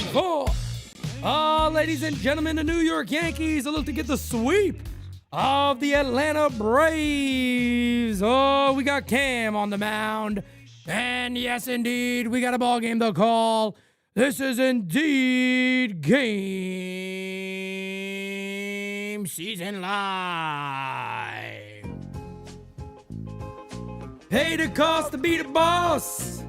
for, ladies and gentlemen, the New York Yankees are looking to get the sweep of the Atlanta Braves. Oh, we got Cam on the mound. And yes, indeed, we got a ball game to call. This is indeed GameSZN Live. Pay the cost to be the boss.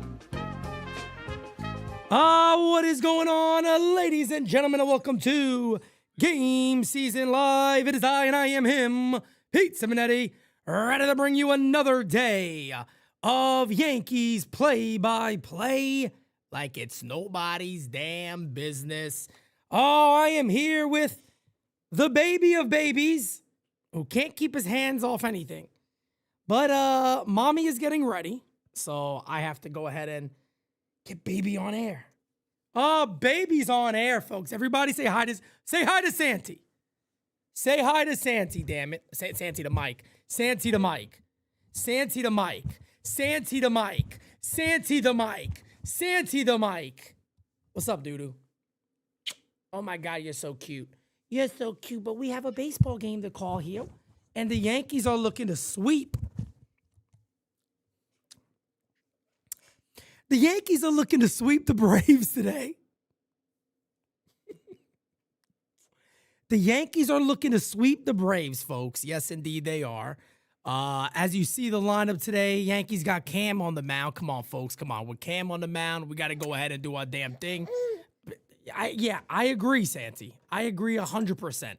What is going on, ladies and gentlemen, and welcome to GameSZN Live. It is I, and I am him, PeteSimonetti, ready to bring you another day of Yankees play-by-play like it's nobody's damn business. Oh, I am here with the baby of babies who can't keep his hands off anything. But mommy is getting ready, so I have to go ahead and get baby on air. Oh, baby's on air, folks. Everybody say hi to Santi. Say hi to Santi, damn it. Santi to Mike. Santi to Mike. Santi to Mike. Santi to Mike. Santi to Mike. Santi to Mike. What's up, doo-doo? Oh my God, you're so cute. You're so cute, but we have a baseball game to call here, and the Yankees are looking to sweep. The Yankees are looking to sweep the Braves today. The Yankees are looking to sweep the Braves, folks. Yes, indeed, they are. As you see the lineup today, Yankees got Cam on the mound. Come on, folks. Come on. With Cam on the mound, we got to go ahead and do our damn thing. I agree, Santi. I agree 100%.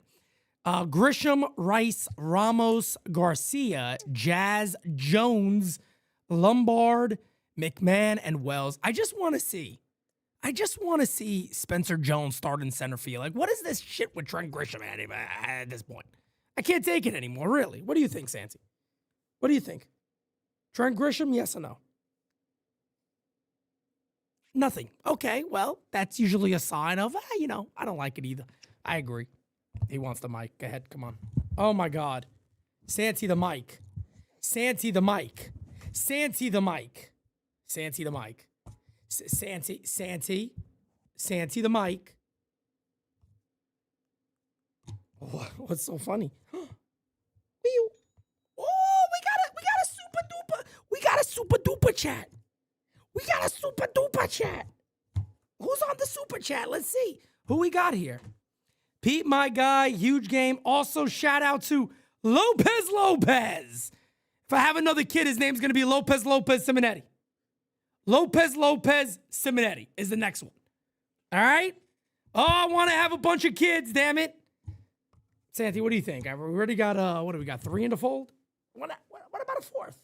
Grisham, Rice, Ramos, Garcia, Jazz, Jones, Lombard, McMahon, and Wells. I just want to see Spencer Jones start in center field. Like, what is this shit with Trent Grisham at this point? I can't take it anymore, really. What do you think, Santi? What do you think? Trent Grisham, yes or no? Nothing. Okay, well, that's usually a sign of, I don't like it either. I agree. He wants the mic. Go ahead, come on. Oh, my God. Santi the mic. Santi the mic. Santi the mic. Santi the mic. Santi the mic. What's so funny? Oh, we got a super duper chat. We got a super duper chat. Who's on the super chat? Let's see who we got here. Pete, my guy, huge game. Also, shout out to Lopez. If I have another kid, his name's gonna be Lopez Simonetti. Lopez Simonetti is the next one. All right? Oh, I want to have a bunch of kids, damn it. Santi, what do you think? We already got, what do we got, 3 in the fold? What about a fourth?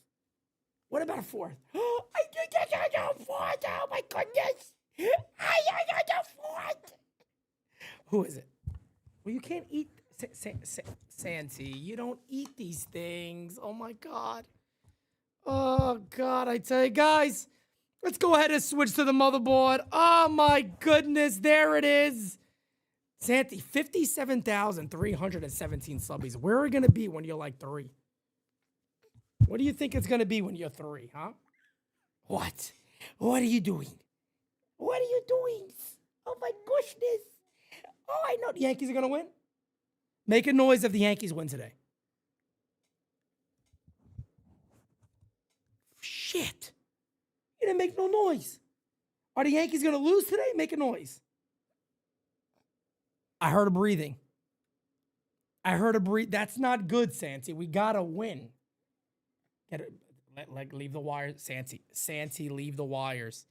What about a fourth? Oh, I got a fourth. Oh, my goodness. I got a fourth. Who is it? Well, you can't eat, Santi. You don't eat these things. Oh, my God. Oh, God, I tell you, guys. Let's go ahead and switch to the motherboard. Oh, my goodness. There it is. Santi, 57,317 subbies. Where are we going to be when you're like 3? What do you think it's going to be when you're 3, huh? What? What are you doing? What are you doing? Oh, my goodness. Oh, I know the Yankees are going to win. Make a noise if the Yankees win today. Shit. You didn't make no noise. Are the Yankees going to lose today? Make a noise. I heard a breathing. That's not good, Santi. We got to win. Leave the wires. Santi, leave the wires.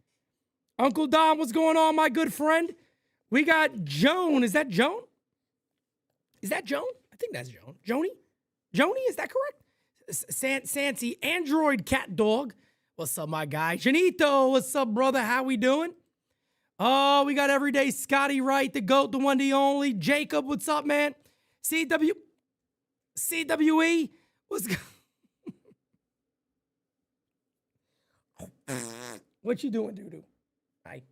Uncle Dom, what's going on, my good friend? We got Joan. Is that Joan? I think that's Joan. Joni, is that correct? Santi, Android Cat Dog. What's up, my guy? Janito, what's up, brother? How we doing? Oh, we got everyday Scotty Wright, the GOAT, the one, the only. Jacob, what's up, man? CWE, what's good? What you doing, doo-doo? Hi.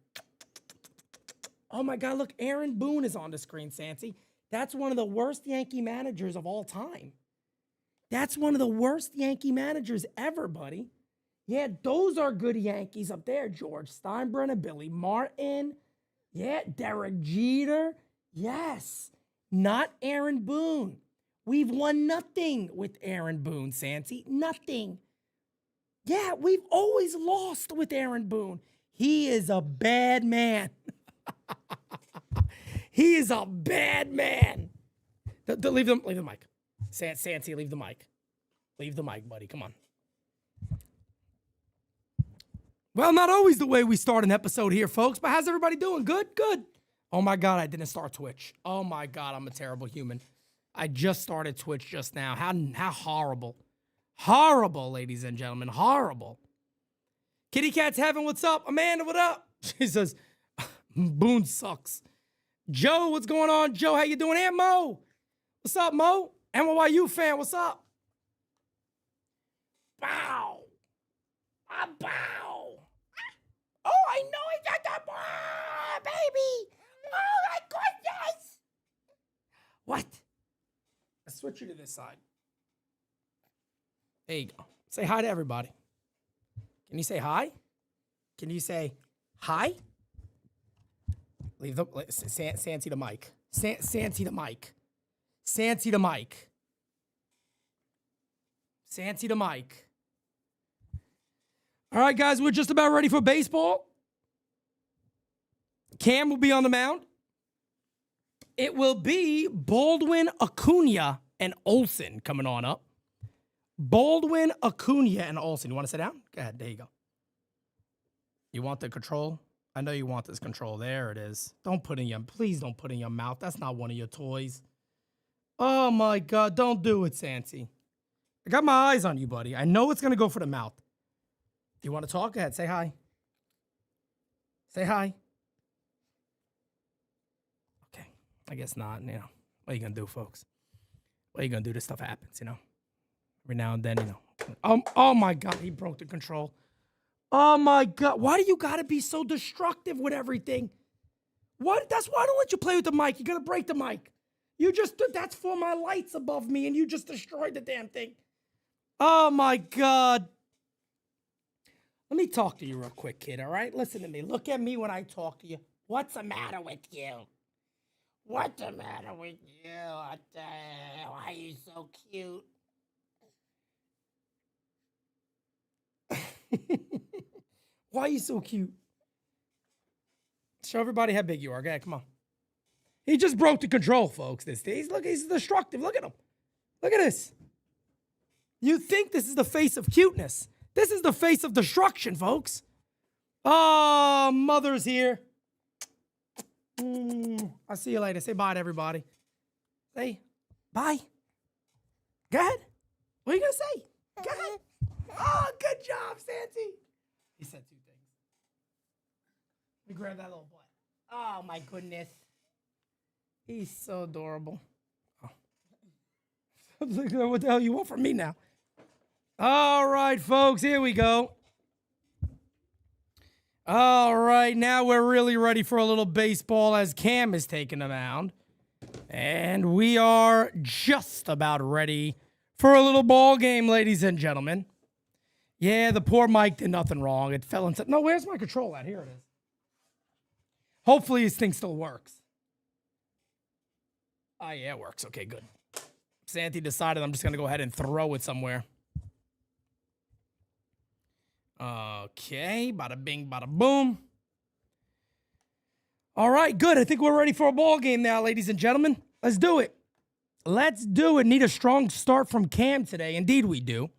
Oh, my God, look, Aaron Boone is on the screen, Santi. That's one of the worst Yankee managers of all time. That's one of the worst Yankee managers ever, buddy. Yeah, those are good Yankees up there. George Steinbrenner, Billy Martin, Yeah, Derek Jeter. Yes. Not Aaron Boone. We've won nothing with Aaron Boone, Santi. Nothing. Yeah, we've always lost with Aaron Boone. He is a bad man. He is a bad man. Leave the mic. Santi, leave the mic. Leave the mic, buddy. Come on. Well, not always the way we start an episode here, folks, but how's everybody doing? Good? Good. Oh, my God, I didn't start Twitch. Oh, my God, I'm a terrible human. I just started Twitch just now. How horrible. Horrible, ladies and gentlemen. Horrible. Kitty Cat's Heaven, what's up? Amanda, what up? She says, Boone sucks. Joe, what's going on? Joe, how you doing? And Mo. What's up, Mo? NYYU fan, what's up? Bow. A bow. Oh, I know I got the baby. Oh, my goodness. What? Let's switch you to this side. There you go. Say hi to everybody. Can you say hi? Can you say hi? Leave the Santi the mic. Santi the mic. Santi the mic. Santi the mic. All right, guys, we're just about ready for baseball. Cam will be on the mound. It will be Baldwin, Acuna, and Olsen coming on up. Baldwin, Acuna, and Olsen. You want to sit down? Go ahead. There you go. You want the control? I know you want this control. There it is. Please don't put it in your mouth. That's not one of your toys. Oh, my God. Don't do it, Santi. I got my eyes on you, buddy. I know it's going to go for the mouth. You want to talk? Go ahead. Say hi. Say hi. Okay. I guess not. You know, what are you going to do, folks? What are you going to do? This stuff happens, you know. Every now and then, you know. Oh, my God. He broke the control. Oh, my God. Why do you got to be so destructive with everything? What? That's why I don't let you play with the mic. You're going to break the mic. That's for my lights above me, and you just destroyed the damn thing. Oh, my God. Let me talk to you real quick, kid, all right? Listen to me. Look at me when I talk to you. What's the matter with you? What's the matter with you? What the hell? Why are you so cute? Why are you so cute? Show everybody how big you are. Go ahead, come on. He just broke the control, folks. He's destructive. Look at him. Look at this. You think this is the face of cuteness. This is the face of destruction, folks. Oh, mother's here. I'll see you later. Say bye to everybody. Say bye. Go ahead. What are you going to say? Go ahead. Oh, good job, Santi. He said two things. Let me grab that little butt. Oh, my goodness. He's so adorable. Oh. What the hell you want from me now? All right, folks, here we go. All right, now we're really ready for a little baseball as Cam is taking the mound. And we are just about ready for a little ball game, ladies and gentlemen. Yeah, the poor mic did nothing wrong. It fell into... No, where's my control at? Here it is. Hopefully this thing still works. Oh, yeah, it works. Okay, good. Santi decided I'm just going to go ahead and throw it somewhere. Okay, bada bing, bada boom. All right, good. I think we're ready for a ball game now, ladies and gentlemen. Let's do it. Let's do it. Need a strong start from Cam today. Indeed, we do.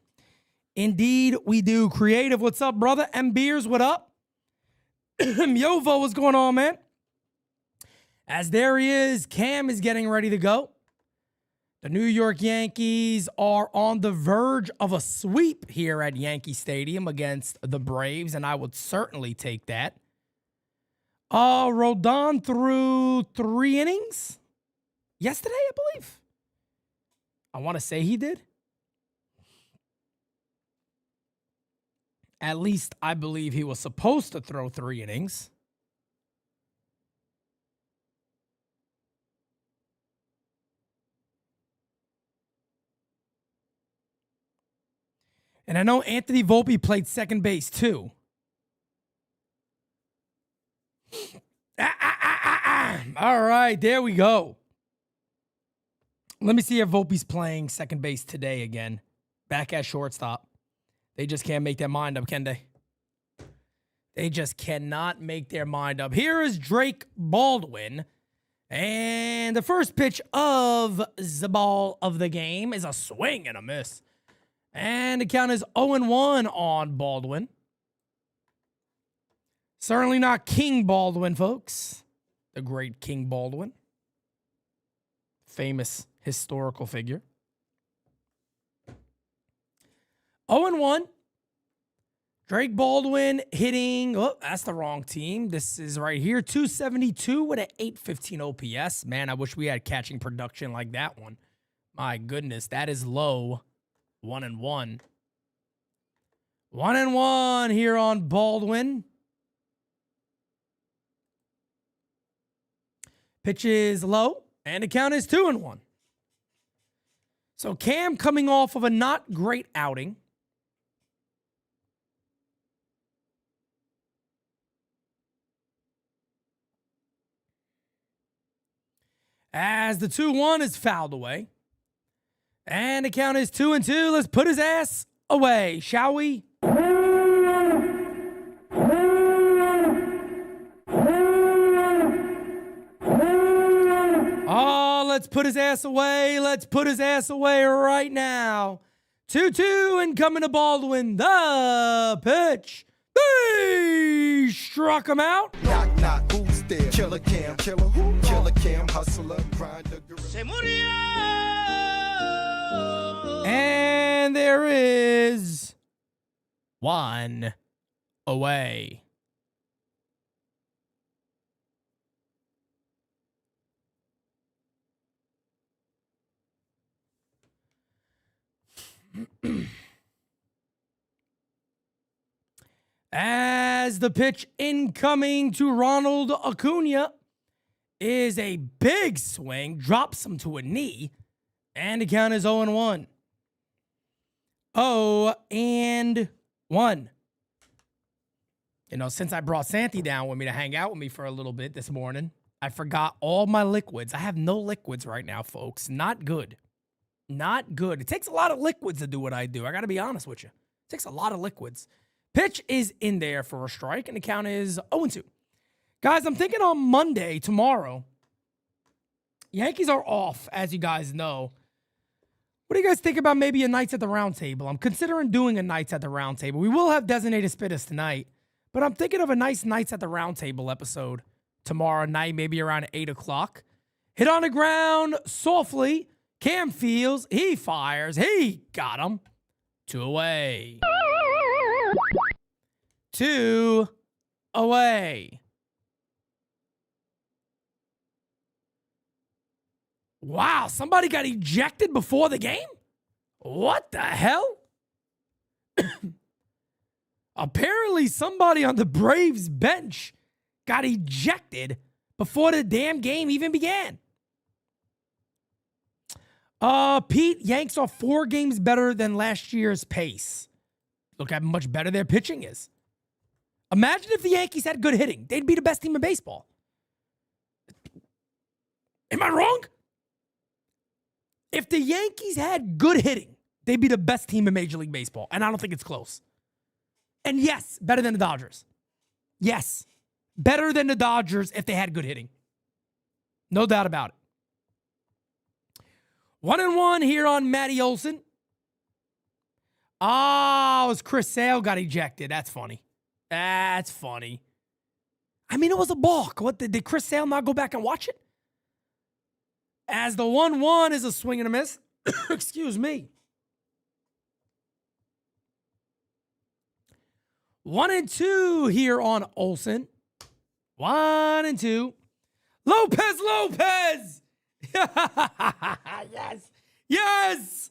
Indeed, we do. Creative, what's up, brother? M. Beers, what up? Yovo, what's going on, man? As there he is, Cam is getting ready to go. The New York Yankees are on the verge of a sweep here at Yankee Stadium against the Braves, and I would certainly take that. Rodon threw 3 innings yesterday, I believe. I want to say he did. At least I believe he was supposed to throw 3 innings. And I know Anthony Volpe played second base, too. All right, there we go. Let me see if Volpe's playing second base today again. Back at shortstop. They just can't make their mind up, can they? They just cannot make their mind up. Here is Drake Baldwin. And the first pitch of the ball of the game is a swing and a miss. And the count is 0-1 on Baldwin. Certainly not King Baldwin, folks. The great King Baldwin. Famous historical figure. 0-1. Drake Baldwin hitting, oh, that's the wrong team. This is right here, 272 with an 815 OPS. Man, I wish we had catching production like that one. My goodness, that is low. 1-1. 1-1 here on Baldwin. Pitch is low, and the count is 2-1. So Cam coming off of a not great outing. As the 2-1 is fouled away. And the count is 2-2. Let's put his ass away, shall we? Oh, let's put his ass away. Let's put his ass away right now. 2-2 and coming to Baldwin. The pitch. They struck him out. Knock, knock, who's there? Killer Cam, killer who? Killer Cam, hustler, grinder, gorilla. And there is one away. As the pitch incoming to Ronald Acuna is a big swing, drops him to a knee, and the count is 0-1. 0-1. You know, since I brought Santi down with me to hang out with me for a little bit this morning, I forgot all my liquids. I have no liquids right now, folks. Not good. Not good. It takes a lot of liquids to do what I do. I got to be honest with you. It takes a lot of liquids. Pitch is in there for a strike, and the count is 0-2. Guys, I'm thinking on Monday, tomorrow, Yankees are off, as you guys know. What do you guys think about maybe a Nights at the Round Table? I'm considering doing a Nights at the Round Table. We will have Designated Spitters tonight, but I'm thinking of a nice Nights at the Round Table episode tomorrow night, maybe around 8 o'clock. Hit on the ground softly. Cam Fields, he fires. He got him. 2 away. 2 away. Wow, somebody got ejected before the game? What the hell? Apparently somebody on the Braves bench got ejected before the damn game even began. Pete, Yanks are 4 games better than last year's pace. Look how much better their pitching is. Imagine if the Yankees had good hitting. They'd be the best team in baseball. Am I wrong? If the Yankees had good hitting, they'd be the best team in Major League Baseball. And I don't think it's close. And yes, better than the Dodgers. Yes, better than the Dodgers if they had good hitting. No doubt about it. 1-1 here on Matty Olson. Oh, it was Chris Sale got ejected. That's funny. That's funny. I mean, it was a balk. What did Chris Sale not go back and watch it? As the 1-1 is a swing and a miss. Excuse me. 1-2 here on Olson. 1-2. Lopez! Yes! Yes!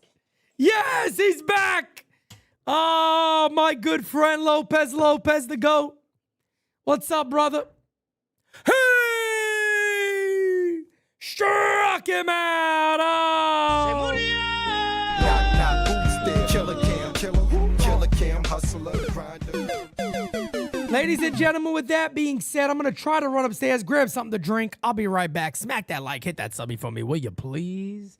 Yes, he's back! Oh, my good friend Lopez the GOAT. What's up, brother? Hey! Struck him out! Oh! Knock, knock, who's there? Killer Cam, killer who? Killer Cam, hustler, grinder. Ladies and gentlemen, with that being said, I'm going to try to run upstairs, grab something to drink. I'll be right back. Smack that like, hit that subby for me, will you please?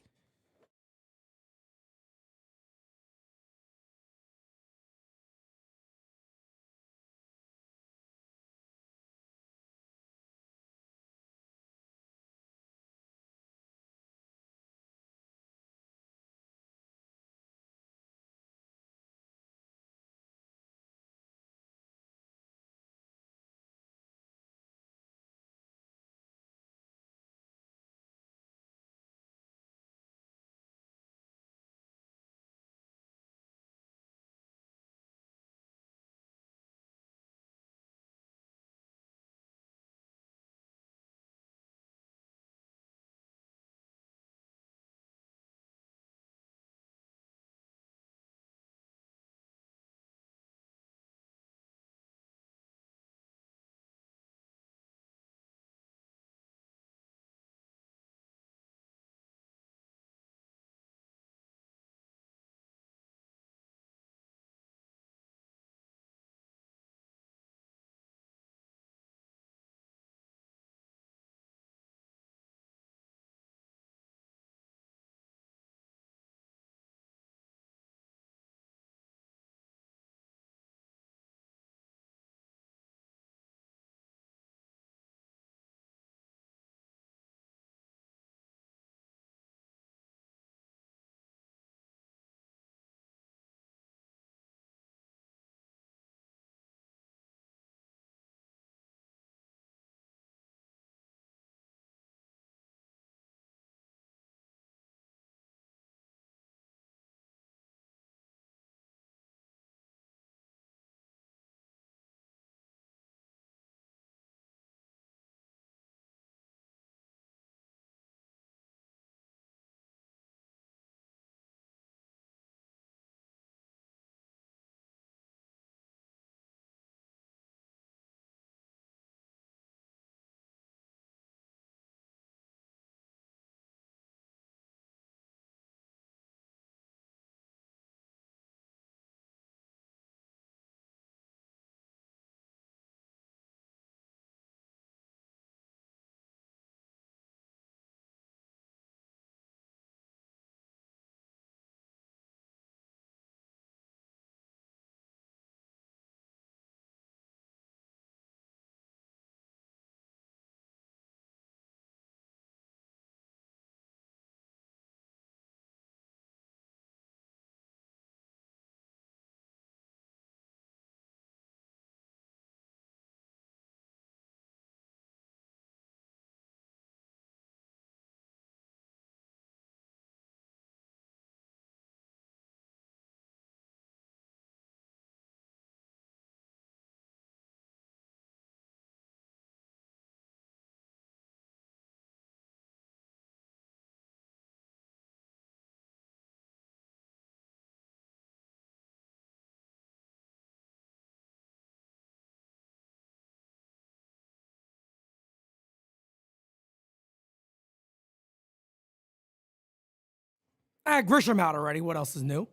Grisham out already. What else is new?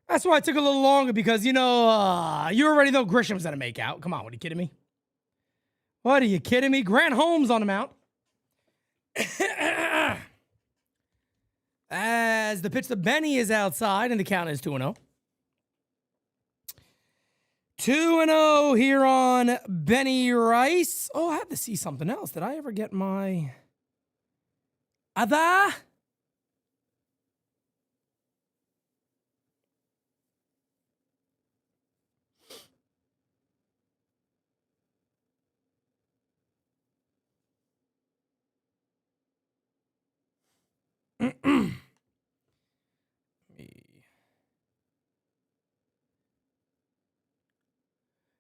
That's why it took a little longer because, you already know Grisham's going to make out. Come on, what are you kidding me? What are you kidding me? Grant Holmes on the mound. As the pitch to Benny is outside and the count is 2-0. 2-0 here on Benny Rice. Oh, I had to see something else. Did I ever get my other?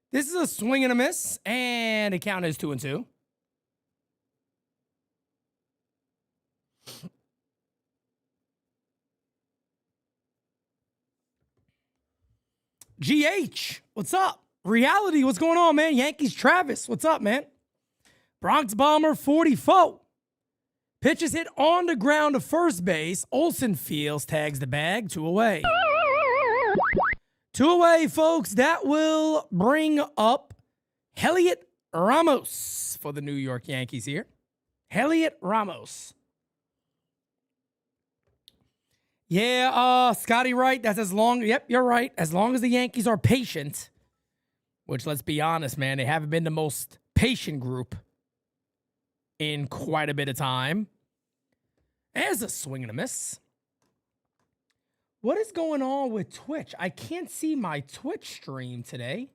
This is a swing and a miss, and the count is 2-2. GH, what's up? Reality, what's going on, man? Yankees Travis, what's up, man? Bronx Bomber 44. Pitches hit on the ground to first base. Olsen fields, tags the bag, 2 away. 2 away, folks. That will bring up Heliot Ramos for the New York Yankees here. Heliot Ramos. Yeah, Scotty Wright, that's as long, yep, you're right. As long as the Yankees are patient, which, let's be honest, man, they haven't been the most patient group in quite a bit of time. There's a swing and a miss. What is going on with Twitch? I can't see my Twitch stream today.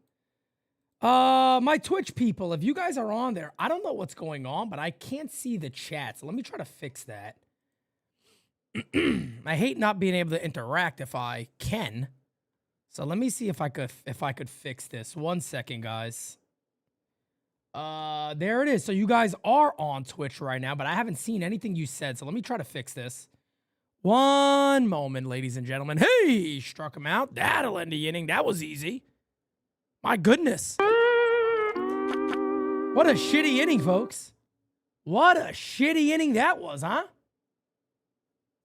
My Twitch people, if you guys are on there, I don't know what's going on, but I can't see the chat. So let me try to fix that. I hate not being able to interact if I can. So let me see if I could fix this. 1 second, guys. There it is. So you guys are on Twitch right now, but I haven't seen anything you said. So let me try to fix this. 1 moment, ladies and gentlemen. Hey, struck him out. That'll end the inning. That was easy. My goodness. What a shitty inning, folks. What a shitty inning that was, huh?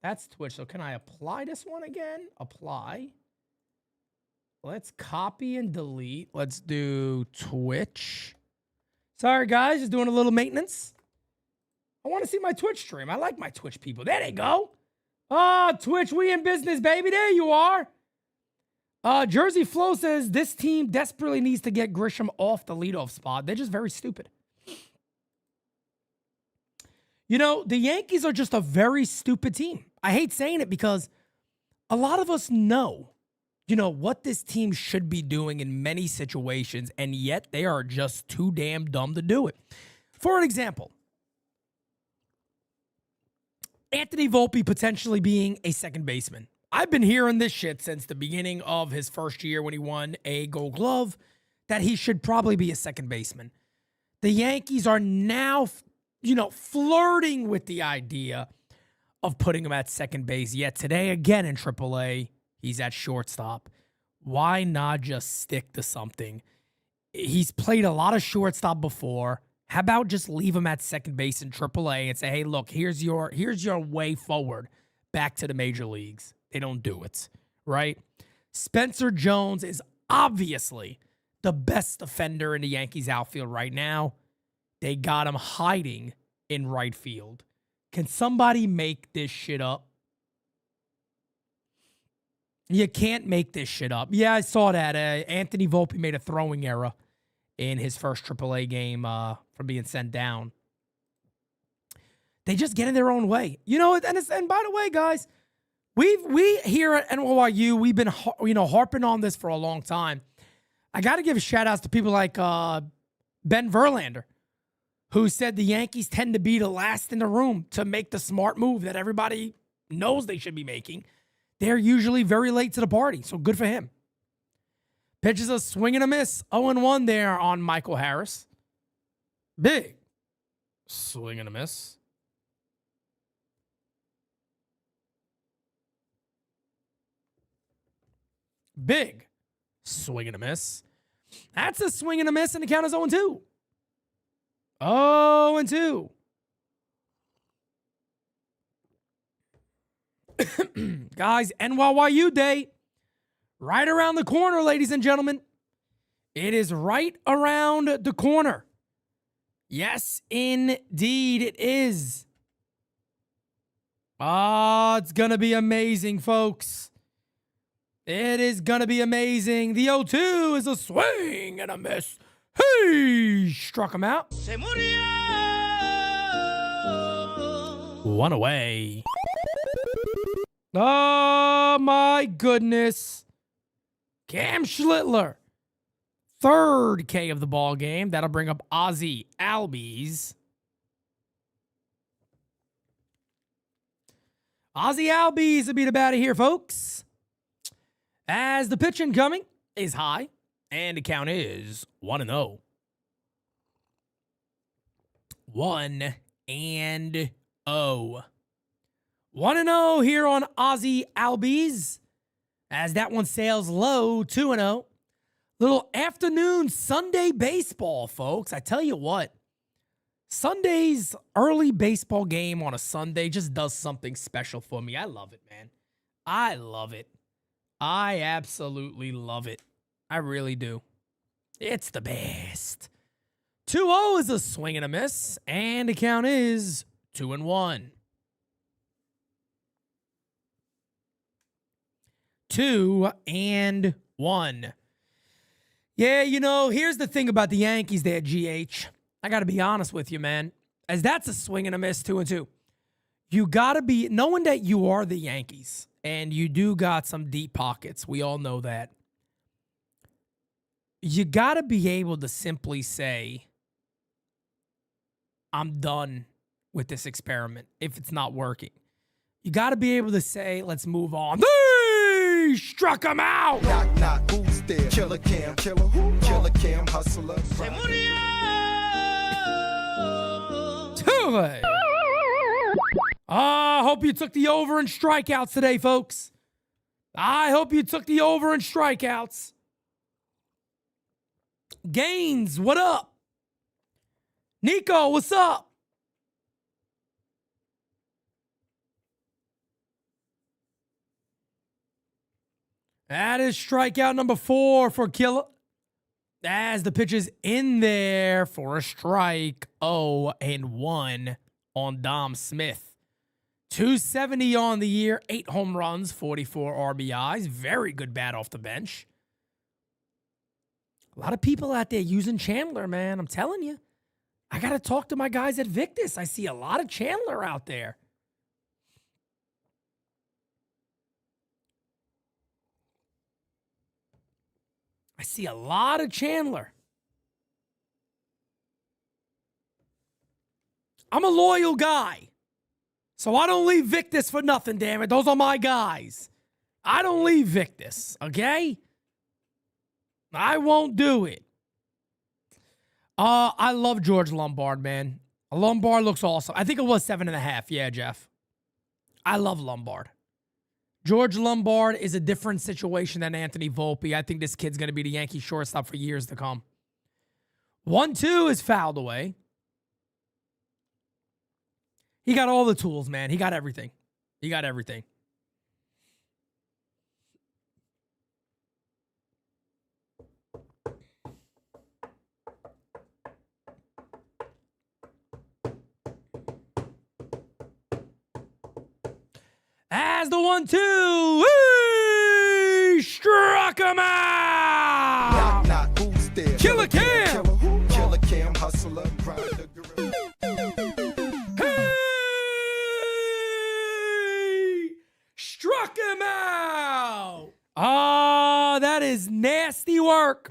That's Twitch. So can I apply this one again? Apply. Let's copy and delete. Let's do Twitch. Sorry, guys. Just doing a little maintenance. I want to see my Twitch stream. I like my Twitch people. There they go. Oh, Twitch, we in business, baby. There you are. Jersey Flo says this team desperately needs to get Grisham off the leadoff spot. They're just very stupid. You know, the Yankees are just a very stupid team. I hate saying it because a lot of us know, you know, what this team should be doing in many situations, and yet they are just too damn dumb to do it. For an example, Anthony Volpe potentially being a second baseman. I've been hearing this shit since the beginning of his first year when he won a Gold Glove, that he should probably be a second baseman. The Yankees are now, you know, flirting with the idea of putting him at second base. Yet today, again in AAA, he's at shortstop. Why not just stick to something? He's played a lot of shortstop before. How about just leave him at second base in AAA and say, hey, look, here's your way forward back to the major leagues. They don't do it, right? Spencer Jones is obviously the best defender in the Yankees outfield right now. They got him hiding in right field. Can somebody make this shit up? You can't make this shit up. Yeah, I saw that. Anthony Volpe made a throwing error in his first AAA game from being sent down. They just get in their own way. You know, and by the way, guys, we here at NYYU, we've been harping on this for a long time. I got to give shout outs to people like Ben Verlander, who said the Yankees tend to be the last in the room to make the smart move that everybody knows they should be making. They're usually very late to the party, so good for him. Pitches a swing and a miss. 0-1 there on Michael Harris. Big swing and a miss. Big swing and a miss. That's a swing and a miss, and the count is 0-2. 0-2. Guys, NYYU Day. Right around the corner, ladies and gentlemen. It is right around the corner. Yes, indeed, it is. It's going to be amazing, folks. It is going to be amazing. The 0-2 is a swing and a miss. Hey, struck him out. One away. Oh, my goodness. Cam Schlittler. Third K of the ball game. That'll bring up Ozzie Albies. Ozzie Albies will be the batter here, folks. As the pitch incoming is high, and the count is 1-0. 1-0. 1-0 here on Ozzie Albies. As that one sails low, 2-0. Little afternoon Sunday baseball, folks. I tell you what, Sunday's early baseball game on a Sunday just does something special for me. I love it, man. I love it. I absolutely love it. I really do. It's the best. 2-0 is a swing and a miss, and the count is 2-1. 2-1. Yeah, you know, here's the thing about the Yankees there, GH. I got to be honest with you, man. As that's a swing and a miss, 2-2. You got to be, knowing that you are the Yankees, and you do got some deep pockets. We all know that. You got to be able to simply say, I'm done with this experiment if it's not working. You got to be able to say, let's move on. They struck him out. Knock, knock, who's there? Killer Cam, killer who? Killer Cam, hustler. I hope you took the over in strikeouts today, folks. I hope you took the over in strikeouts. Gaines, what up? Nico, what's up? That is strikeout number 4 for Killer. As the pitch is in there for a strike. 0-1 on Dom Smith. 270 on the year, 8 home runs, 44 RBIs. Very good bat off the bench. A lot of people out there using Chandler, man. I'm telling you. I got to talk to my guys at Victus. I see a lot of Chandler out there. I see a lot of Chandler. I'm a loyal guy. So I don't leave Victus for nothing, damn it. Those are my guys. I don't leave Victus, okay? I won't do it. I love George Lombard, man. Lombard looks awesome. I think it was 7.5. Yeah, Jeff. I love Lombard. George Lombard is a different situation than Anthony Volpe. I think this kid's going to be the Yankee shortstop for years to come. 1-2 is fouled away. He got all the tools, man. He got everything. He got everything. As the 1-2, he struck him out. Knock, knock, who's there? Killer Cam. Killer who? Killer Cam, hustler, grinder, gorilla. Struck him out. Oh, that is nasty work.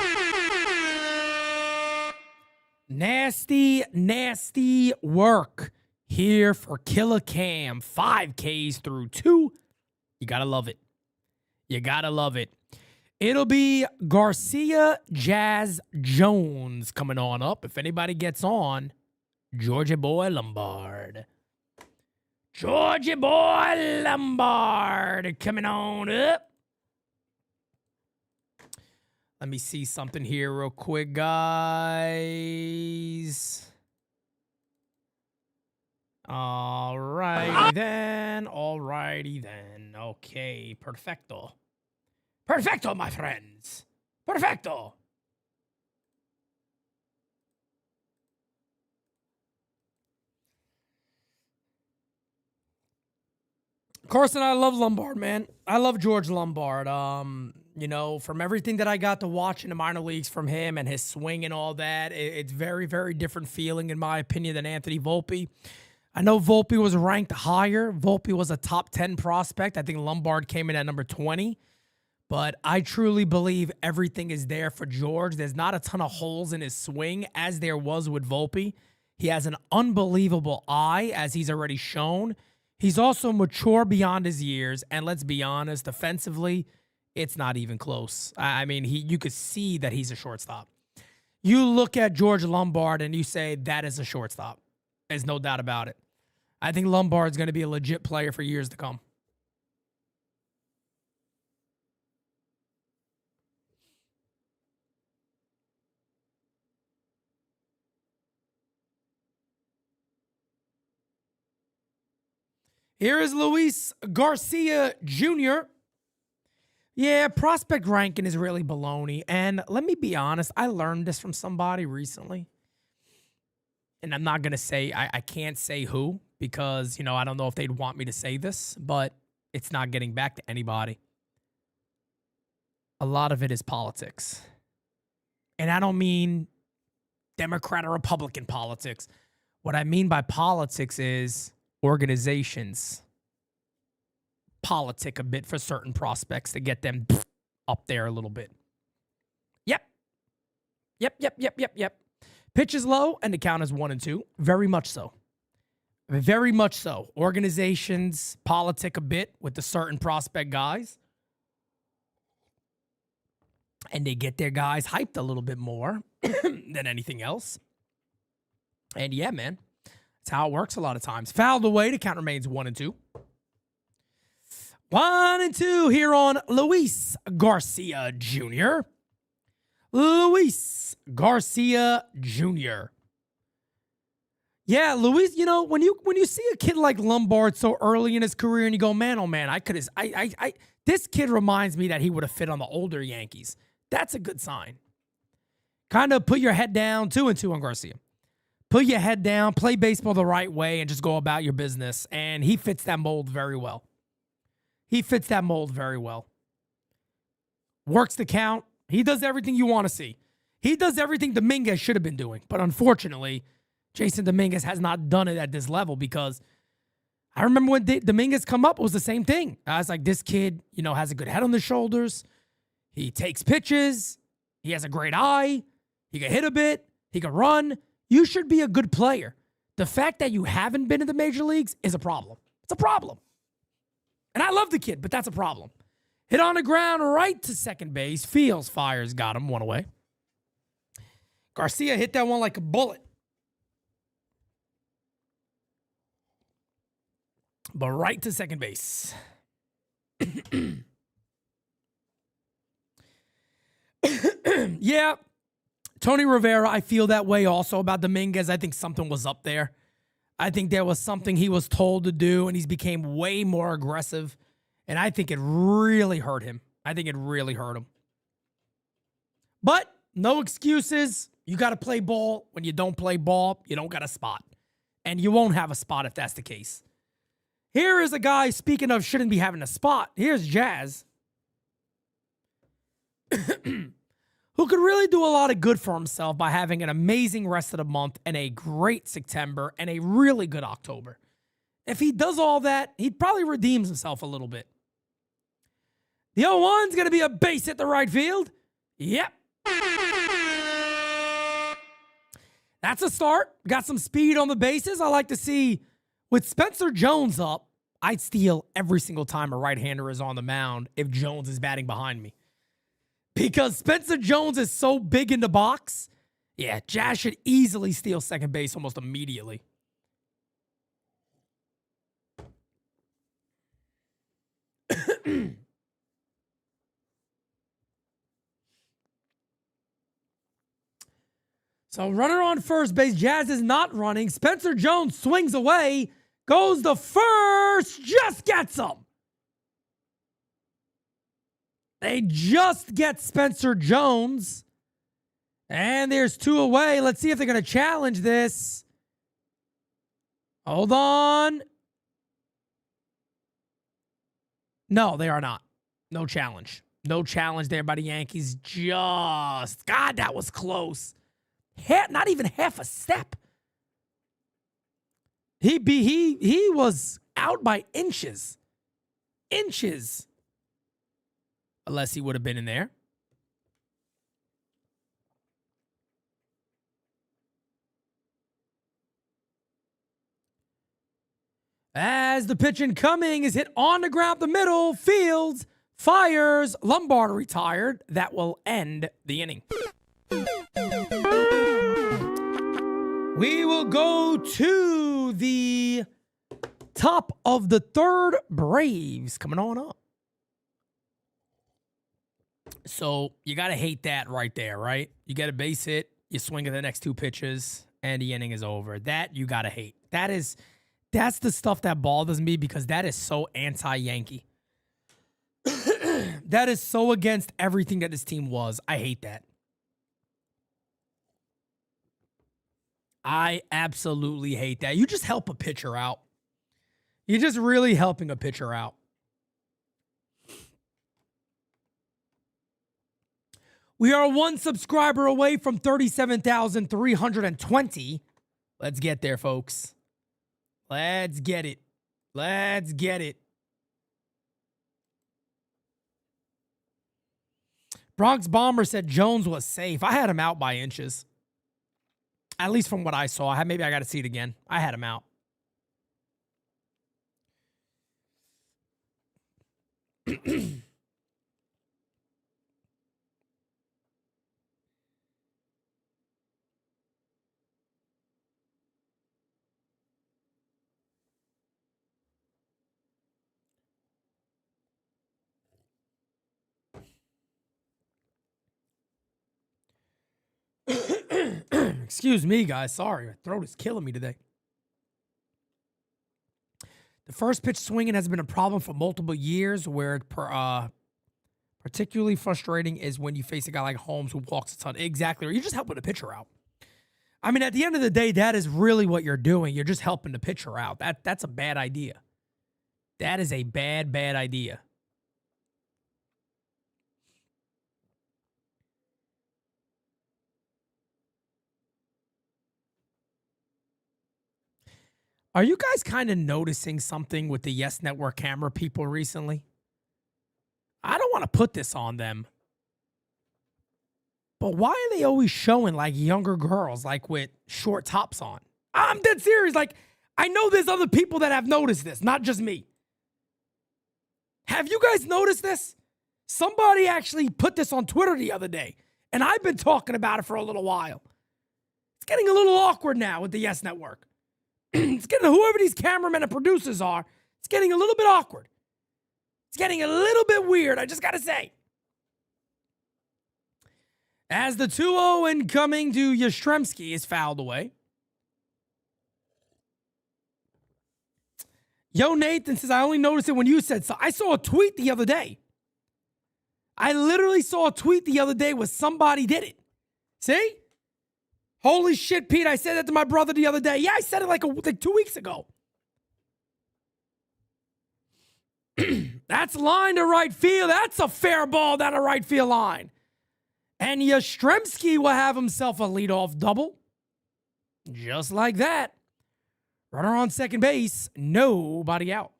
Nasty, nasty work here for Killer Cam. 5 Ks through 2. You got to love it. You got to love it. It'll be Garcia, Jazz, Jones coming on up. If anybody gets on, Georgia Boy Lombard. Georgia Boy Lombard coming on up. Let me see something here real quick, guys. All righty then. All righty then. Okay. Perfecto. Perfecto, my friends. Perfecto. Carson, I love Lombard, man. I love George Lombard. You know, from everything that I got to watch in the minor leagues from him and his swing and all that, it's very, very different feeling, in my opinion, than Anthony Volpe. I know Volpe was ranked higher. Volpe was a top 10 prospect. I think Lombard came in at number 20. But I truly believe everything is there for George. There's not a ton of holes in his swing, as there was with Volpe. He has an unbelievable eye, as he's already shown. He's also mature beyond his years, and let's be honest, defensively, it's not even close. I mean, you could see that he's a shortstop. You look at George Lombard and you say, that is a shortstop. There's no doubt about it. I think Lombard's going to be a legit player for years to come. Here is Luis Garcia Jr. Yeah, prospect ranking is really baloney. And let me be honest, I learned this from somebody recently. and I'm not going to say, I can't say who because, I don't know if they'd want me to say this, but it's not getting back to anybody. A lot of it is politics. And I don't mean Democrat or Republican politics. What I mean by politics is organizations politic a bit for certain prospects to get them up there a little bit. Yep. Pitch is low and the count is 1-2. Very much so. Very much so. Organizations politic a bit with the certain prospect guys. And they get their guys hyped a little bit more than anything else. And yeah, man, that's how it works a lot of times. Fouled away, the count remains 1-2. 1-2 here on Luis Garcia Jr. Luis Garcia Jr. Yeah, Luis, when you see a kid like Lombard so early in his career and you go, man, oh man, this kid reminds me that he would have fit on the older Yankees. That's a good sign. Kind of put your head down, 2-2 on Garcia. Put your head down, play baseball the right way, and just go about your business. And he fits that mold very well. Works the count. He does everything you want to see. He does everything Dominguez should have been doing. But unfortunately, Jason Dominguez has not done it at this level because I remember when Dominguez come up, it was the same thing. I was like, this kid, has a good head on the shoulders. He takes pitches. He has a great eye. He can hit a bit. He can run. You should be a good player. The fact that you haven't been in the major leagues is a problem. It's a problem. And I love the kid, but that's a problem. Hit on the ground right to second base. Fields fires, got him, one away. Garcia hit that one like a bullet. But right to second base. Yeah, Tony Rivera, I feel that way also about Dominguez. I think something was up there. I think there was something he was told to do, and he's became way more aggressive. And I think it really hurt him. But no excuses. You got to play ball. When you don't play ball, you don't got a spot. And you won't have a spot if that's the case. Here is a guy, speaking of shouldn't be having a spot. Here's Jazz. Who could really do a lot of good for himself by having an amazing rest of the month and a great September and a really good October. If he does all that, he probably redeems himself a little bit. The 0-1's going to be a base hit to right field. Yep. That's a start. Got some speed on the bases. I like to see, with Spencer Jones up, I'd steal every single time a right-hander is on the mound if Jones is batting behind me. Because Spencer Jones is so big in the box, yeah, Jazz should easily steal second base almost immediately. So runner on first base, Jazz is not running. Spencer Jones swings away, goes to first, just gets him. They just get Spencer Jones. And there's 2 away. Let's see if they're going to challenge this. Hold on. No, they are not. No challenge. No challenge there by the Yankees. God, that was close. Not even half a step. He was out by inches. Inches. Unless he would have been in there. As the pitch incoming is hit on the ground the middle, Fields fires, Lombard retired. That will end the inning. We will go to the top of the third. Braves coming on up. So you got to hate that right there, right? You get a base hit, you swing at the next 2 pitches, and the inning is over. That you got to hate. That's the stuff that bothers me because that is so anti-Yankee. That is so against everything that this team was. I hate that. I absolutely hate that. You just help a pitcher out. You're just really helping a pitcher out. We are one subscriber away from 37,320. Let's get there, folks. Let's get it. Let's get it. Bronx Bomber said Jones was safe. I had him out by inches. At least from what I saw. Maybe I got to see it again. I had him out. Excuse me, guys. Sorry. My throat is killing me today. The first pitch swinging has been a problem for multiple years, where particularly frustrating is when you face a guy like Holmes who walks a ton. Exactly. Or you're just helping the pitcher out. I mean, at the end of the day, that is really what you're doing. You're just helping the pitcher out. That's a bad idea. That is a bad idea. Are you guys kind of noticing something with the Yes Network camera people recently? I don't want to put this on them, but why are they always showing like younger girls like with short tops on? I'm dead serious. Like, I know there's other people that have noticed this, not just me. Have you guys noticed this? Somebody actually put this on Twitter the other day, and I've been talking about it for a little while. It's getting a little awkward now with the Yes Network. It's getting, whoever these cameramen and producers are, it's getting a little bit awkward. It's getting a little bit weird, I just got to say. As the 2-0 incoming to Yastrzemski is fouled away. Yo, Nathan says, I only noticed it when you said so. I saw a tweet the other day. I literally saw a tweet the other day where somebody did it. See? Holy shit, Pete, I said that to my brother the other day. Yeah, I said it like 2 weeks ago. That's line to right field. That's a fair ball down a right field line. And Yastrzemski will have himself a leadoff double. Just like that. Runner on second base. Nobody out.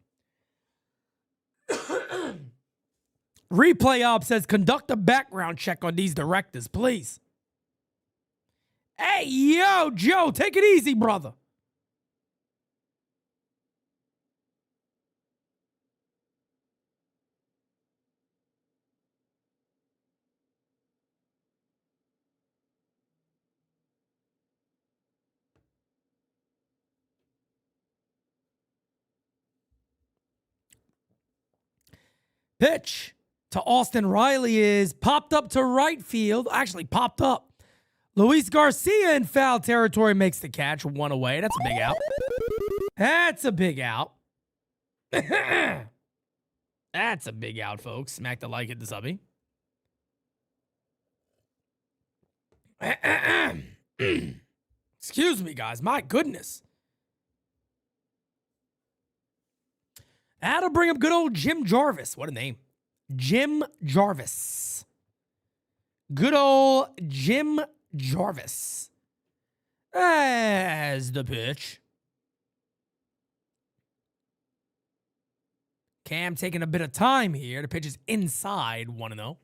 Replay Op says, conduct a background check on these directors, please. Hey, yo, Joe, take it easy, brother. Pitch to Austin Riley is popped up to right field. Actually, popped up. Luis Garcia in foul territory makes the catch. One away. That's a big out. That's a big out. That's a big out, folks. Smack the like, hit the subby. Excuse me, guys. My goodness. That'll bring up good old Jim Jarvis. What a name. Jim Jarvis. Good old Jim Jarvis. As the pitch. Cam taking a bit of time here. The pitch is inside 1-0.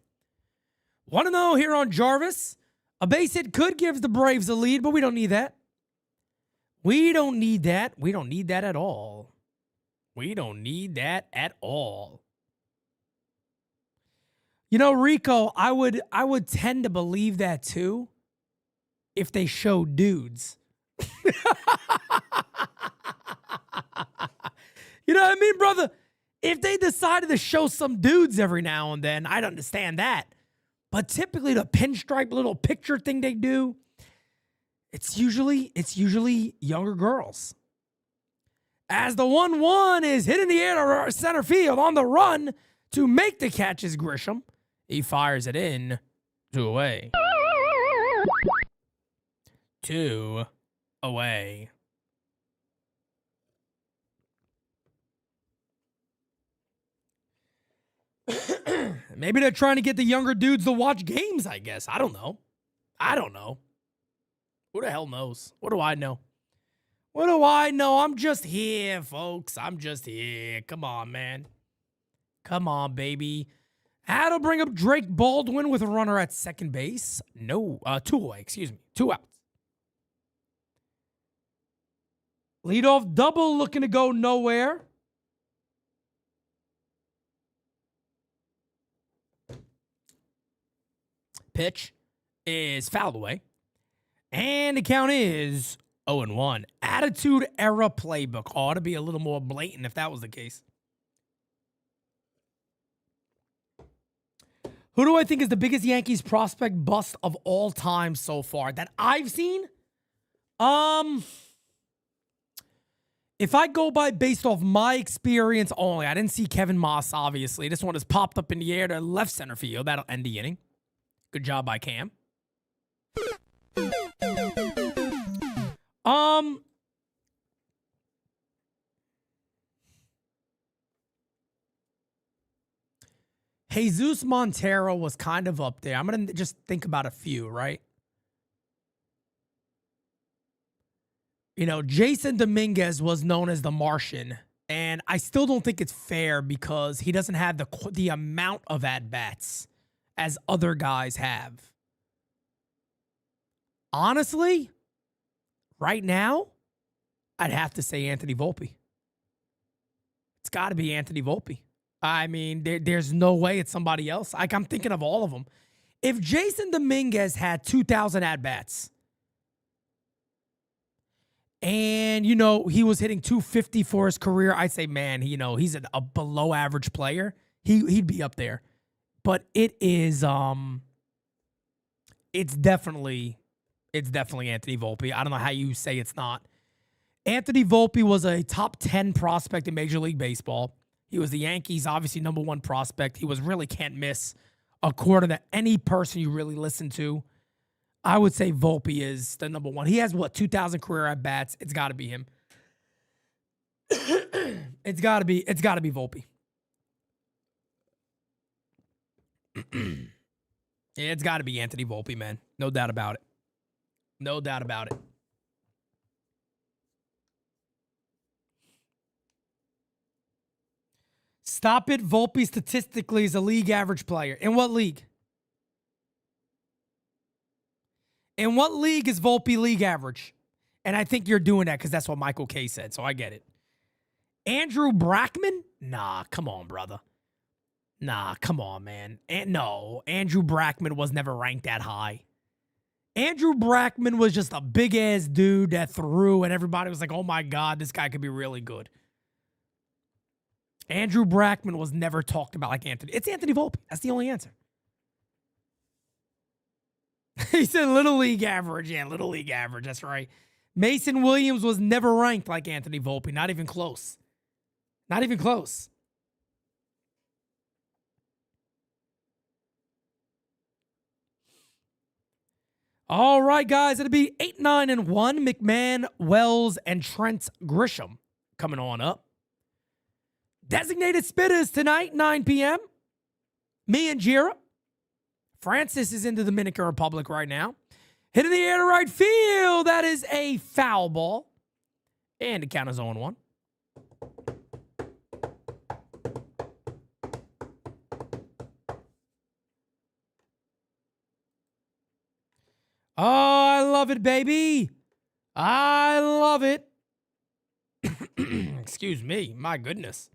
1-0 here on Jarvis. A base hit could give the Braves a lead, but we don't need that. We don't need that. We don't need that at all. We don't need that at all. You know, Rico, I would tend to believe that too if they show dudes. You know what I mean, brother? If they decided to show some dudes every now and then, I'd understand that. But typically the pinstripe little picture thing they do, it's usually younger girls. As the 1-1 is hit in the air to center field on the run to make the catch is Grisham. He fires it in, 2 away. 2 away. Maybe they're trying to get the younger dudes to watch games, I guess. I don't know. Who the hell knows? What do I know? What do I know? I'm just here, folks. I'm just here. Come on, man. Come on, baby. How to bring up Drake Baldwin with a runner at second base? No. 2 away, excuse me. 2 outs. Leadoff double looking to go nowhere. Pitch is fouled away. And the count is 0-1. Attitude era playbook ought to be a little more blatant if that was the case. Who do I think is the biggest Yankees prospect bust of all time so far that I've seen? If I go by based off my experience only, I didn't see Kevin Moss, obviously. This one has popped up in the air to left center field. That'll end the inning. Good job by Cam. Jesus Montero was kind of up there. I'm going to just think about a few, right? You know, Jason Dominguez was known as the Martian, and I still don't think it's fair because he doesn't have the amount of at-bats as other guys have. Honestly, right now, I'd have to say Anthony Volpe. It's got to be Anthony Volpe. I mean, there's no way it's somebody else. Like, I'm thinking of all of them. If Jason Dominguez had 2,000 at-bats and, you know, he was hitting 250 for his career, I'd say, man, you know, he's a below-average player. He'd be up there. But it is, it's definitely Anthony Volpe. I don't know how you say it's not. Anthony Volpe was a top 10 prospect in Major League Baseball. He was the Yankees' obviously #1 prospect. He was really can't miss, according to any person you really listen to. I would say Volpe is the #1. He has, 2,000 career at-bats. It's got to be him. It's got to be Volpe. Yeah, it's got to be Anthony Volpe, man. No doubt about it. No doubt about it. Stop it. Volpe statistically is a league average player. In what league? In what league is Volpe league average? And I think you're doing that because that's what Michael K said, so I get it. Andrew Brackman? Nah, come on, brother. Nah, come on, man. No, Andrew Brackman was never ranked that high. Andrew Brackman was just a big-ass dude that threw, and everybody was like, oh, my God, this guy could be really good. Andrew Brackman was never talked about like Anthony. It's Anthony Volpe. That's the only answer. He said Little League average. Yeah, Little League average. That's right. Mason Williams was never ranked like Anthony Volpe. Not even close. Not even close. All right, guys. It'll be 8, 9, and 1. McMahon, Wells, and Trent Grisham coming on up. Designated spitters tonight, 9 p.m. Me and Jira. Francis is in the Dominican Republic right now. Hitting the air to right field. That is a foul ball. And the count is 0-1. Oh, I love it, baby. I love it. Excuse me. My goodness.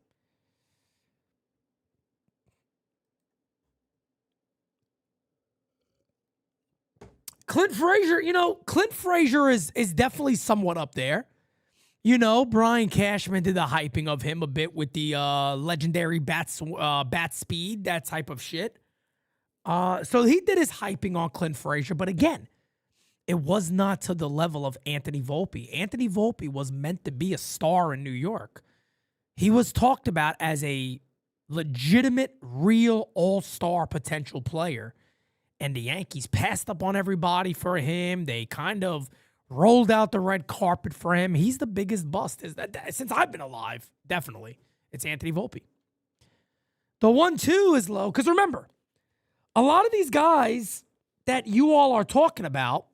Clint Frazier, Clint Frazier is definitely somewhat up there. Brian Cashman did the hyping of him a bit with the legendary bat speed, that type of shit. So he did his hyping on Clint Frazier, but again, it was not to the level of Anthony Volpe. Anthony Volpe was meant to be a star in New York. He was talked about as a legitimate, real all-star potential player. And the Yankees passed up on everybody for him. They kind of rolled out the red carpet for him. He's the biggest bust since I've been alive. Definitely. It's Anthony Volpe. The 1-2 is low. Because remember, a lot of these guys that you all are talking about,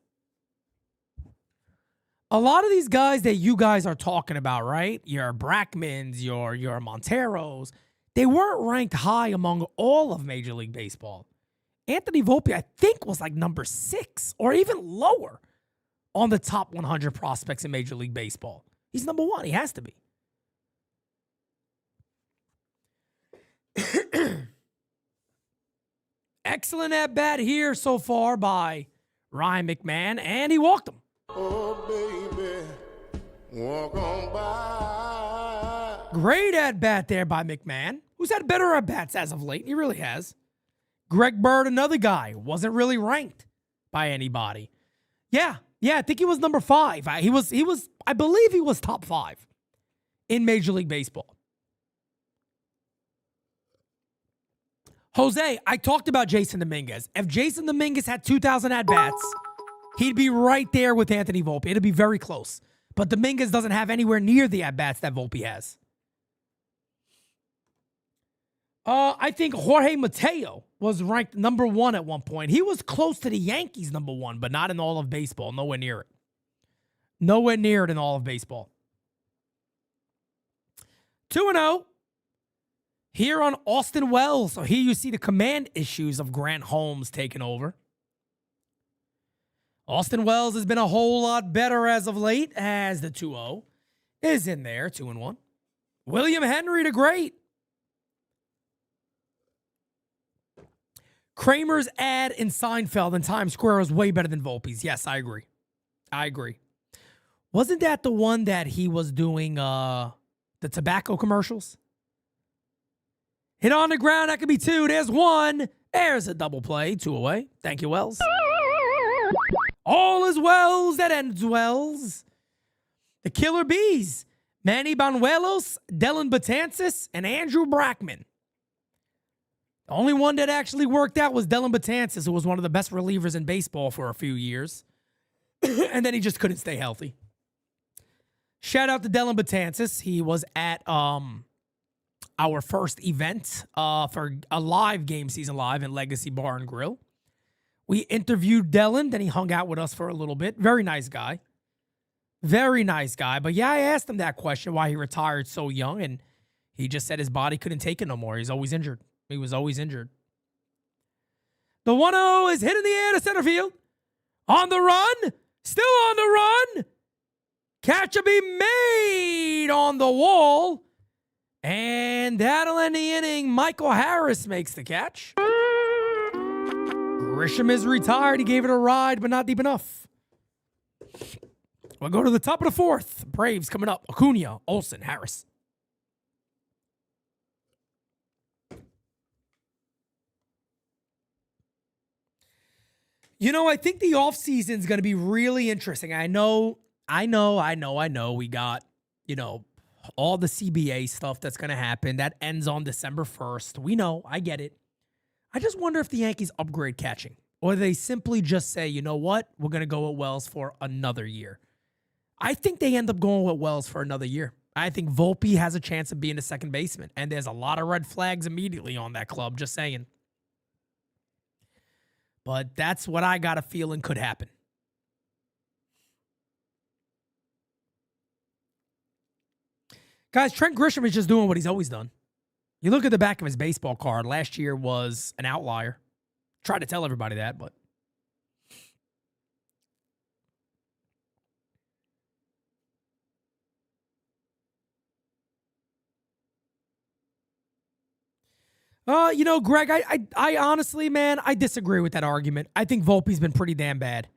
right? Your Brackmans, your Monteros, they weren't ranked high among all of Major League Baseball. Anthony Volpe, I think, was like number 6 or even lower on the top 100 prospects in Major League Baseball. He's number 1. He has to be. Excellent at-bat here so far by Ryan McMahon, and he walked him. Oh, baby, walk on by. Great at-bat there by McMahon, who's had better at-bats as of late. He really has. Greg Bird, another guy, wasn't really ranked by anybody. Yeah, I think he was number 5. I believe he was top 5 in Major League Baseball. Jose, I talked about Jason Dominguez. If Jason Dominguez had 2,000 at-bats, he'd be right there with Anthony Volpe. It'd be very close. But Dominguez doesn't have anywhere near the at-bats that Volpe has. I think Jorge Mateo was ranked number 1 at one point. He was close to the Yankees number 1, but not in all of baseball. Nowhere near it. Nowhere near it in all of baseball. 2-0. Here on Austin Wells. So here you see the command issues of Grant Holmes taking over. Austin Wells has been a whole lot better as of late, as the 2-0 is in there, 2-1. William Henry the Great. Kramer's ad in Seinfeld in Times Square is way better than Volpe's. Yes, I agree. Wasn't that the one that he was doing the tobacco commercials? Hit on the ground, that could be 2. There's 1. There's a double play, 2 away. Thank you, Wells. All is Wells that ends Wells. The Killer Bees. Manny Banuelos, Dellin Betances, and Andrew Brackman. The only one that actually worked out was Dellin Betances, who was one of the best relievers in baseball for a few years. And then he just couldn't stay healthy. Shout out to Dellin Betances. He was at our first event for a live Game Season Live in Legacy Bar and Grill. We interviewed Dellin, then he hung out with us for a little bit. Very nice guy. Very nice guy. But yeah, I asked him that question, why he retired so young, and he just said his body couldn't take it no more. He's always injured. He was always injured. The 1-0 is hit in the air to center field. On the run. Still on the run. Catch will be made on the wall. And that'll end the inning. Michael Harris makes the catch. Grisham is retired. He gave it a ride, but not deep enough. We'll go to the top of the 4th. Braves coming up. Acuna, Olsen, Harris. You know, I think the offseason is going to be really interesting. I know. We got, all the CBA stuff that's going to happen. That ends on December 1st. We know. I get it. I just wonder if the Yankees upgrade catching. Or they simply just say, you know what? We're going to go with Wells for another year. I think they end up going with Wells for another year. I think Volpe has a chance of being a second baseman. And there's a lot of red flags immediately on that club. Just saying. But that's what I got a feeling could happen. Guys, Trent Grisham is just doing what he's always done. You look at the back of his baseball card. Last year was an outlier. Tried to tell everybody that, but. Greg, I honestly, man, I disagree with that argument. I think Volpe's been pretty damn bad.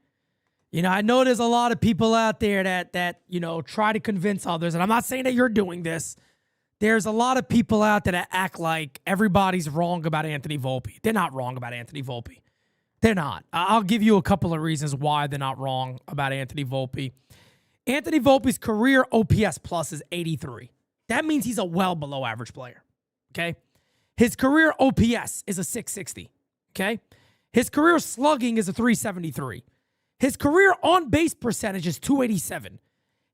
I know there's a lot of people out there that try to convince others, and I'm not saying that you're doing this. There's a lot of people out there that act like everybody's wrong about Anthony Volpe. They're not wrong about Anthony Volpe. They're not. I'll give you a couple of reasons why they're not wrong about Anthony Volpe. Anthony Volpe's career OPS plus is 83. That means he's a well below average player. Okay? His career OPS is a 660. Okay? His career slugging is a 373. His career on-base percentage is 287.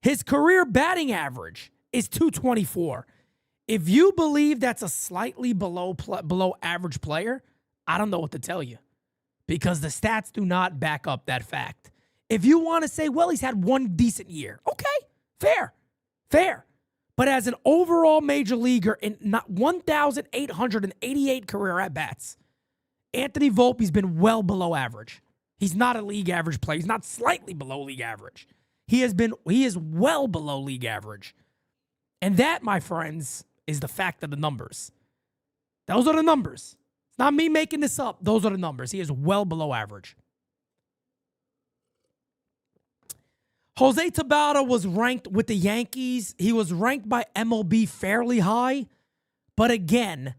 His career batting average is 224. If you believe that's a slightly below average player, I don't know what to tell you, because the stats do not back up that fact. If you want to say, well, he's had one decent year, okay, fair. But as an overall major leaguer in 1,888 career at-bats, Anthony Volpe's been well below average. He's not a league average player. He's not slightly below league average. He is well below league average. And that, my friends, is the fact of the numbers. Those are the numbers. It's not me making this up. Those are the numbers. He is well below average. Jose Tabata was ranked with the Yankees. He was ranked by MLB fairly high. But again,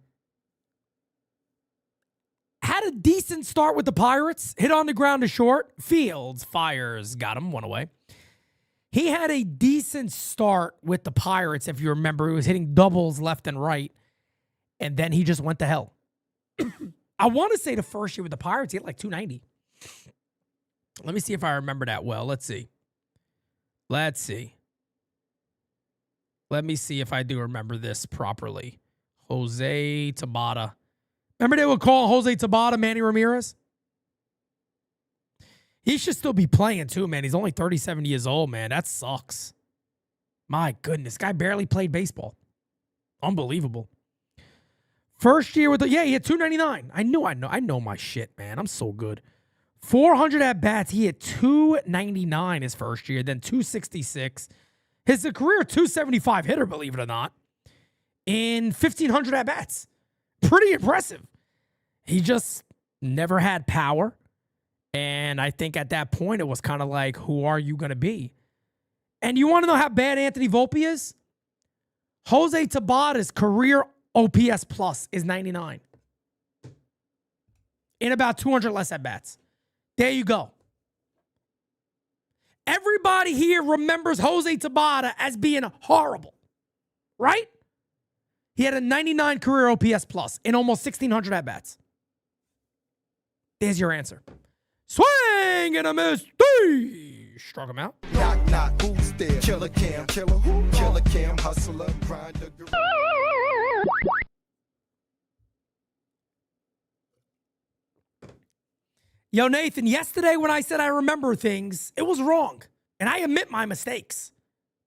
had a decent start with the Pirates. Hit on the ground to short. Fields fires. Got him. One away. He had a decent start with the Pirates, if you remember. He was hitting doubles left and right. And then he just went to hell. I want to say the first year with the Pirates, he hit like 290. Let me see if I remember that well. Let's see. Let me see if I do remember this properly. Jose Tabata. Remember they would call Jose Tabata Manny Ramirez? He should still be playing too, man. He's only 37 years old, man. That sucks. My goodness. Guy barely played baseball. Unbelievable. First year with the, he had 299. I know my shit, man. I'm so good. 400 at-bats. He had 299 his first year, then 266. His career 275 hitter, believe it or not, in 1,500 at-bats. Pretty impressive. He just never had power. And I think at that point, it was kind of like, who are you going to be? And you want to know how bad Anthony Volpe is? Jose Tabata's career OPS plus is 99. In about 200 less at-bats. There you go. Everybody here remembers Jose Tabata as being horrible, right? He had a 99 career OPS plus in almost 1,600 at-bats. There's your answer. Swing and a miss. Struck him out. Knock, knock, who's there? Killer Cam, killer who? Killer Cam, hustler, grinder. Yo, Nathan, yesterday when I said I remember things, it was wrong. And I admit my mistakes.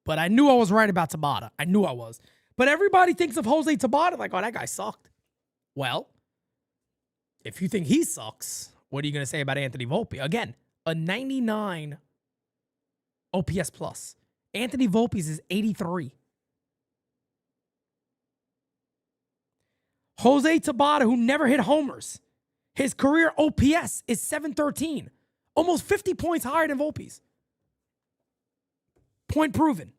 But I knew I was right about Tabata. I knew I was. But everybody thinks of Jose Tabata like, oh, that guy sucked. Well, if you think he sucks, what are you going to say about Anthony Volpe? Again, a 99 OPS plus. Anthony Volpe's is 83. Jose Tabata, who never hit homers, his career OPS is 713. Almost 50 points higher than Volpe's. Point proven.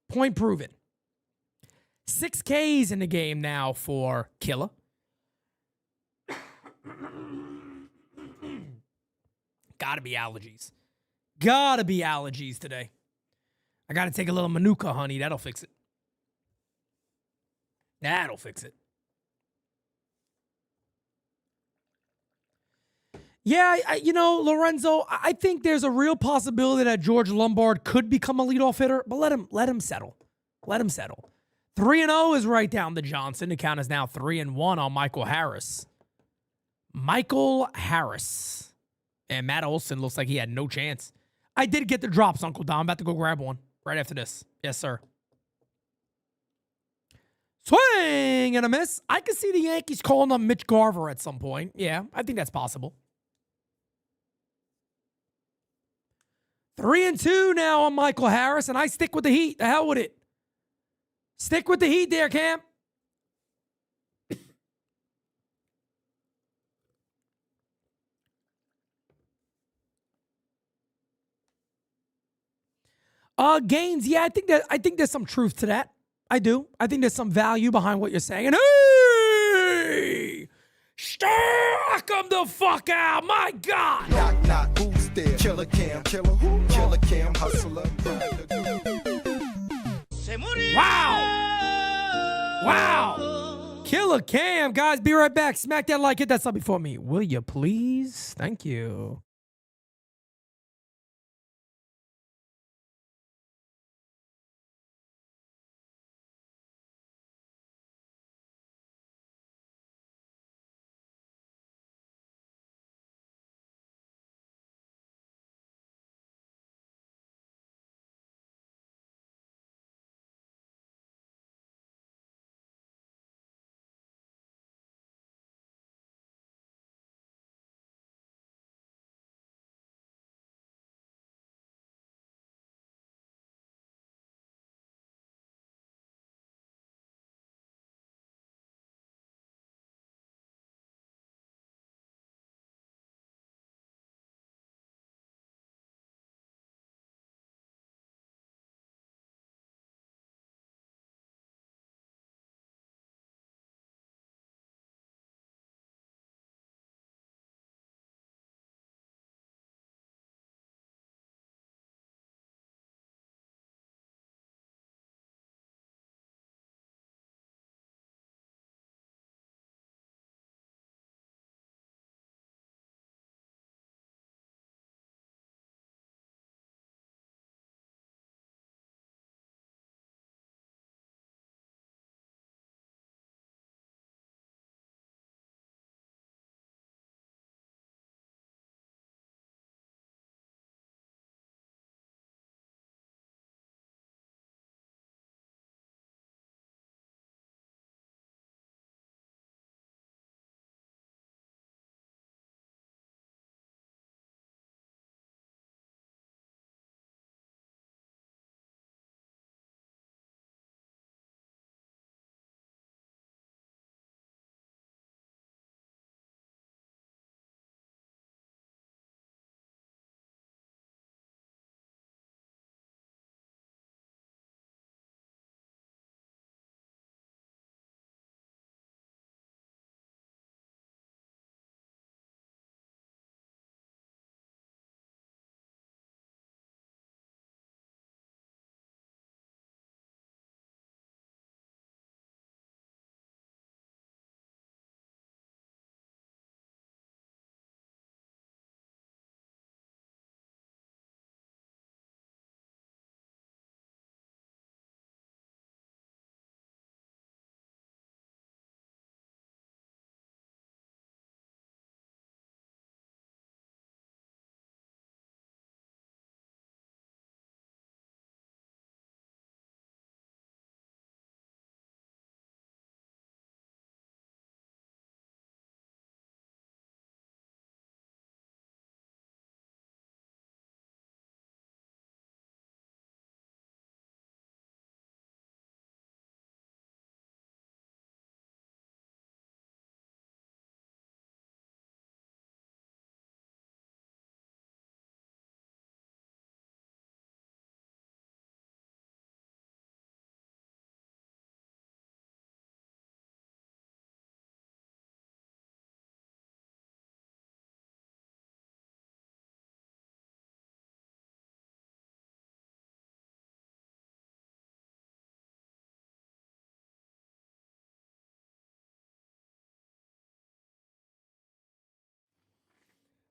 Point proven. 6 Ks in the game now for Killer. Gotta be allergies. Gotta be allergies today. I gotta take a little Manuka, honey. That'll fix it. That'll fix it. Yeah, Lorenzo, I think there's a real possibility that George Lombard could become a leadoff hitter, but let him settle. Let him settle. 3-0 is right down to Johnson. The count is now 3-1 on Michael Harris. Michael Harris. And Matt Olson looks like he had no chance. I did get the drops, Uncle Don. I'm about to go grab one right after this. Yes, sir. Swing and a miss. I could see the Yankees calling up Mitch Garver at some point. Yeah, I think that's possible. 3-2 now on Michael Harris, and I stick with the Heat. The hell with it. Stick with the Heat there, Cam. Gaines, yeah, I think there's some truth to that. I do. I think there's some value behind what you're saying. And hey! Knock him the fuck out. My God. Knock, knock, who's there? Killer Cam, killer who? Killer Cam, hustler, grinder. Wow. Wow. Killer Cam. Guys, be right back. Smack that like, hit that sub before me. Will you please? Thank you.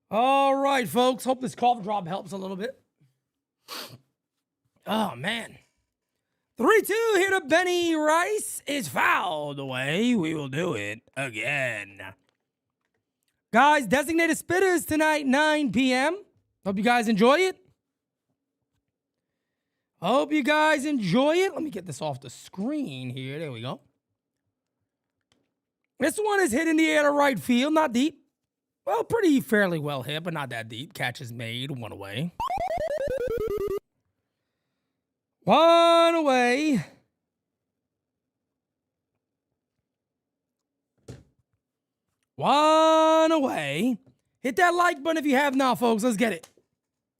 All right, folks. Hope this cough drop helps a little bit. Oh, man. 3-2 here to Benny Rice is fouled away. We will do it again. Guys, designated spitters tonight, 9 p.m. Hope you guys enjoy it. Hope you guys enjoy it. Let me get this off the screen here. There we go. This one is hit in the air to right field. Not deep. Well, pretty fairly well hit, but not that deep. Catch is made. One away. One away. One away. Hit that like button if you have not, folks. Let's get it.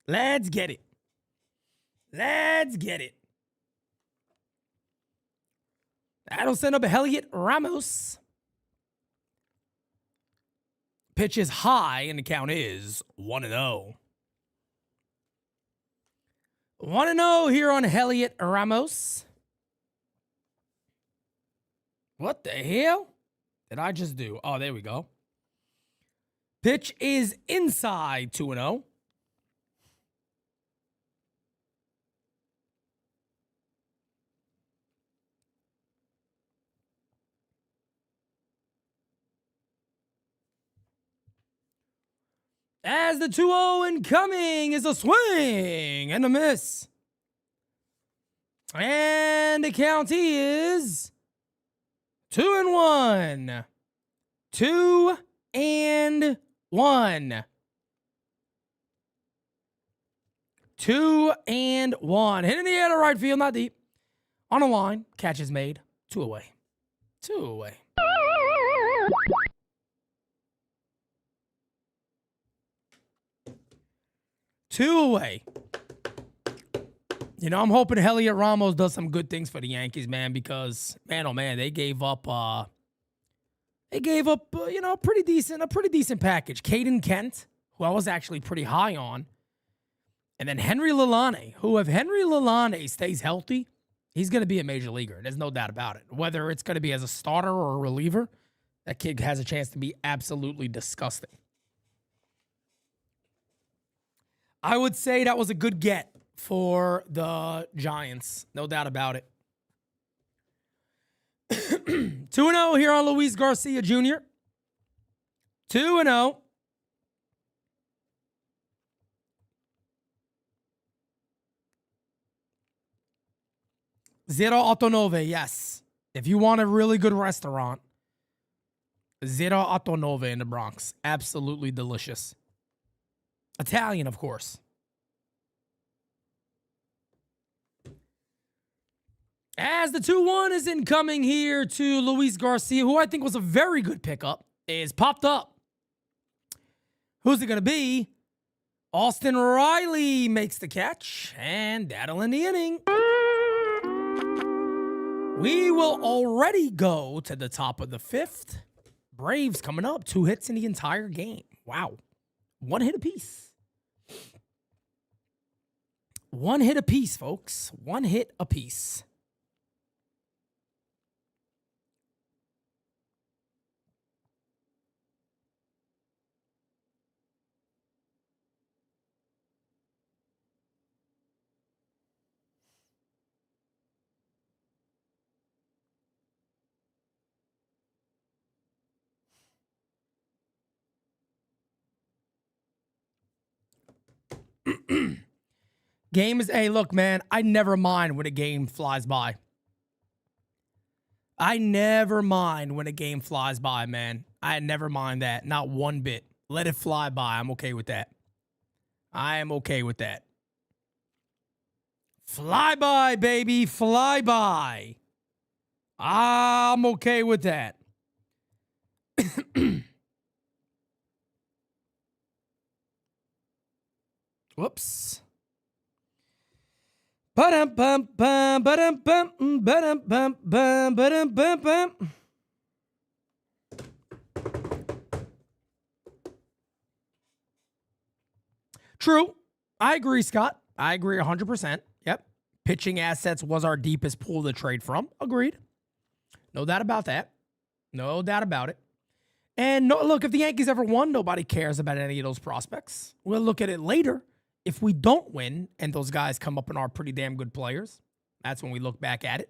Let's get it. Let's get it. That'll send up Elliot Ramos. Pitch is high, and the count is 1-0. 1-0 here on Elliot Ramos. What the hell did I just do? Oh, there we go. Pitch is inside 2-0. As the 2-0 incoming is a swing and a miss. And the count is 2-1. 2-1. 2-1. Hit in the air to right field, not deep. On a line, catch is made. 2 away. 2 away. Two away. You know, I'm hoping Elliot Ramos does some good things for the Yankees, man, because, man, oh, man, they gave up, you know, a pretty decent package. Caden Kent, who I was actually pretty high on, and then Henry Lalane, who, if Henry Lalane stays healthy, he's going to be a major leaguer. There's no doubt about it. Whether it's going to be as a starter or a reliever, that kid has a chance to be absolutely disgusting. I would say that was a good get for the Giants. No doubt about it. 2-0 here on Luis Garcia Jr. 2-0. Zero Ottonove, yes. If you want a really good restaurant, Zero Ottonove in the Bronx. Absolutely delicious. Italian, of course. As the 2-1 is incoming here to Luis Garcia, who I think was a very good pickup, is popped up. Who's it going to be? Austin Riley makes the catch, and that'll end the inning. We will already go to the top of the 5th. Braves coming up. 2 hits in the entire game. Wow. 1 hit apiece. 1 hit apiece, folks. 1 hit apiece. Game is, hey, look, man, I never mind when a game flies by. I never mind when a game flies by, man. I never mind that. Not one bit. Let it fly by. I'm okay with that. I am okay with that. Fly by, baby. Fly by. I'm okay with that. Whoops. Ba-dum-bum-bum, ba-dum-bum, ba-dum-bum-bum, ba-dum-bum-bum. True. I agree, Scott. I agree 100%. Yep. Pitching assets was our deepest pool to trade from. Agreed. No doubt about that. No doubt about it. And no, look, if the Yankees ever won, nobody cares about any of those prospects. We'll look at it later. If we don't win and those guys come up and are pretty damn good players, that's when we look back at it.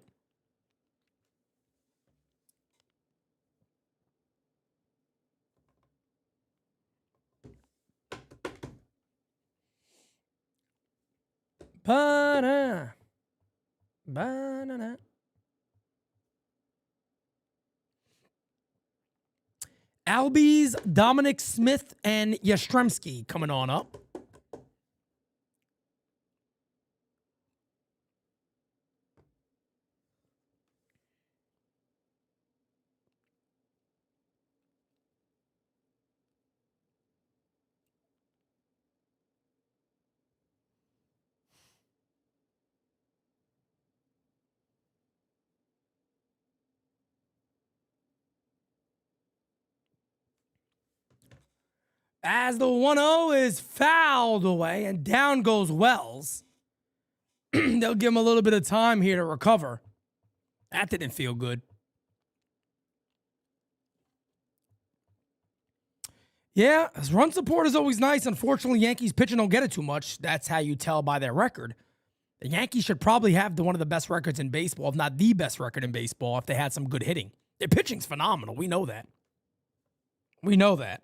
Ba-da. Ba-da-da. Albies, Dominic Smith, and Yastrzemski coming on up. As the 1-0 is fouled away and down goes Wells. They'll give him a little bit of time here to recover. That didn't feel good. Yeah, run support is always nice. Unfortunately, Yankees pitching don't get it too much. That's how you tell by their record. The Yankees should probably have one of the best records in baseball, if not the best record in baseball, if they had some good hitting. Their pitching's phenomenal. We know that. We know that.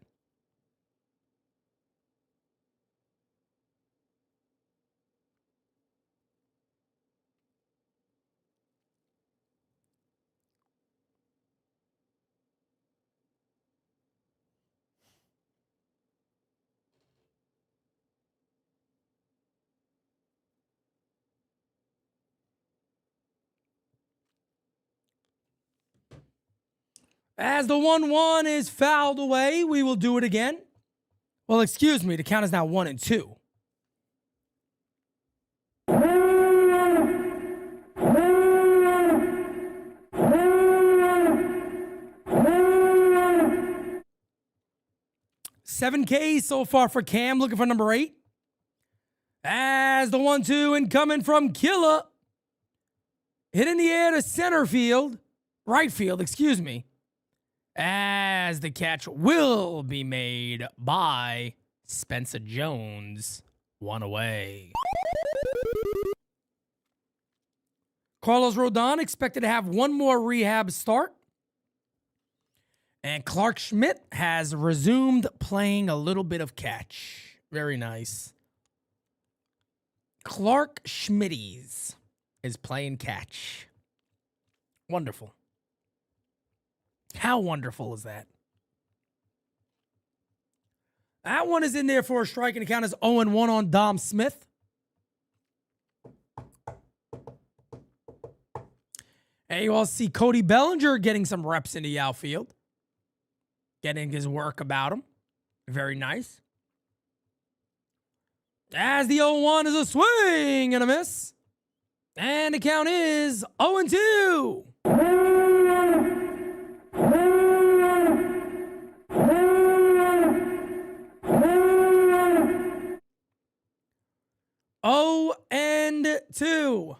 As the 1-1 is fouled away, we will do it again. Well, excuse me, the count is now 1-2. Seven Ks so far for Cam, looking for number 8. As the 1-2 incoming from Killa. Hit in the air to center field. Right field, excuse me. As the catch will be made by Spencer Jones. One away. Carlos Rodon expected to have one more rehab start. And Clark Schmidt has resumed playing a little bit of catch. Very nice. Clark Schmitties is playing catch. Wonderful. How wonderful is that? That one is in there for a strike, and the count is 0-1 on Dom Smith. And you all see Cody Bellinger getting some reps in the outfield. Getting his work about him. Very nice. As the 0-1 is a swing and a miss. And the count is 0-2. Oh and 2.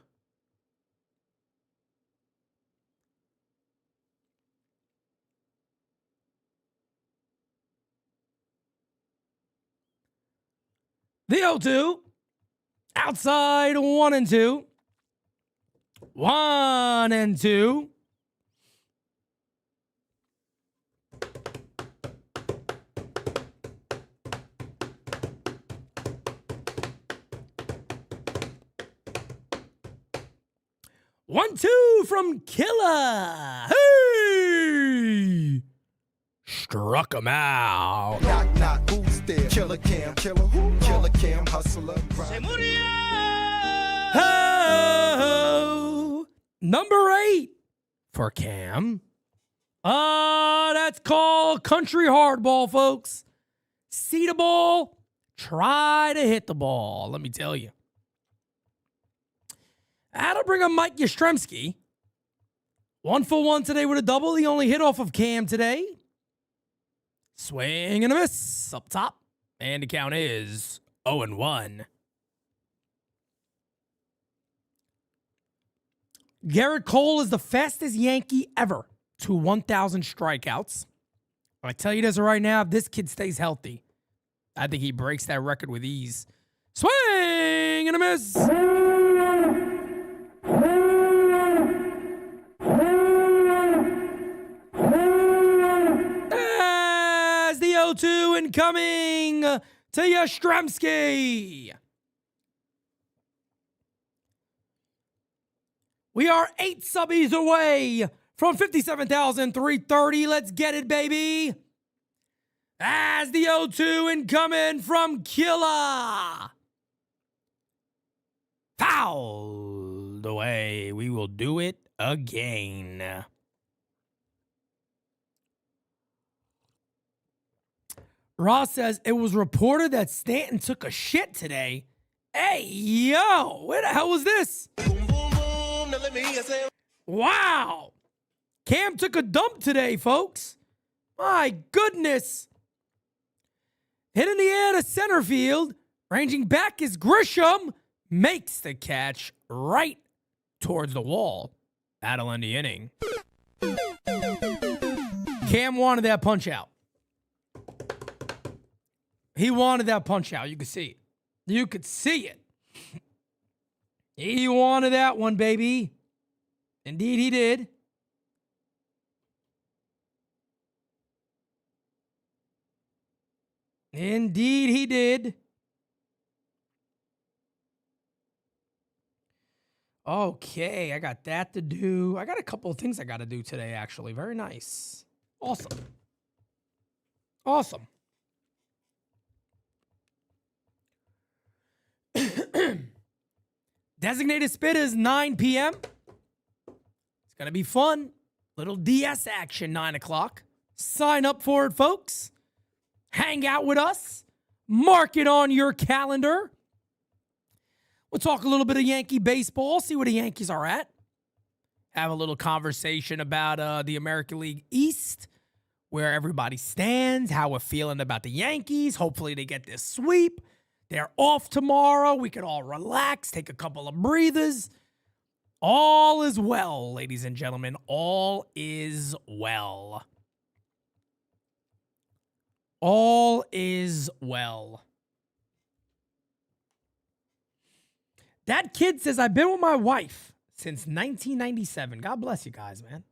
The 0-2. Outside 1-2. 1-2. One, two from Killa. Hey! Struck him out. Knock, knock, who's there? Killer Cam, killer who? Killer Cam, hustler, grind. Oh, number 8 for Cam. That's called country hardball, folks. See the ball, try to hit the ball. Let me tell you. That'll bring up Mike Yastrzemski. 1 for 1 today with a double. He only hit off of Cam today. Swing and a miss up top. And the count is 0-1. Garrett Cole is the fastest Yankee ever to 1,000 strikeouts. I tell you this right now, if this kid stays healthy, I think he breaks that record with ease. Swing and a miss. As the 0-2 incoming to Yastrzemski. We are 8 subbies away from 57,330. Let's get it, baby. As the 0-2 incoming from Killa. Fouled away. We will do it again. Ross says, it was reported that Stanton took a shit today. Hey, yo, where the hell was this? Wow. Cam took a dump today, folks. My goodness. Hit in the air to center field. Ranging back is Grisham. Makes the catch right towards the wall. That'll end the inning. Cam wanted that punch out. He wanted that punch out. You could see it. You could see it. He wanted that one, baby. Indeed, he did. Indeed, he did. Okay, I got that to do. I got a couple of things I got to do today, actually. Very nice. Awesome. Awesome. Designated spit is 9 p.m. It's going to be fun. Little DS action, 9 o'clock. Sign up for it, folks. Hang out with us. Mark it on your calendar. We'll talk a little bit of Yankee baseball, see where the Yankees are at. Have a little conversation about the American League East, where everybody stands, how we're feeling about the Yankees. Hopefully they get this sweep. They're off tomorrow. We can all relax, take a couple of breathers. All is well, ladies and gentlemen. All is well. All is well. That kid says, I've been with my wife since 1997. God bless you guys, man.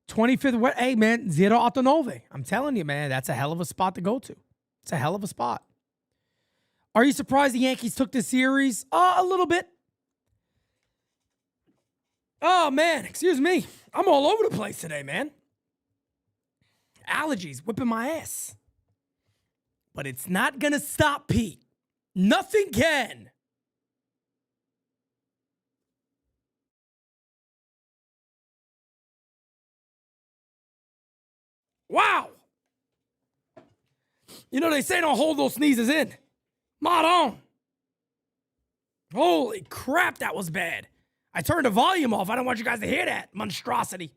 25th, hey, man, 0-9. I'm telling you, man, that's a hell of a spot to go to. It's a hell of a spot. Are you surprised the Yankees took this series? A little bit. Oh, man, excuse me. I'm all over the place today, man. Allergies whipping my ass. But it's not going to stop Pete. Nothing can. Wow. You know, they say don't hold those sneezes in. Mod on. Holy crap, that was bad. I turned the volume off. I don't want you guys to hear that monstrosity.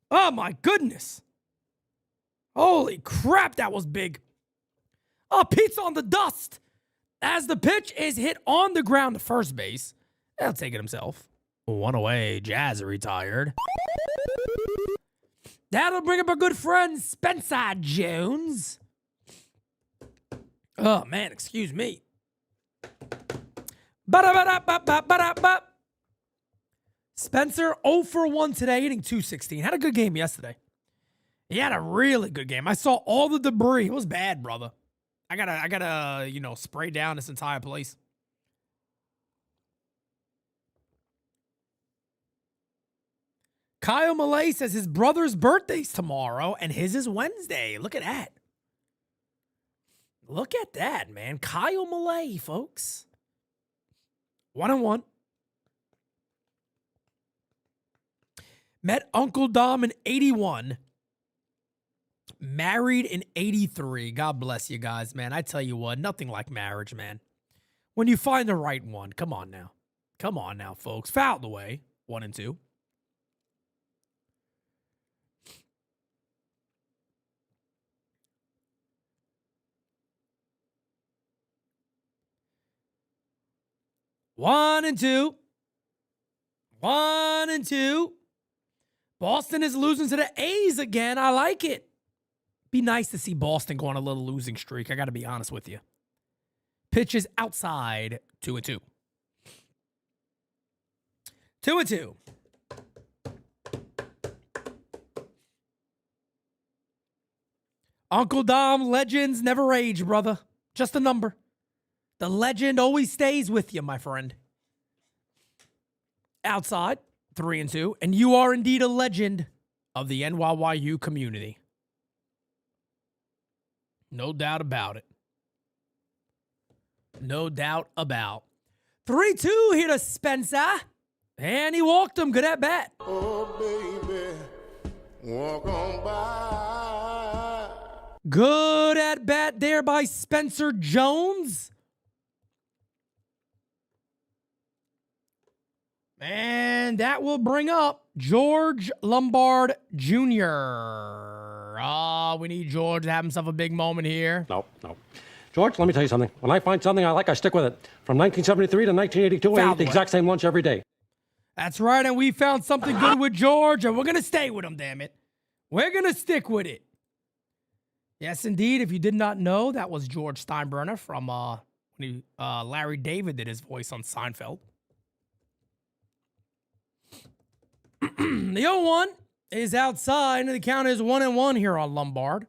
Oh, my goodness. Holy crap, that was big. Oh, Pete's on the dust. As the pitch is hit on the ground to first base, he'll take it himself. One away, Jazz retired. That'll bring up our good friend Spencer Jones. Oh, man, excuse me. Spencer 0 for 1 today, hitting .216. Had a good game yesterday. He had a really good game. I saw all the debris. It was bad, brother. I gotta, spray down this entire place. Kyle Malay says his brother's birthday's tomorrow and his is Wednesday. Look at that. Look at that, man. Kyle Malay, folks. 1-1. Met Uncle Dom in 81. Married in 83. God bless you guys, man. I tell you what, nothing like marriage, man. When you find the right one, come on now. Come on now, folks. Fouled away. 1-2. One and two. Boston is losing to the A's again. I like it. Be nice to see Boston go on a little losing streak. I got to be honest with you. Pitches outside, 2-2. 2-2. Uncle Dom, legends never age, brother. Just a number. The legend always stays with you, my friend. Outside, 3-2. And you are indeed a legend of the NYYU community. No doubt about it. No doubt about. 3-2 here to Spencer. And he walked him. Good at bat. Oh, baby, walk on by. Good at bat there by Spencer Jones. And that will bring up George Lombard Jr. We need George to have himself a big moment here. No. George, let me tell you something. When I find something I like, I stick with it. From 1973 to 1982, I eat the exact same lunch every day. That's right, and we found something good with George, and we're going to stay with him, damn it. We're going to stick with it. Yes, indeed. If you did not know, that was George Steinbrenner from when Larry David did his voice on Seinfeld. The 0-1 is outside, and the count is 1-1 here on Lombard.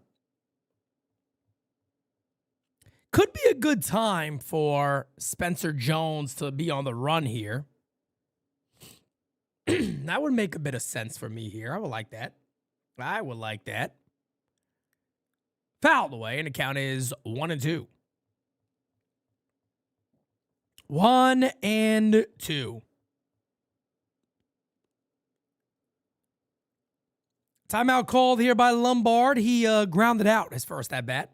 Could be a good time for Spencer Jones to be on the run here. That would make a bit of sense for me here. I would like that. I would like that. Fouled away, and the count is 1-2. 1-2. Timeout called here by Lombard. He grounded out his first at bat.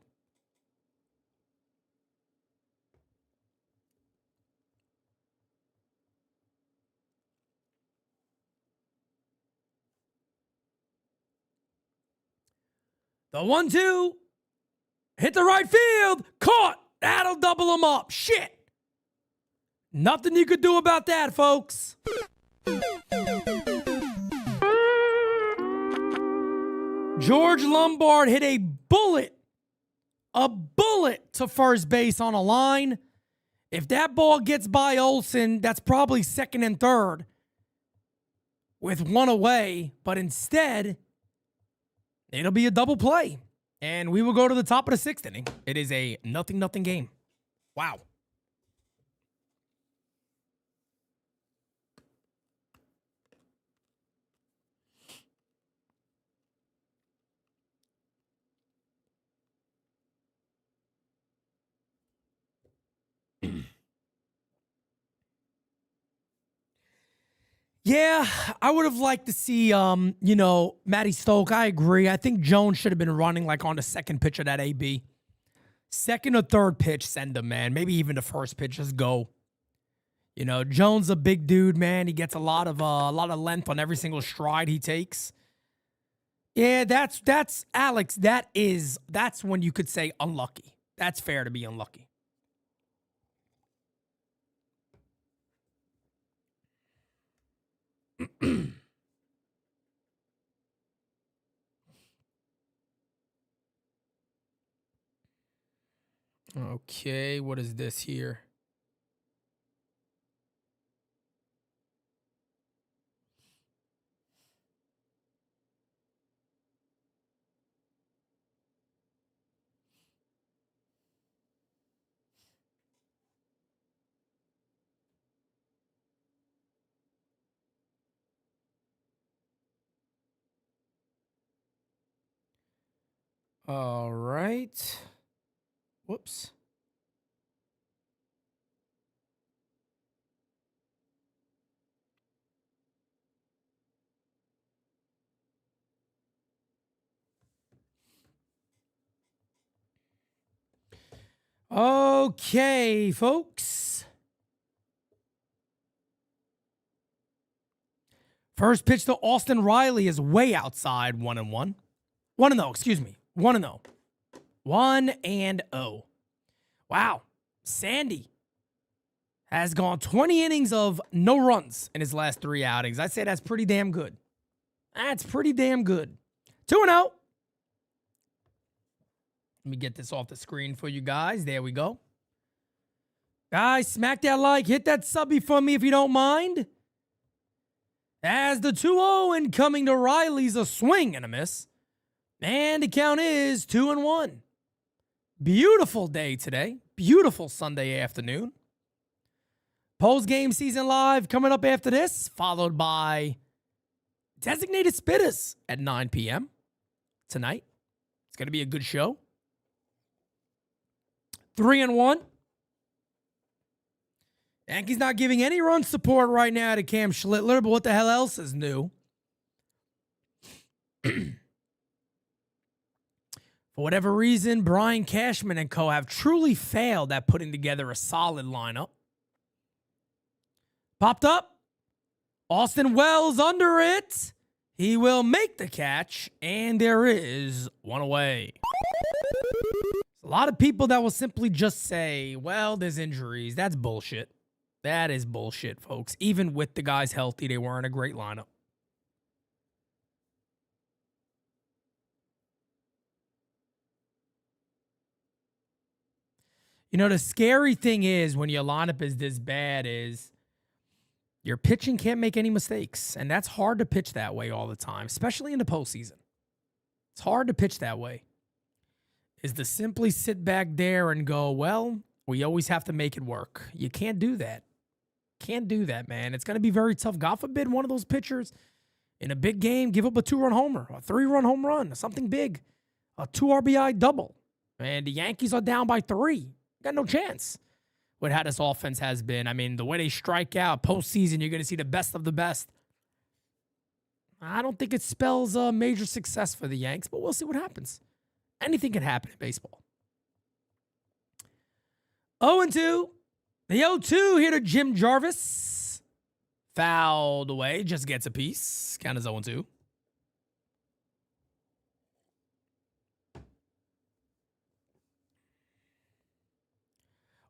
The 1-2. Hit the right field. Caught. That'll double him up. Shit. Nothing you could do about that, folks. George Lombard hit a bullet to first base on a line. If that ball gets by Olsen, that's probably second and third with one away. But instead, it'll be a double play. And we will go to the top of the sixth inning. It is a 0-0 game. Wow. Yeah, I would have liked to see, Matty Stoke. I agree. I think Jones should have been running like on the second pitch of that AB. Second or third pitch, send him, man. Maybe even the first pitch, just go. Jones a big dude, man. He gets a lot of length on every single stride he takes. Yeah, that's Alex. That's when you could say unlucky. That's fair to be unlucky. Okay, what is this here? All right. Whoops. Okay, folks. First pitch to Austin Riley is way outside, 1-1. 1-0, excuse me. 1-0. 1-0. Wow. Sandy has gone 20 innings of no runs in his last 3 outings. I'd say that's pretty damn good. That's pretty damn good. 2-0. Let me get this off the screen for you guys. There we go. Guys, smack that like, hit that subby for me if you don't mind. As the 2-0 and coming to Riley's a swing and a miss. And the count is 2-1. Beautiful day today. Beautiful Sunday afternoon. Post GameSZN Live coming up after this, followed by Designated Spitters at 9 p.m. tonight. It's going to be a good show. 3-1. Yankees not giving any run support right now to Cam Schlittler, but what the hell else is new? For whatever reason, Brian Cashman and co. have truly failed at putting together a solid lineup. Popped up. Austin Wells under it. He will make the catch, and there is one away. A lot of people that will simply just say, well, there's injuries. That's bullshit. That is bullshit, folks. Even with the guys healthy, they weren't a great lineup. You know, the scary thing is when your lineup is this bad is your pitching can't make any mistakes. And that's hard to pitch that way all the time, especially in the postseason. It's hard to pitch that way. Is to simply sit back there and go, well, we always have to make it work. You can't do that. Can't do that, man. It's going to be very tough. God forbid one of those pitchers in a big game give up a 2-run homer, a 3-run home run, something big, a 2 RBI double. And the Yankees are down by 3. Got no chance with how this offense has been. I mean, the way they strike out postseason, you're going to see the best of the best. I don't think it spells a major success for the Yanks, but we'll see what happens. Anything can happen in baseball. 0-2. The 0-2 here to Jim Jarvis. Fouled away. Just gets a piece. Count as 0-2.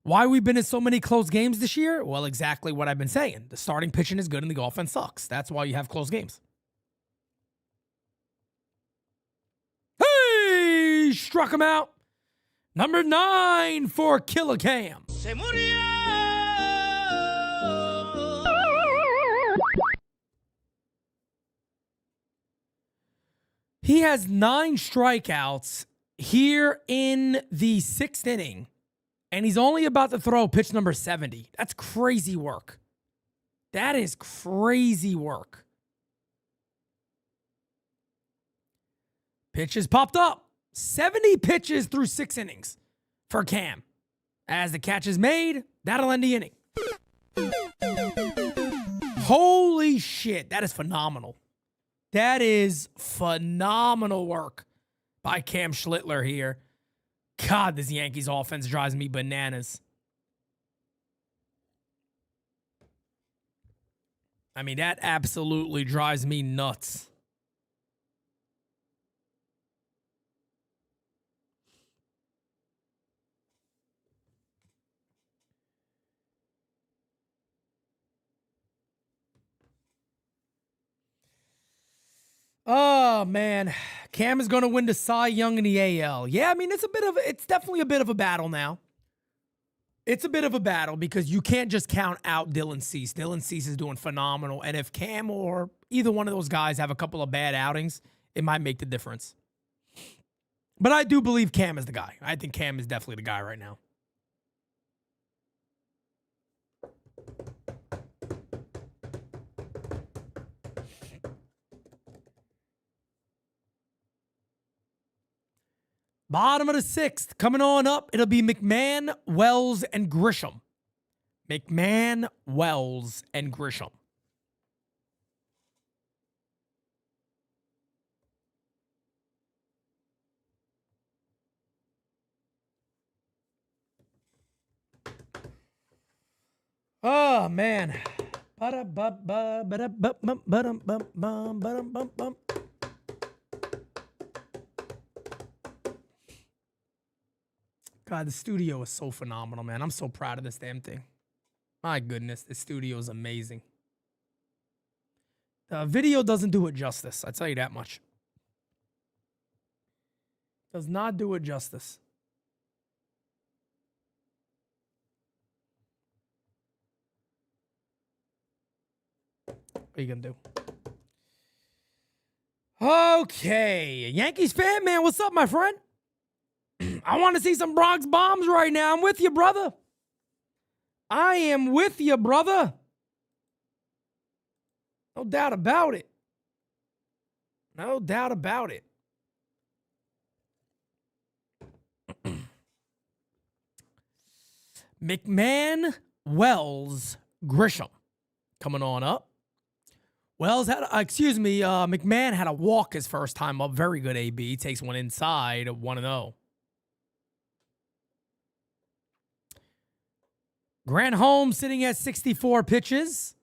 Why we've been in so many close games this year? Well, exactly what I've been saying. The starting pitching is good and the offense sucks. That's why you have close games. Hey! Struck him out. Number 9 for Killer Cam. He has 9 strikeouts here in the 6th inning. And he's only about to throw pitch number 70. That's crazy work. That is crazy work. Pitches popped up. 70 pitches through 6 innings for Cam. As the catch is made, that'll end the inning. Holy shit. That is phenomenal. That is phenomenal work by Cam Schlittler here. God, this Yankees offense drives me bananas. I mean, that absolutely drives me nuts. Oh, man. Cam is going to win the Cy Young in the AL. Yeah, I mean, it's definitely a bit of a battle now. It's a bit of a battle because you can't just count out Dylan Cease. Dylan Cease is doing phenomenal. And if Cam or either one of those guys have a couple of bad outings, it might make the difference. But I do believe Cam is the guy. I think Cam is definitely the guy right now. Bottom of the 6th, coming on up, it'll be McMahon, Wells, and Grisham. McMahon, Wells, and Grisham. Oh, man. God, the studio is so phenomenal, man. I'm so proud of this damn thing. My goodness, the studio is amazing. The video doesn't do it justice. I tell you that much. Does not do it justice. What are you gonna do? Okay, Yankees fan, man, what's up, my friend? I want to see some Bronx bombs right now. I'm with you, brother. I am with you, brother. No doubt about it. No doubt about it. McMahon, Wells, Grisham coming on up. Wells had, McMahon had a walk his first time up. Very good AB. Takes one inside, 1-0. Grant Holmes sitting at 64 pitches.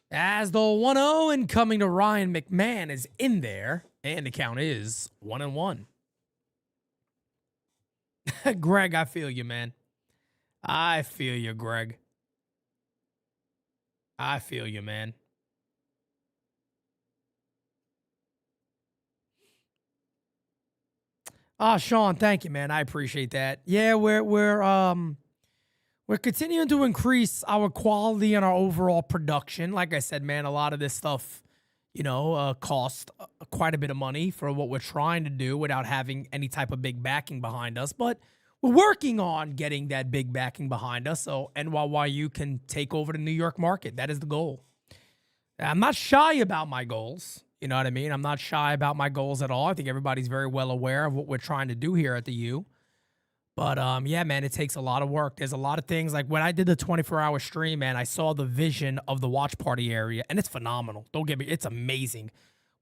As the 1-0 and coming to Ryan McMahon is in there. And the count is 1-1. Greg, I feel you, man. I feel you, Greg. I feel you, man. Sean, thank you, man. I appreciate that. Yeah, we're continuing to increase our quality and our overall production. Like I said, man, a lot of this stuff, costs quite a bit of money for what we're trying to do without having any type of big backing behind us. But we're working on getting that big backing behind us so NYYU can take over the New York market. That is the goal. I'm not shy about my goals. You know what I mean? I'm not shy about my goals at all. I think everybody's very well aware of what we're trying to do here at the U. But, yeah, man, it takes a lot of work. There's a lot of things. Like when I did the 24-hour stream, man, I saw the vision of the watch party area, and it's phenomenal. Don't get me. It's amazing.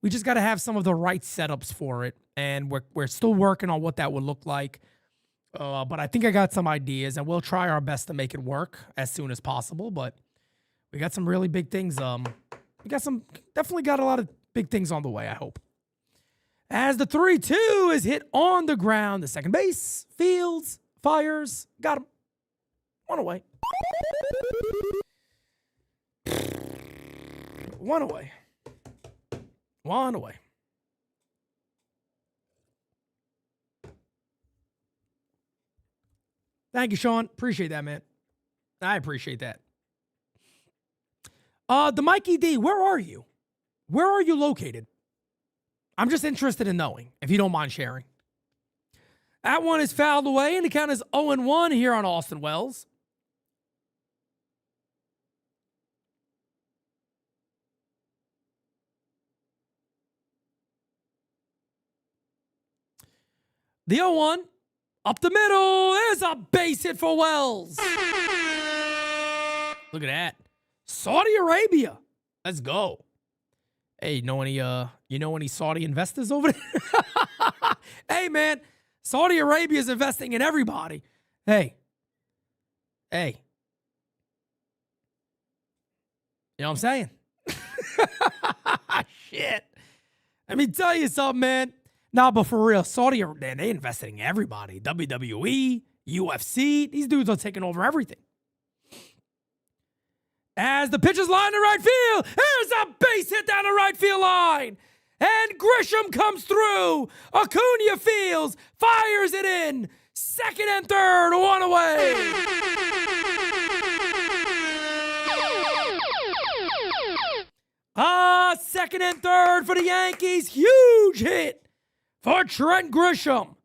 We just got to have some of the right setups for it, and we're still working on what that would look like. But I think I got some ideas, and we'll try our best to make it work as soon as possible. But we got some really big things. Definitely got a lot of big things on the way, I hope. As the 3-2 is hit on the ground, the second base, Fields, fires, got him. One away. One away. One away. Thank you, Sean. Appreciate that, man. I appreciate that. The Mikey D, where are you? Where are you located? I'm just interested in knowing, if you don't mind sharing. That one is fouled away, and the count is 0-1 here on Austin Wells. The 0-1, up the middle, there's a base hit for Wells. Look at that. Saudi Arabia. Let's go. Hey, you know any Saudi investors over there? Hey, man, Saudi Arabia is investing in everybody. Hey. You know what I'm saying? Shit. Let me tell you something, man. Nah, but for real, Saudi, man, they investing in everybody. WWE, UFC, these dudes are taking over everything. As the pitch is lined to right field, here's a base hit down the right field line. And Grisham comes through. Acuna fields, fires it in. Second and third, one away. Second and third for the Yankees. Huge hit for Trent Grisham.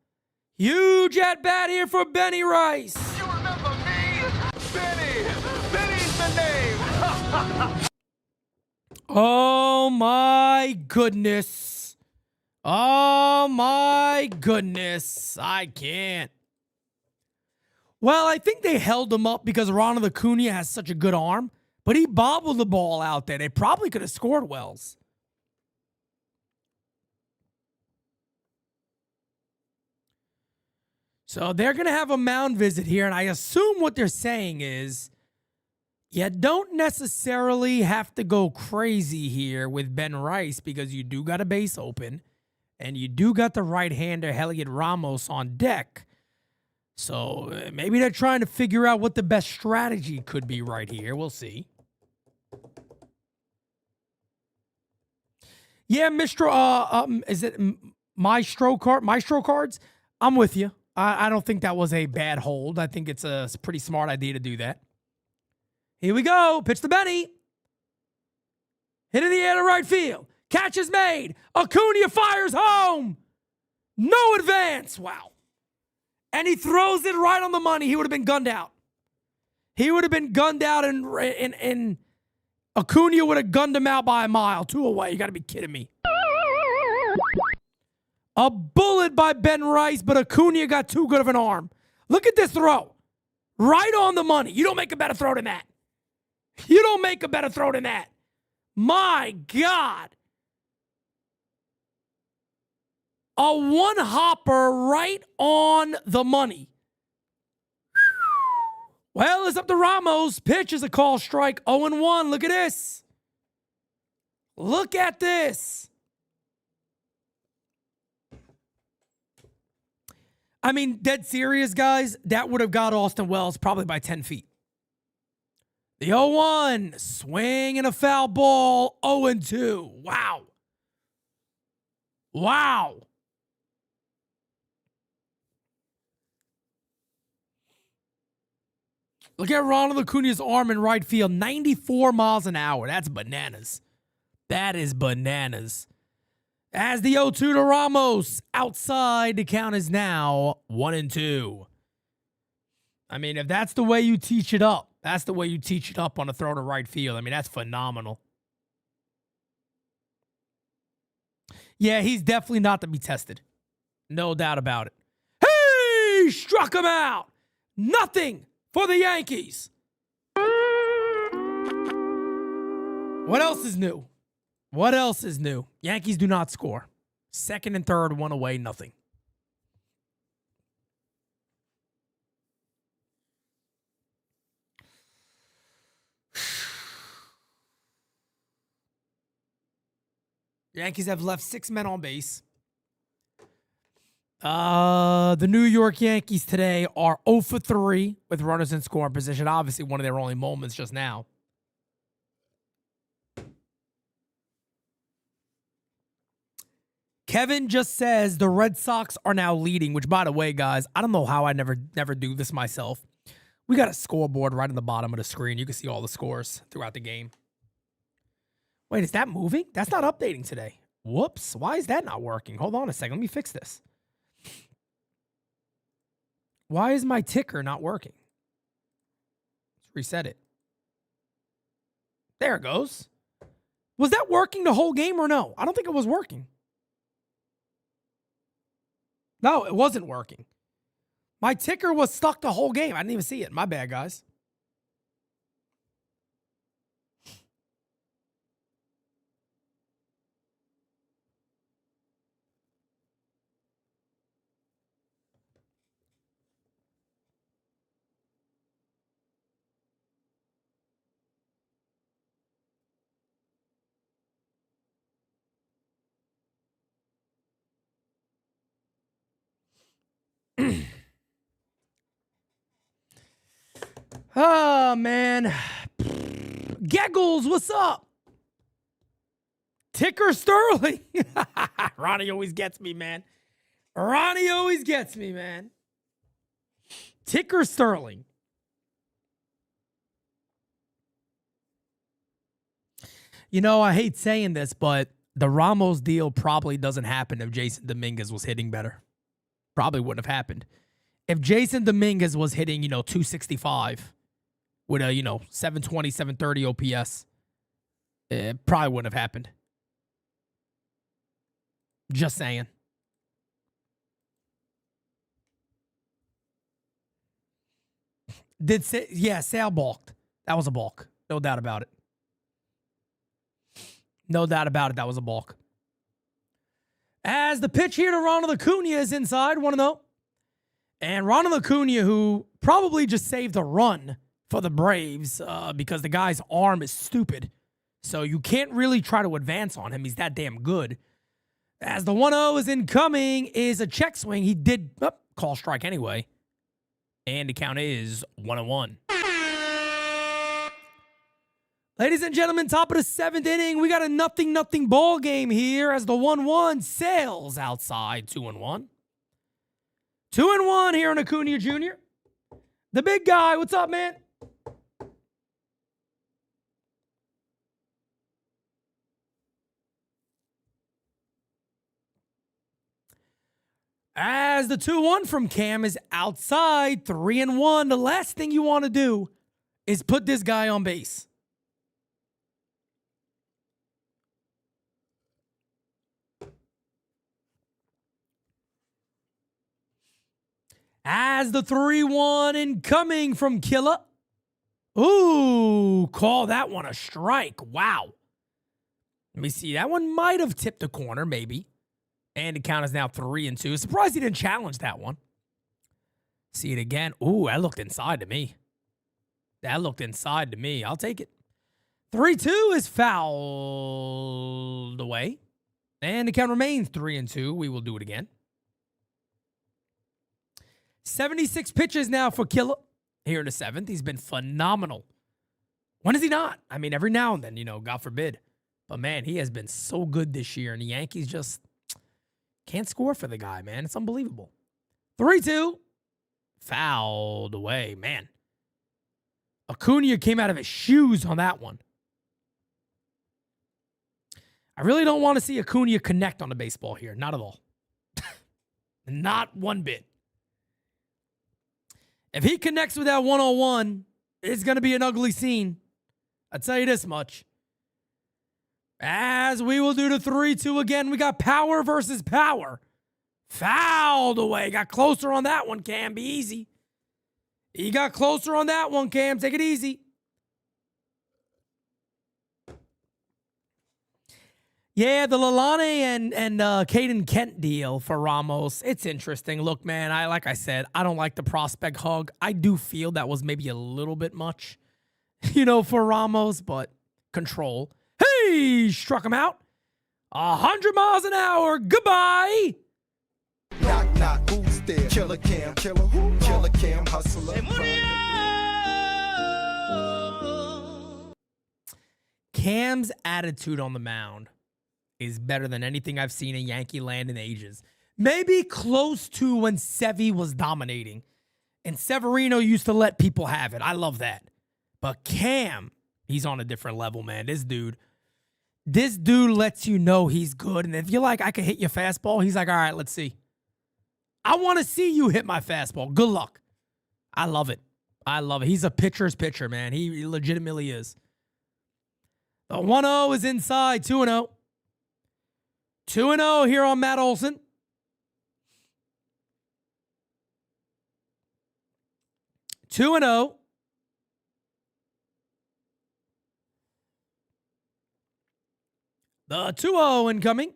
Huge at bat here for Benny Rice. You remember me? Benny's the name. Oh my goodness. Oh my goodness. I can't. Well, I think they held him up because Ronald Acuna has such a good arm, but he bobbled the ball out there. They probably could have scored Wells. So they're going to have a mound visit here, and I assume what they're saying is you don't necessarily have to go crazy here with Ben Rice because you do got a base open, and you do got the right-hander Heliot Ramos on deck. So maybe they're trying to figure out what the best strategy could be right here. We'll see. Yeah, is it Maestro cards? I'm with you. I don't think that was a bad hold. I think it's a pretty smart idea to do that. Here we go. Pitch to Benny. Hit in the air to right field. Catch is made. Acuna fires home. No advance. Wow. And he throws it right on the money. He would have been gunned out. He would have been gunned out, and Acuna would have gunned him out by a mile. 2 away. You got to be kidding me. A bullet by Ben Rice, but Acuna got too good of an arm. Look at this throw. Right on the money. You don't make a better throw than that. You don't make a better throw than that. My God. A one-hopper right on the money. Well, it's up to Ramos. Pitch is a call strike. 0-1. Look at this. Look at this. I mean, dead serious, guys. That would have got Austin Wells probably by 10 feet. The 0-1. Swing and a foul ball. 0-2. Wow. Wow. Look at Ronald Acuna's arm in right field. 94 miles an hour. That's bananas. That is bananas. As the 0-2 to Ramos. Outside, the count is now 1-2. I mean, if that's the way you teach it up, that's the way you teach it up on a throw to right field. I mean, that's phenomenal. Yeah, he's definitely not to be tested. No doubt about it. He struck him out. Nothing for the Yankees. What else is new? What else is new? Yankees do not score. Second and third, 1 away, nothing. Yankees have left 6 men on base. The New York Yankees today are 0 for 3 with runners in scoring position. Obviously, one of their only moments just now. Kevin just says the Red Sox are now leading, which, by the way, guys, I don't know how I never do this myself. We got a scoreboard right on the bottom of the screen. You can see all the scores throughout the game. Wait, is that moving? That's not updating today. Whoops. Why is that not working? Hold on a second. Let me fix this. Why is my ticker not working? Let's reset it. There it goes. Was that working the whole game or no? I don't think it was working. No, it wasn't working. My ticker was stuck the whole game. I didn't even see it. My bad, guys. Oh, man. Geggles, what's up? Ticker Sterling. Ronnie always gets me, man. Ronnie always gets me, man. Ticker Sterling. You know, I hate saying this, but the Ramos deal probably doesn't happen if Jason Dominguez was hitting better. Probably wouldn't have happened. If Jason Dominguez was hitting, 265 with a, 720, 730 OPS, it probably wouldn't have happened. Just saying. Sale balked. That was a balk. No doubt about it. No doubt about it. That was a balk. As the pitch here to Ronald Acuna is inside, 1-0. And Ronald Acuna, who probably just saved a run for the Braves because the guy's arm is stupid. So you can't really try to advance on him. He's that damn good. As the 1-0 is incoming, is a check swing. He did call strike anyway. And the count is 1-1. Ladies and gentlemen, top of the 7th inning. We got a 0-0 ball game here as the 1-1 sails outside 2-1. 2-1 here on Acuna Jr. The big guy, what's up, man? As the 2-1 from Cam is outside, 3-1. The last thing you want to do is put this guy on base. As the 3-1 incoming from Killa. Ooh, call that one a strike. Wow. Let me see. That one might have tipped the corner, maybe. And the count is now 3-2. Surprised he didn't challenge that one. See it again. Ooh, that looked inside to me. That looked inside to me. I'll take it. 3-2 is fouled away. And the count remains 3-2. We will do it again. 76 pitches now for Killa here in the 7th. He's been phenomenal. When is he not? I mean, every now and then, God forbid. But, man, he has been so good this year. And the Yankees just can't score for the guy, man. It's unbelievable. 3-2. Fouled away. Man. Acuna came out of his shoes on that one. I really don't want to see Acuna connect on the baseball here. Not at all. Not one bit. If he connects with that 101, it's going to be an ugly scene. I'll tell you this much. As we will do the 3-2 again, we got power versus power. Fouled away. Got closer on that one, Cam. Be easy. He got closer on that one, Cam. Take it easy. Yeah, the Lalane and Caden Kent deal for Ramos, it's interesting. Look, man, like I said, I don't like the prospect hug. I do feel that was maybe a little bit much, for Ramos, but control. Hey, struck him out. 100 miles an hour. Goodbye. Knock, knock, who's there? Killer Cam, killer who? Killer Cam, hustler. Cam's attitude on the mound is better than anything I've seen in Yankee land in ages. Maybe close to when Sevy was dominating. And Severino used to let people have it. I love that. But Cam, he's on a different level, man. This dude lets you know he's good. And if you're like, I can hit your fastball, he's like, all right, let's see. I want to see you hit my fastball. Good luck. I love it. I love it. He's a pitcher's pitcher, man. He legitimately is. The 1-0 is inside. 2-0. 2-0 here on Matt Olson. Two and 0. The 2-0 incoming.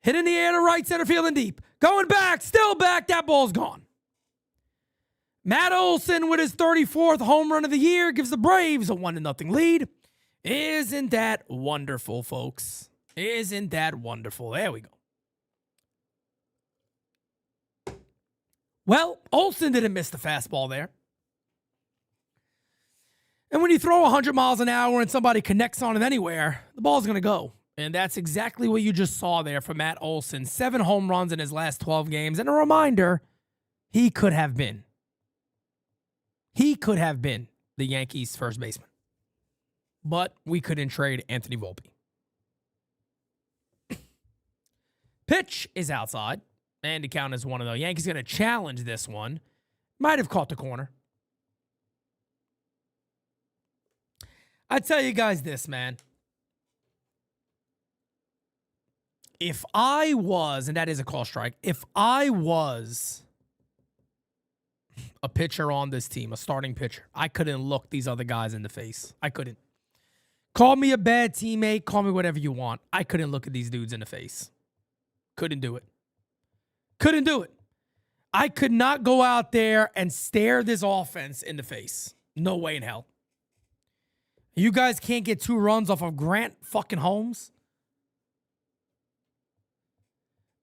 Hit in the air to right center field and deep. Going back, still back. That ball's gone. Matt Olson with his 34th home run of the year gives the Braves a 1-0 lead. Isn't that wonderful, folks? Isn't that wonderful? There we go. Well, Olson didn't miss the fastball there. And when you throw 100 miles an hour and somebody connects on it anywhere, the ball's going to go. And that's exactly what you just saw there from Matt Olson. 7 home runs in his last 12 games. And a reminder, he could have been the Yankees' first baseman. But we couldn't trade Anthony Volpe. Pitch is outside. And the count is 1-0. Yankees going to challenge this one. Might have caught the corner. I tell you guys this, man. If I was, and that is a call strike, if I was a pitcher on this team, a starting pitcher, I couldn't look these other guys in the face. I couldn't. Call me a bad teammate. Call me whatever you want. I couldn't look at these dudes in the face. Couldn't do it. Couldn't do it. I could not go out there and stare this offense in the face. No way in hell. You guys can't get 2 runs off of Grant fucking Holmes.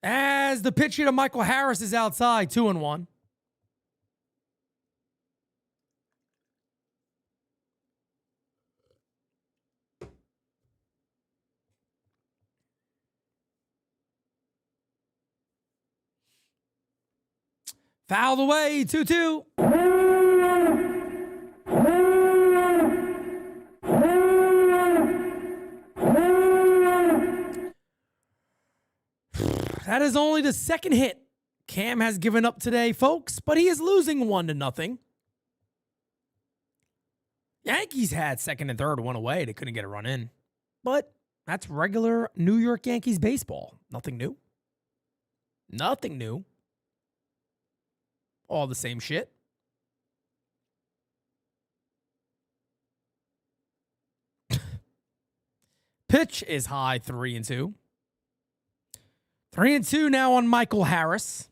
As the pitch here to Michael Harris is outside, 2-1. Fouled away, 2-2. That is only the second hit Cam has given up today, folks, but he is losing 1-0. Yankees had second and third, one away. They couldn't get a run in. But that's regular New York Yankees baseball. Nothing new. Nothing new. All the same shit. Pitch is high, 3-2. 3-2 now on Michael Harris.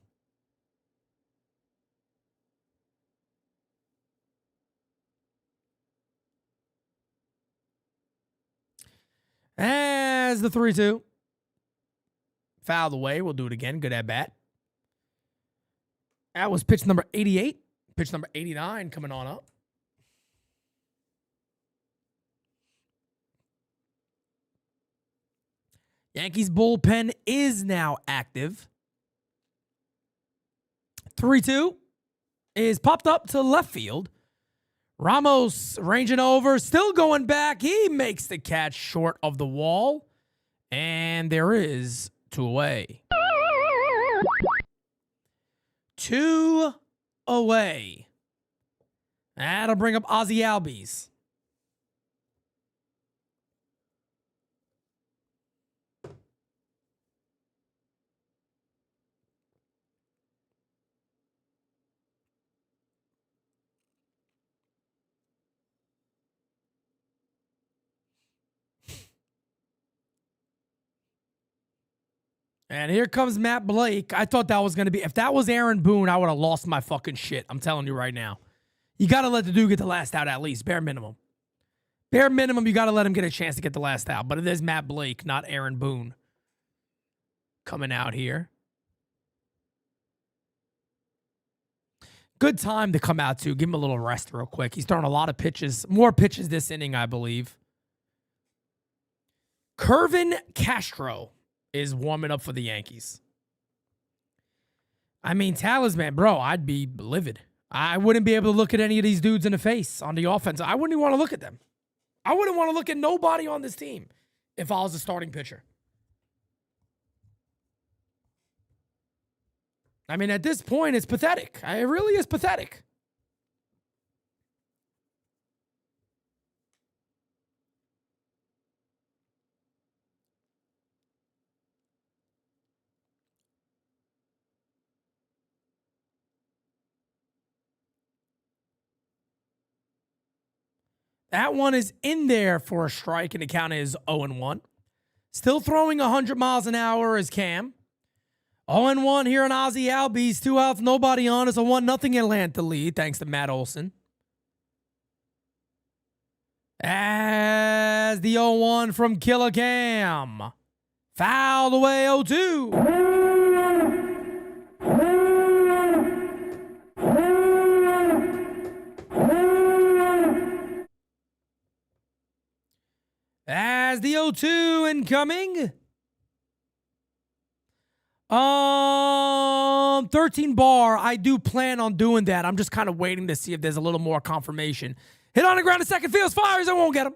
As the 3-2. Fouled away. We'll do it again. Good at bat. That was pitch number 88. Pitch number 89 coming on up. Yankees bullpen is now active. 3-2 is popped up to left field. Ramos ranging over, still going back. He makes the catch short of the wall. And there is 2 away. 2 away. That'll bring up Ozzie Albies. And here comes Matt Blake. I thought that was going to be... If that was Aaron Boone, I would have lost my fucking shit. I'm telling you right now. You got to let the dude get the last out at least. Bare minimum. Bare minimum, you got to let him get a chance to get the last out. But it is Matt Blake, not Aaron Boone, coming out here. Good time to come out, too. Give him a little rest real quick. He's throwing a lot of pitches. More pitches this inning, I believe. Kervin Castro is warming up for the Yankees. I mean, Talisman, bro, I'd be livid. I wouldn't be able to look at any of these dudes in the face on the offense. I wouldn't even want to look at them. I wouldn't want to look at nobody on this team if I was a starting pitcher. I mean, at this point, it's pathetic. It really is pathetic. That one is in there for a strike, and the count is 0-1. Still throwing 100 miles an hour is Cam. 0-1 here on Ozzie Albies. 2 outs, nobody on. It's a 1-0 Atlanta lead, thanks to Matt Olson. As the 0-1 from Killer Cam. Fouled away 0-2. As the 0-2 incoming. 13 bar. I do plan on doing that. I'm just kind of waiting to see if there's a little more confirmation. Hit on the ground to second field. Fires. I won't get him.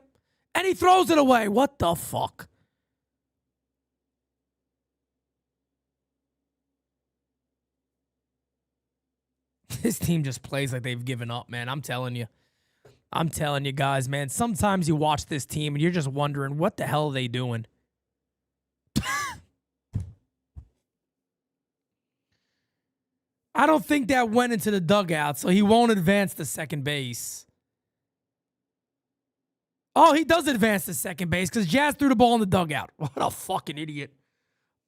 And he throws it away. What the fuck? This team just plays like they've given up, man. I'm telling you. I'm telling you guys, man, sometimes you watch this team and you're just wondering, what the hell are they doing? I don't think that went into the dugout, so he won't advance to second base. Oh, he does advance to second base because Jazz threw the ball in the dugout. What a fucking idiot.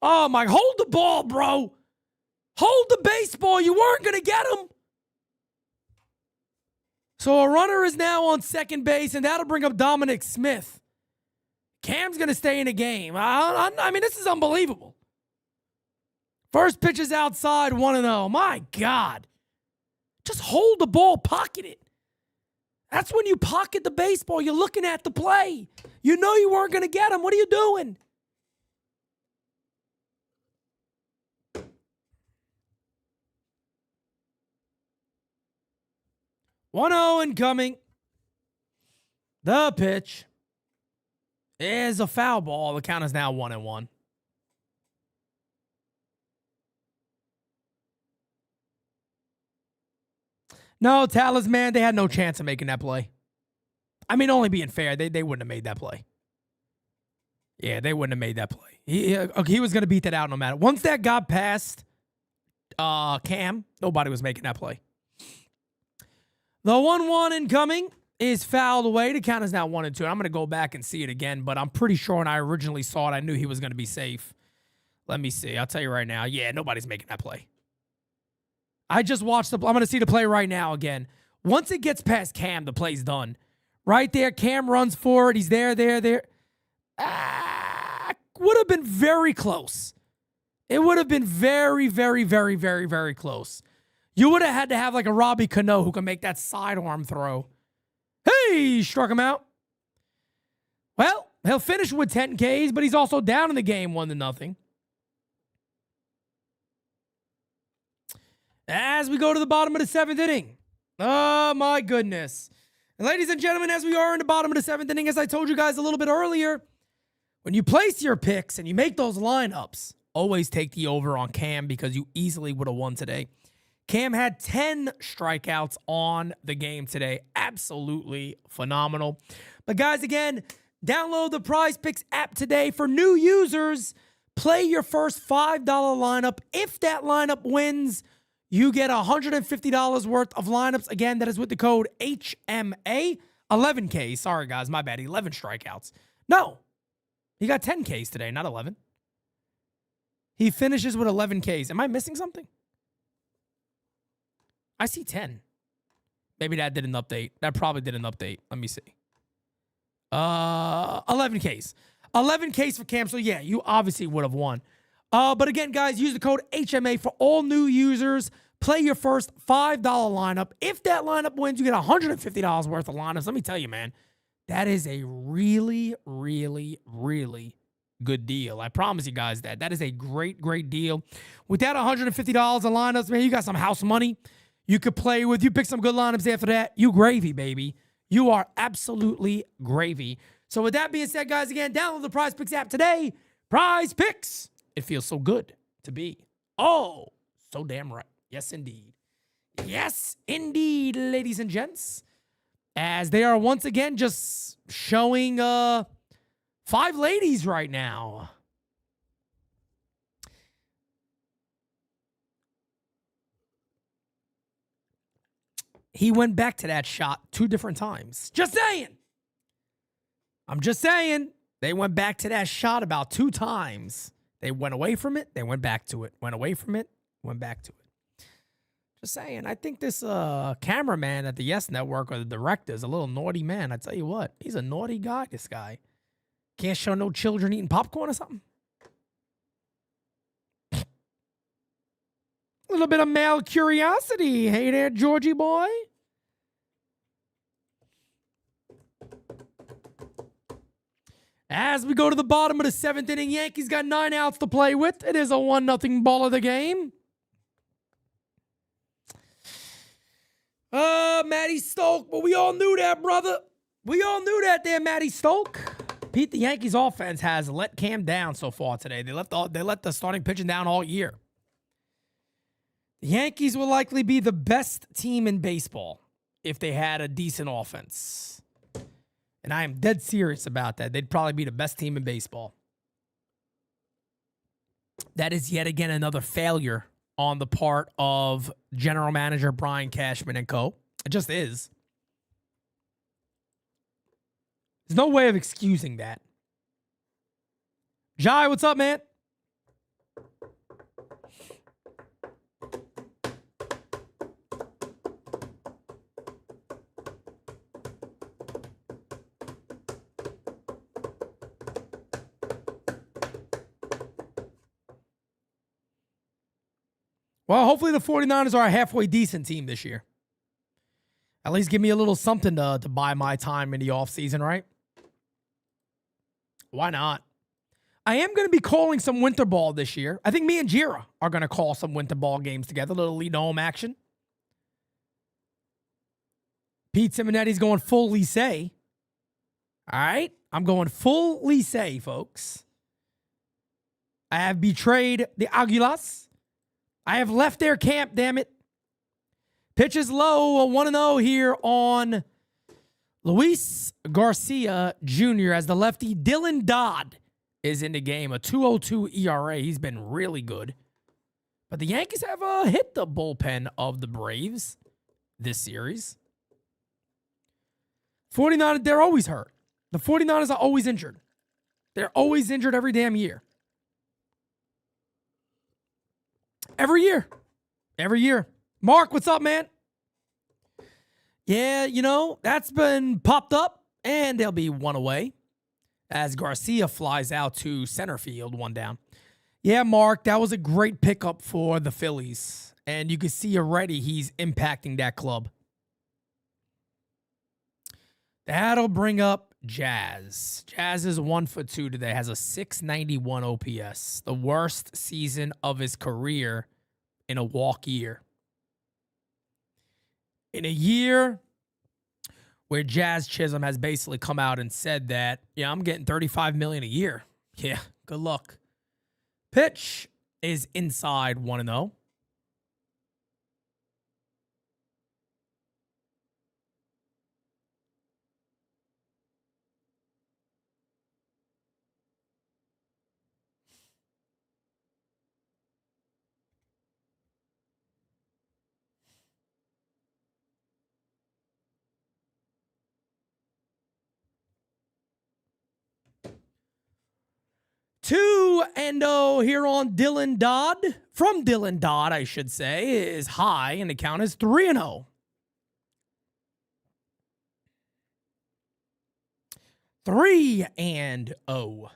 Oh, my, hold the ball, bro. Hold the baseball. You weren't going to get him. So a runner is now on second base, and that'll bring up Dominic Smith. Cam's going to stay in the game. I mean, this is unbelievable. First pitch is outside, 1-0. My God. Just hold the ball, pocket it. That's when you pocket the baseball. You're looking at the play. You know you weren't going to get him. What are you doing? 1-0 incoming. The pitch is a foul ball. The count is now 1-1. No, Talisman, they had no chance of making that play. I mean, only being fair, they wouldn't have made that play. Yeah, they wouldn't have made that play. He was going to beat that out no matter. Once that got past Cam, nobody was making that play. The 1-1 incoming is fouled away. The count is now 1-2. I'm going to go back and see it again, but I'm pretty sure when I originally saw it, I knew he was going to be safe. Let me see. I'll tell you right now. Yeah, nobody's making that play. I just watched I'm going to see the play right now again. Once it gets past Cam, the play's done. Right there, Cam runs forward. He's there. Would have been very close. It would have been very, very, very, very, very close. You would have had to have like a Robbie Cano who can make that sidearm throw. Hey, struck him out. Well, he'll finish with 10 Ks, but he's also down in the game 1-0. As we go to the bottom of the 7th inning. Oh, my goodness. And ladies and gentlemen, as we are in the bottom of the 7th inning, as I told you guys a little bit earlier, when you place your picks and you make those lineups, always take the over on Cam because you easily would have won today. Cam had 10 strikeouts on the game today. Absolutely phenomenal. But guys, again, download the Prize Picks app today for new users. Play your first $5 lineup. If that lineup wins, you get $150 worth of lineups. Again, that is with the code HMA. 11K. Sorry, guys. My bad. 11 strikeouts. No. He got 10 Ks today, not 11. He finishes with 11 Ks. Am I missing something? I see 10. Maybe that didn't update. That probably didn't update. Let me see. 11 Ks. 11 Ks for Cam. So, yeah, you obviously would have won. But again, guys, use the code HMA for all new users. Play your first $5 lineup. If that lineup wins, you get $150 worth of lineups. Let me tell you, man, that is a really, really, really good deal. I promise you guys that. That is a great, great deal. With that $150 of lineups, man, you got some house money you could play with. You pick some good lineups after that. You gravy, baby. You are absolutely gravy. So with that being said, guys, again, download the Prize Picks app today. Prize Picks. It feels so good to be. Oh, so damn right. Yes, indeed. Yes, indeed, ladies and gents. As they are once again just showing 5 ladies right now. He went back to that shot 2 different times. Just saying. I'm just saying. They went back to that shot about 2 times. They went away from it. They went back to it. Went away from it. Went back to it. Just saying. I think this cameraman at the Yes Network or the director is a little naughty man. I tell you what. He's a naughty guy, this guy. Can't show no children eating popcorn or something. A little bit of male curiosity. Hey there, Georgie boy. As we go to the bottom of the 7th inning, Yankees got 9 outs to play with. It is a 1-0 ball of the game. Matty Stoke, but we all knew that, brother. We all knew that there, Matty Stoke. Pete, the Yankees offense has let Cam down so far today. They let the starting pitching down all year. The Yankees will likely be the best team in baseball if they had a decent offense. And I am dead serious about that. They'd probably be the best team in baseball. That is yet again another failure on the part of general manager Brian Cashman and co. It just is. There's no way of excusing that. Jai, what's up, man? Well, hopefully the 49ers are a halfway decent team this year. At least give me a little something to buy my time in the offseason, right? Why not? I am going to be calling some winter ball this year. I think me and Jira are going to call some winter ball games together. A little lead home action. PeteSimonetti going full lycée. All right? I'm going full lycée, folks. I have betrayed the Aguilas. I have left their camp, damn it. Pitches low, a 1-0 here on Luis Garcia Jr. as the lefty Dylan Dodd is in the game. A 2.02 ERA. He's been really good. But the Yankees have hit the bullpen of the Braves this series. 49ers, they're always hurt. The 49ers are always injured. They're always injured every damn year. Every year. Every year. Mark, what's up, man? Yeah, you know, that's been popped up, and they'll be one away as Garcia flies out to center field, one down. Yeah, Mark, that was a great pickup for the Phillies, and you can see already he's impacting that club. That'll bring up Jazz. Jazz is 1 for 2 today, has a 691 OPS, the worst season of his career in a walk year. In a year where Jazz Chisholm has basically come out and said that, yeah, I'm getting $35 million a year. Yeah, good luck. Pitch is inside 1-0. Two and here on Dylan Dodd. From Dylan Dodd, I should say, is high, and the count is 3-0. 3-0.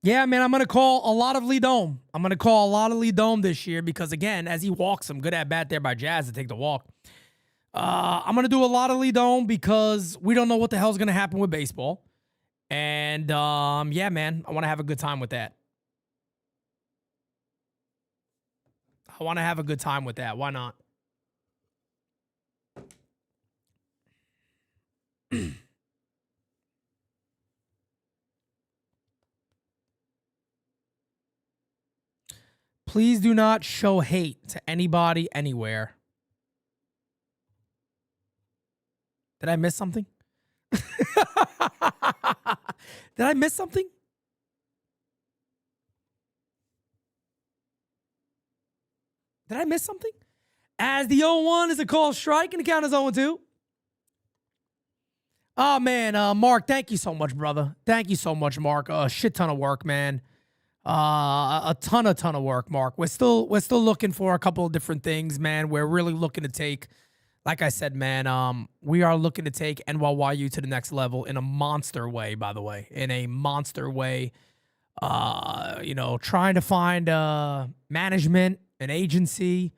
Yeah, man, I'm going to call a lot of Lee Dome. I'm going to call a lot of Lee Dome this year because, again, as he walks, some good at bat there by Jazz to take the walk. I'm going to do a lot of Lee Dome because we don't know what the hell's going to happen with baseball. And, yeah, man, I want to have a good time with that. I want to have a good time with that. Why not? Please do not show hate to anybody anywhere. Did I miss something? Did I miss something? Did I miss something? As the 0-1 is a call strike and the count is 0-2. Oh, man, Mark, thank you so much, brother. Thank you so much, Mark. A shit ton of work, man. A ton of work, Mark. We're still looking for a couple of different things, man. We're really looking to take, like I said, man, we are looking to take NYYU to the next level in a monster way, by the way. In a monster way. You know, trying to find management, an agency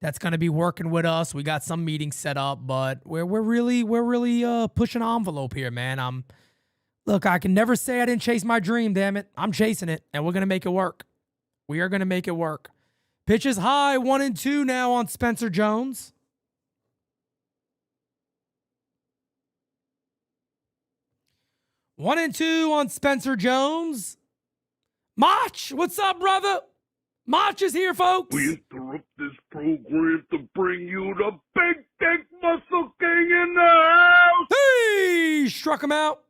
that's going to be working with us. We got some meetings set up, but we're really pushing an envelope here, man. Look, I can never say I didn't chase my dream, damn it. I'm chasing it, and we're going to make it work. We are going to make it work. Pitch is high, 1-2 now on Spencer Jones. One and two on Spencer Jones. Mach, what's up, brother? Mach is here, folks. We interrupt this program to bring you the Big Dick Muscle King in the house. Hey, struck him out.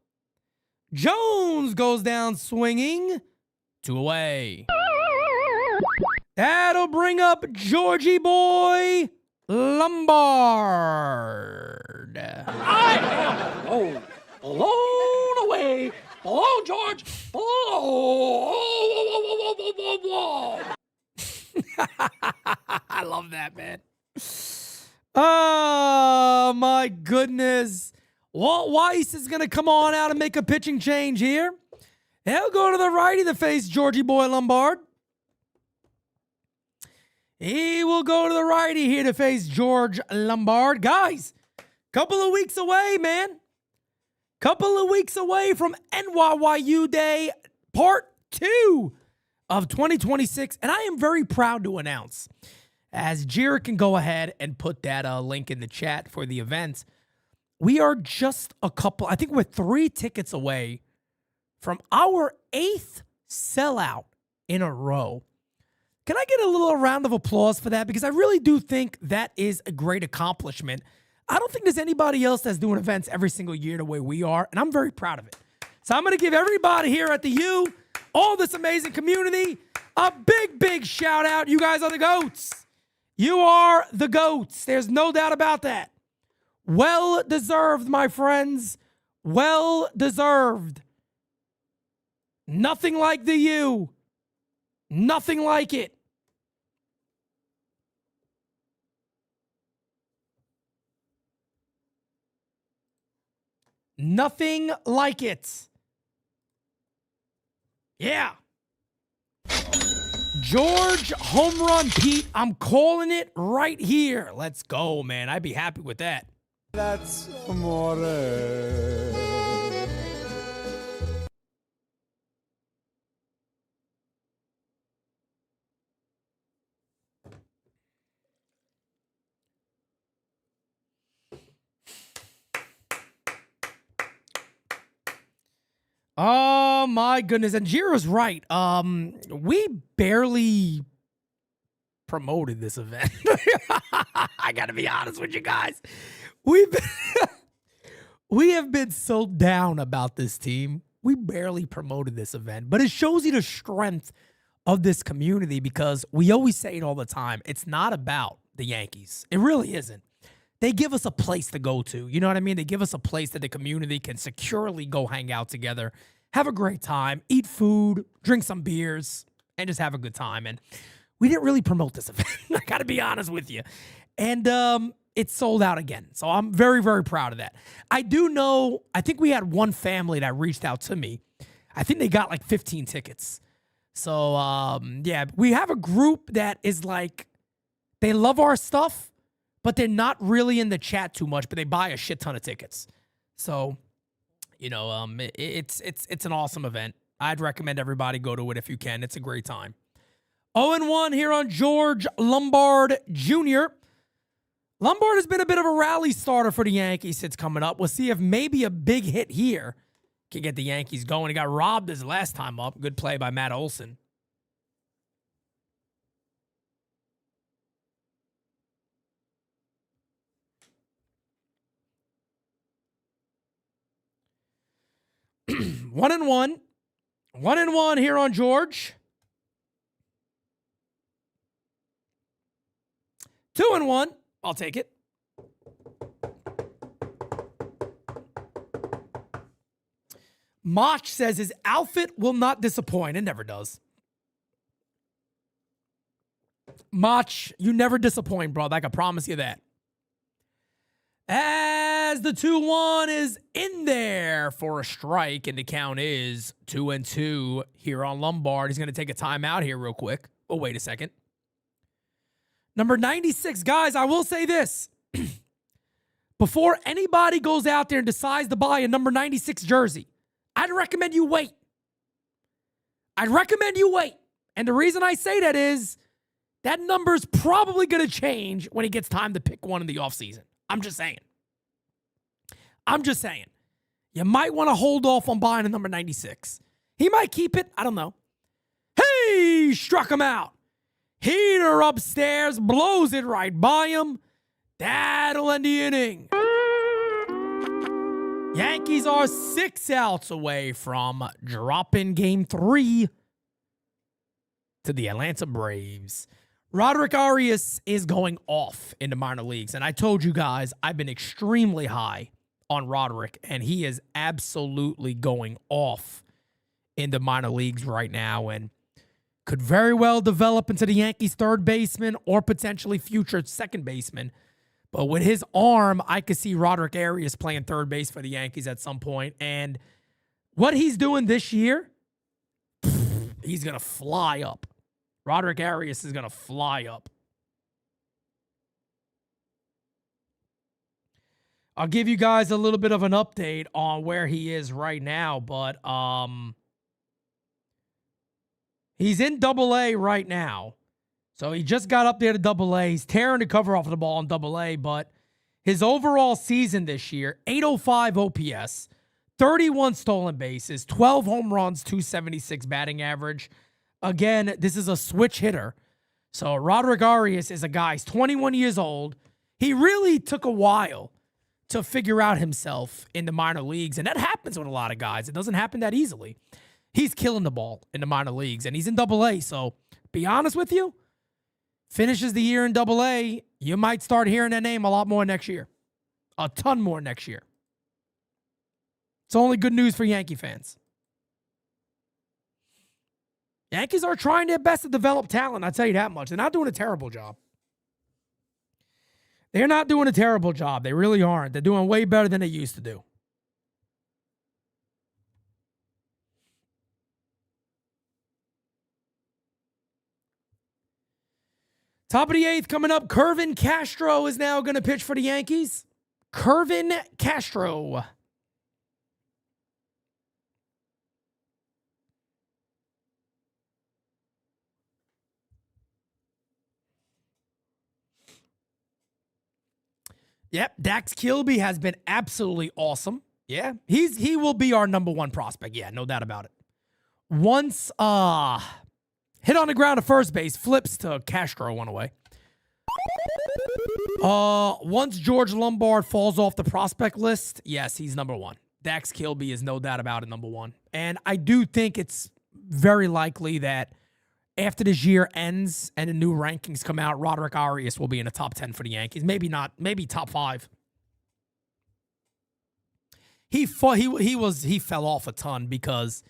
Jones goes down swinging. 2 away. That'll bring up Georgie Boy Lombard. I am blown away. Blow, George. Blow. I love that, man. Oh, my goodness. Walt Weiss is going to come on out and make a pitching change here. He'll go to the righty to face Georgie Boy Lombard. He will go to the righty here to face George Lombard. Guys, couple of weeks away, man. Couple of weeks away from NYYU Day Part 2 of 2026. And I am very proud to announce, as Jared can go ahead and put that link in the chat for the event, we are just a couple, I think we're 3 tickets away from our 8th sellout in a row. Can I get a little round of applause for that? Because I really do think that is a great accomplishment. I don't think there's anybody else that's doing events every single year the way we are, and I'm very proud of it. So I'm going to give everybody here at the U, all this amazing community, a big, big shout out. You guys are the GOATs. You are the GOATs. There's no doubt about that. Well deserved, my friends. Well deserved. Nothing like the U. Nothing like it. Nothing like it. Yeah. George home run Pete. I'm calling it right here. Let's go, man. I'd be happy with that. That's amore. Oh my goodness. And Jiro's right. We barely promoted this event. I gotta be honest with you guys. We have been so down about this team. We barely promoted this event. But it shows you the strength of this community, because we always say it all the time. It's not about the Yankees. It really isn't. They give us a place to go to. You know what I mean? They give us a place that the community can securely go hang out together, have a great time, eat food, drink some beers, and just have a good time. And we didn't really promote this event. I got to be honest with you. And it sold out again. So I'm very, very proud of that. I do know, I think we had one family that reached out to me. I think they got like 15 tickets. So, yeah, we have a group that is like, they love our stuff, but they're not really in the chat too much, but they buy a shit ton of tickets. So, you know, it's an awesome event. I'd recommend everybody go to it if you can. It's a great time. 0-1 here on George Lombard Jr. Lombard has been a bit of a rally starter for the Yankees since coming up. We'll see if maybe a big hit here can get the Yankees going. He got robbed his last time up. Good play by Matt Olson. One and one here on George. 2-1. I'll take it. Mach says his outfit will not disappoint. It never does. Mach, you never disappoint, bro. I can promise you that. As the 2-1 is in there for a strike, and the count is 2-2 here on Lombard. He's going to take a timeout here real quick. Oh, wait a second. Number 96, guys, I will say this. Before anybody goes out there and decides to buy a number 96 jersey, I'd recommend you wait. I'd recommend you wait. And the reason I say that is that number's probably going to change when it gets time to pick one in the offseason. I'm just saying. You might want to hold off on buying a number 96. He might keep it. I don't know. Hey, struck him out. Heater upstairs, blows it right by him. That'll end the inning. Yankees are 6 outs away from dropping game 3 to the Atlanta Braves. Roderick Arias is going off in the minor leagues. And I told you guys, I've been extremely high on Roderick, and he is absolutely going off in the minor leagues right now, and could very well develop into the Yankees' third baseman or potentially future second baseman. But with his arm, I could see Roderick Arias playing third base for the Yankees at some point. And what he's doing this year, he's going to fly up. Roderick Arias is going to fly up. I'll give you guys a little bit of an update on where he is right now, but He's in Double-A right now. So he just got up there to Double-A. He's tearing the cover off of the ball in Double-A, but his overall season this year, 805 OPS, 31 stolen bases, 12 home runs, 276 batting average. Again, this is a switch hitter. So Roderick Arias is a guy, he's 21 years old. He really took a while to figure out himself in the minor leagues, and that happens with a lot of guys. It doesn't happen that easily. He's killing the ball in the minor leagues, and he's in Double-A. So be honest with you, finishes the year in Double-A, you might start hearing that name a lot more next year. A ton more next year. It's only good news for Yankee fans. Yankees are trying their best to develop talent, I'll tell you that much. They're not doing a terrible job. They're not doing a terrible job. They really aren't. They're doing way better than they used to do. Top of the 8th coming up. Kervin Castro is now going to pitch for the Yankees. Kervin Castro. Yep, Dax Kilby has been absolutely awesome. Yeah, he will be our number 1 prospect. Yeah, no doubt about it. Once hit on the ground at first base, flips to Castro one away. Once George Lombard falls off the prospect list, yes, he's number 1. Dax Kilby is no doubt about it, number 1. And I do think it's very likely that after this year ends and the new rankings come out, Roderick Arias will be in the top 10 for the Yankees. Maybe not, maybe top 5. He fell off a ton because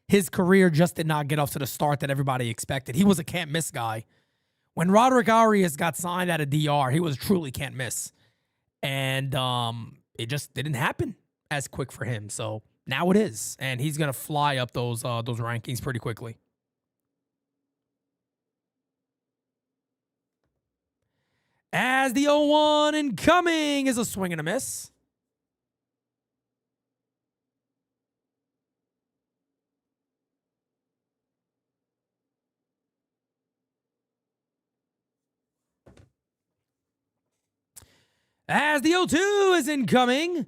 his career just did not get off to the start that everybody expected. He was a can't miss guy. When Roderick Arias got signed out of DR, he was truly can't miss. And it just didn't happen as quick for him. So now it is. And he's going to fly up those rankings pretty quickly. As the 0-1 incoming is a swing and a miss. As the 0-2 is incoming,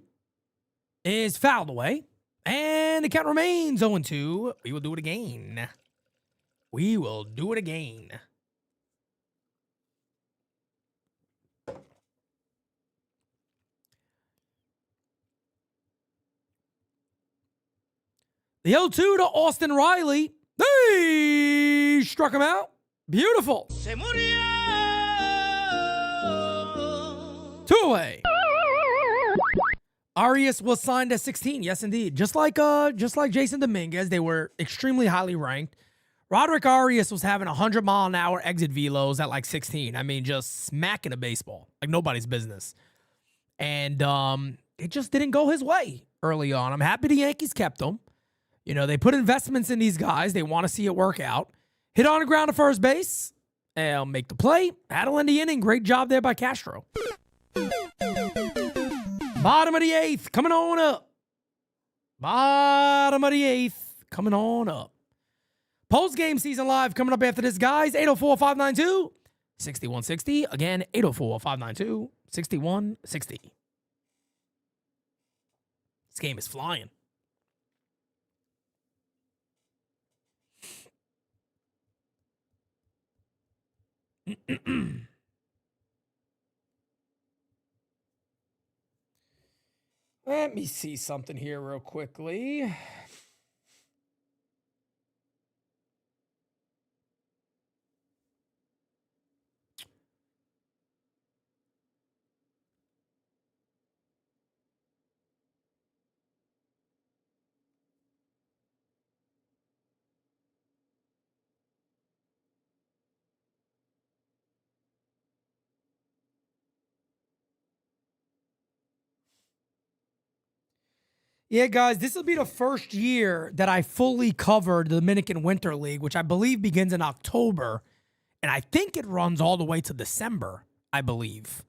is fouled away. And the count remains 0-2. We will do it again. We will do it again. The 0-2 to Austin Riley. Hey! Struck him out. Beautiful. 2 away. Arias was signed at 16. Yes, indeed. Just like Jason Dominguez, they were extremely highly ranked. Roderick Arias was having 100-mile-an-hour exit velos at like 16. I mean, just smacking a baseball like nobody's business. And it just didn't go his way early on. I'm happy the Yankees kept him. You know, they put investments in these guys. They want to see it work out. Hit on the ground to first base. And make the play. That'll end the inning. Great job there by Castro. Bottom of the 8th. Coming on up. Bottom of the 8th. Coming on up. Post-game season live coming up after this, guys. 804-592-6160. Again, 804-592-6160. This game is flying. Let me see something here real quickly. Yeah, guys, this will be the first year that I fully covered the Dominican Winter League, which I believe begins in October. And I think it runs all the way to December, I believe.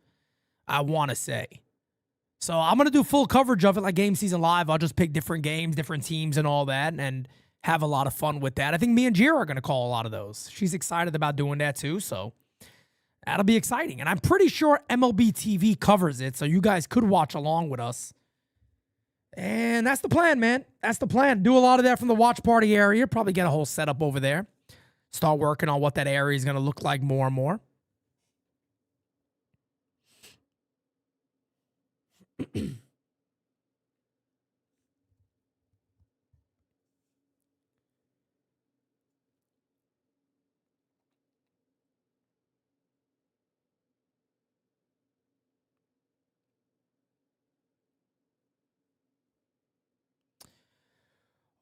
I want to say. So I'm going to do full coverage of it like GameSZN Live. I'll just pick different games, different teams and all that. And have a lot of fun with that. I think me and Jira are going to call a lot of those. She's excited about doing that too, so that'll be exciting. And I'm pretty sure MLB TV covers it, so you guys could watch along with us. And that's the plan, man. That's the plan. Do a lot of that from the watch party area. Probably get a whole setup over there. Start working on what that area is going to look like more and more.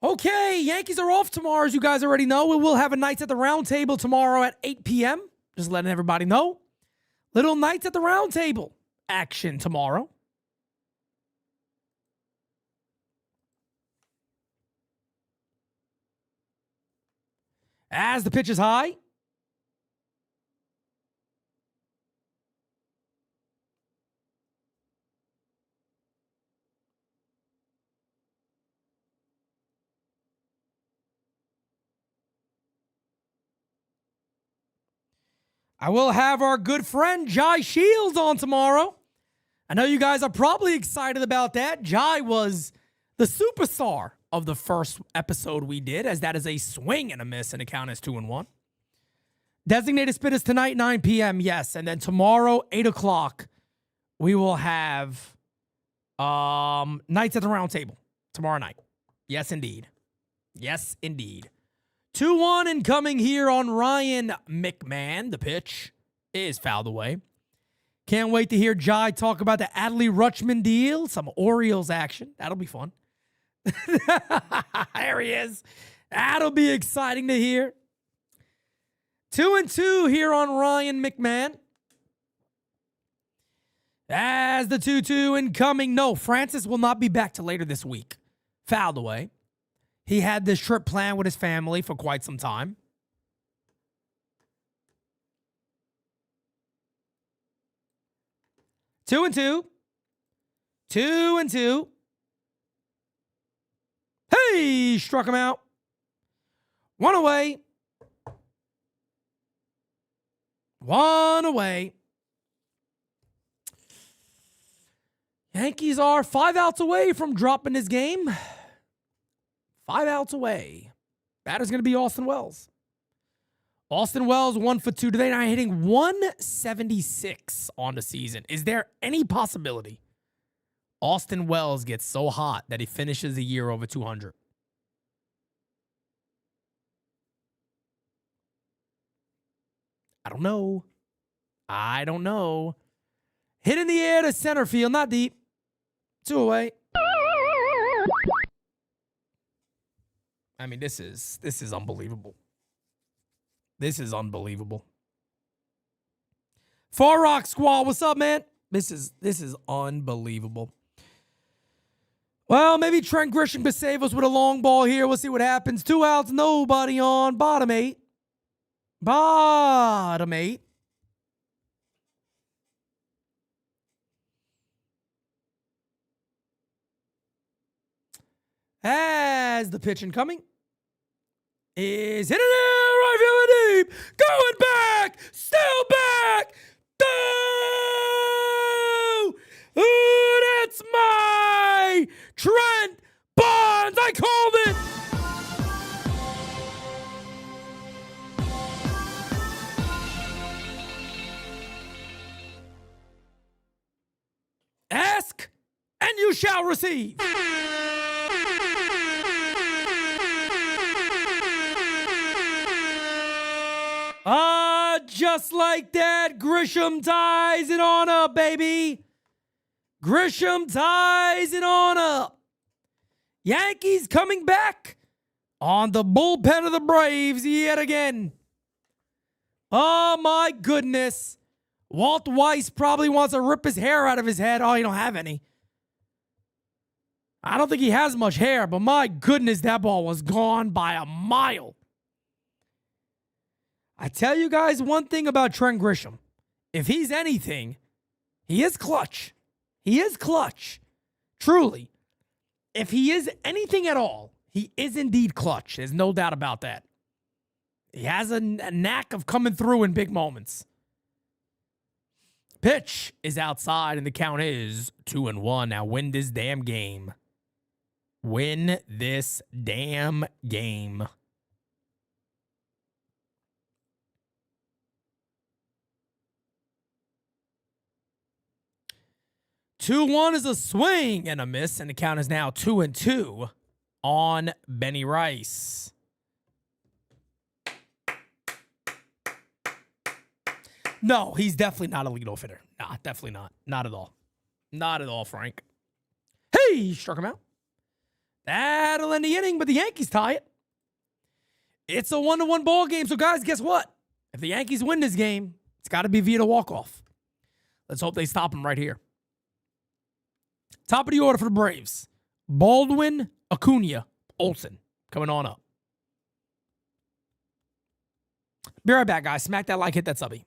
Okay, Yankees are off tomorrow, as you guys already know. We will have a Knights at the Round Table tomorrow at 8 p.m. Just letting everybody know. Little Knights at the Round Table action tomorrow. As the pitch is high. I will have our good friend Jai Shields on tomorrow. I know you guys are probably excited about that. Jai was the superstar of the first episode we did, as that is a swing and a miss, and the count is 2-1. Designated spit is tonight, 9 p.m., yes. And then tomorrow, 8 o'clock, we will have Knights at the Round Table tomorrow night. Yes, indeed. Yes, indeed. 2-1 incoming here on Ryan McMahon. The pitch is fouled away. Can't wait to hear Jai talk about the Adley Rutschman deal. Some Orioles action. That'll be fun. There he is. That'll be exciting to hear. 2-2 here on Ryan McMahon. As the 2-2 incoming. No, Francis will not be back till later this week. Fouled away. He had this trip planned with his family for quite some time. Two and two. Hey, struck him out. One away. Yankees are 5 outs away from dropping this game. 5 outs away. Batter's going to be Austin Wells. Austin Wells, 1 for 2 today. Now hitting 176 on the season. Is there any possibility Austin Wells gets so hot that he finishes the year over 200? I don't know. Hit in the air to center field. Not deep. 2 away. I mean, this is unbelievable. This is unbelievable. Far Rock Squad, what's up, man? This is unbelievable. Well, maybe Trent Grisham could save us with a long ball here. We'll see what happens. 2 outs, nobody on. Bottom 8. As the pitch incoming is hit in there, right field deep, going back, still back, ooh, that's my Trent Bonds, I called it. Ask and you shall receive. Just like that, Grisham ties it on up, baby. Grisham ties it on up. Yankees coming back on the bullpen of the Braves yet again. Oh, my goodness. Walt Weiss probably wants to rip his hair out of his head. Oh, he don't have any. I don't think he has much hair, but my goodness, that ball was gone by a mile. I tell you guys one thing about Trent Grisham. If he's anything, he is clutch. He is clutch. Truly. If he is anything at all, He is indeed clutch. There's no doubt about that. He has a knack of coming through in big moments. Pitch is outside, and the count is 2-1. Now win this damn game. Win this damn game. Two-one is a swing and a miss, and the count is now 2-2 on Benny Rice. No, he's definitely not a leadoff hitter. Nah, definitely not. Not at all. Not at all, Frank. Hey, he struck him out. That'll end the inning, but the Yankees tie it. It's a 1-1 ball game. So, guys, guess what? If the Yankees win this game, it's got to be via the walk-off. Let's hope they stop him right here. Top of the order for the Braves. Baldwin, Acuna, Olsen coming on up. Be right back, guys. Smack that like, hit that subby.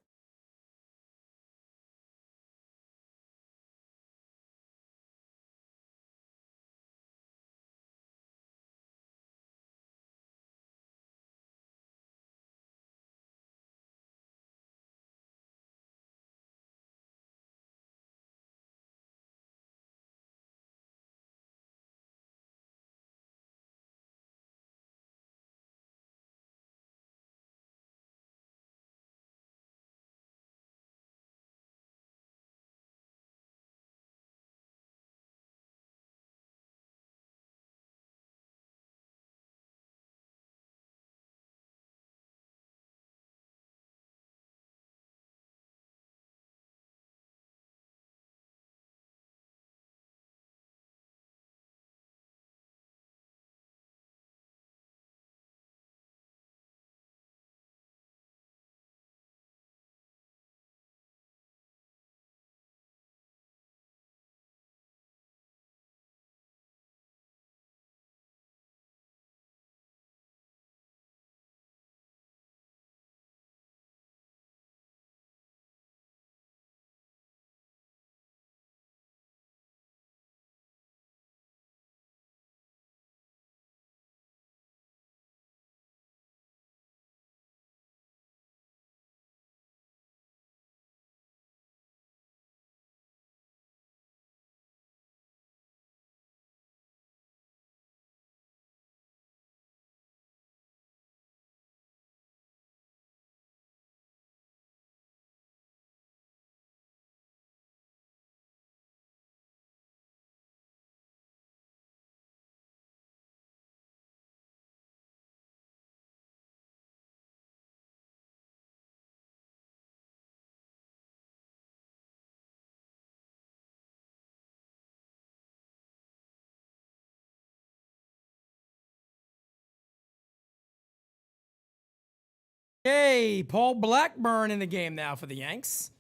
Hey, Paul Blackburn in the game now for the Yanks.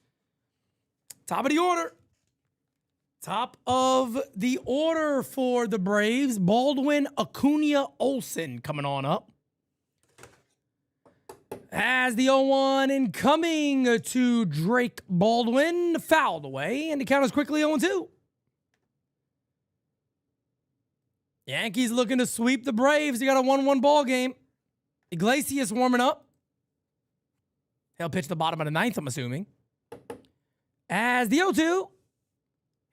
Top of the order. Top of the order for the Braves. Baldwin, Acuna, Olsen coming on up. As the 0-1 incoming to Drake Baldwin. Fouled away, and the count is quickly 0-2. Yankees looking to sweep the Braves. They got a 1-1 ball game. Iglesias warming up. He'll pitch the bottom of the ninth, I'm assuming. As the 0-2,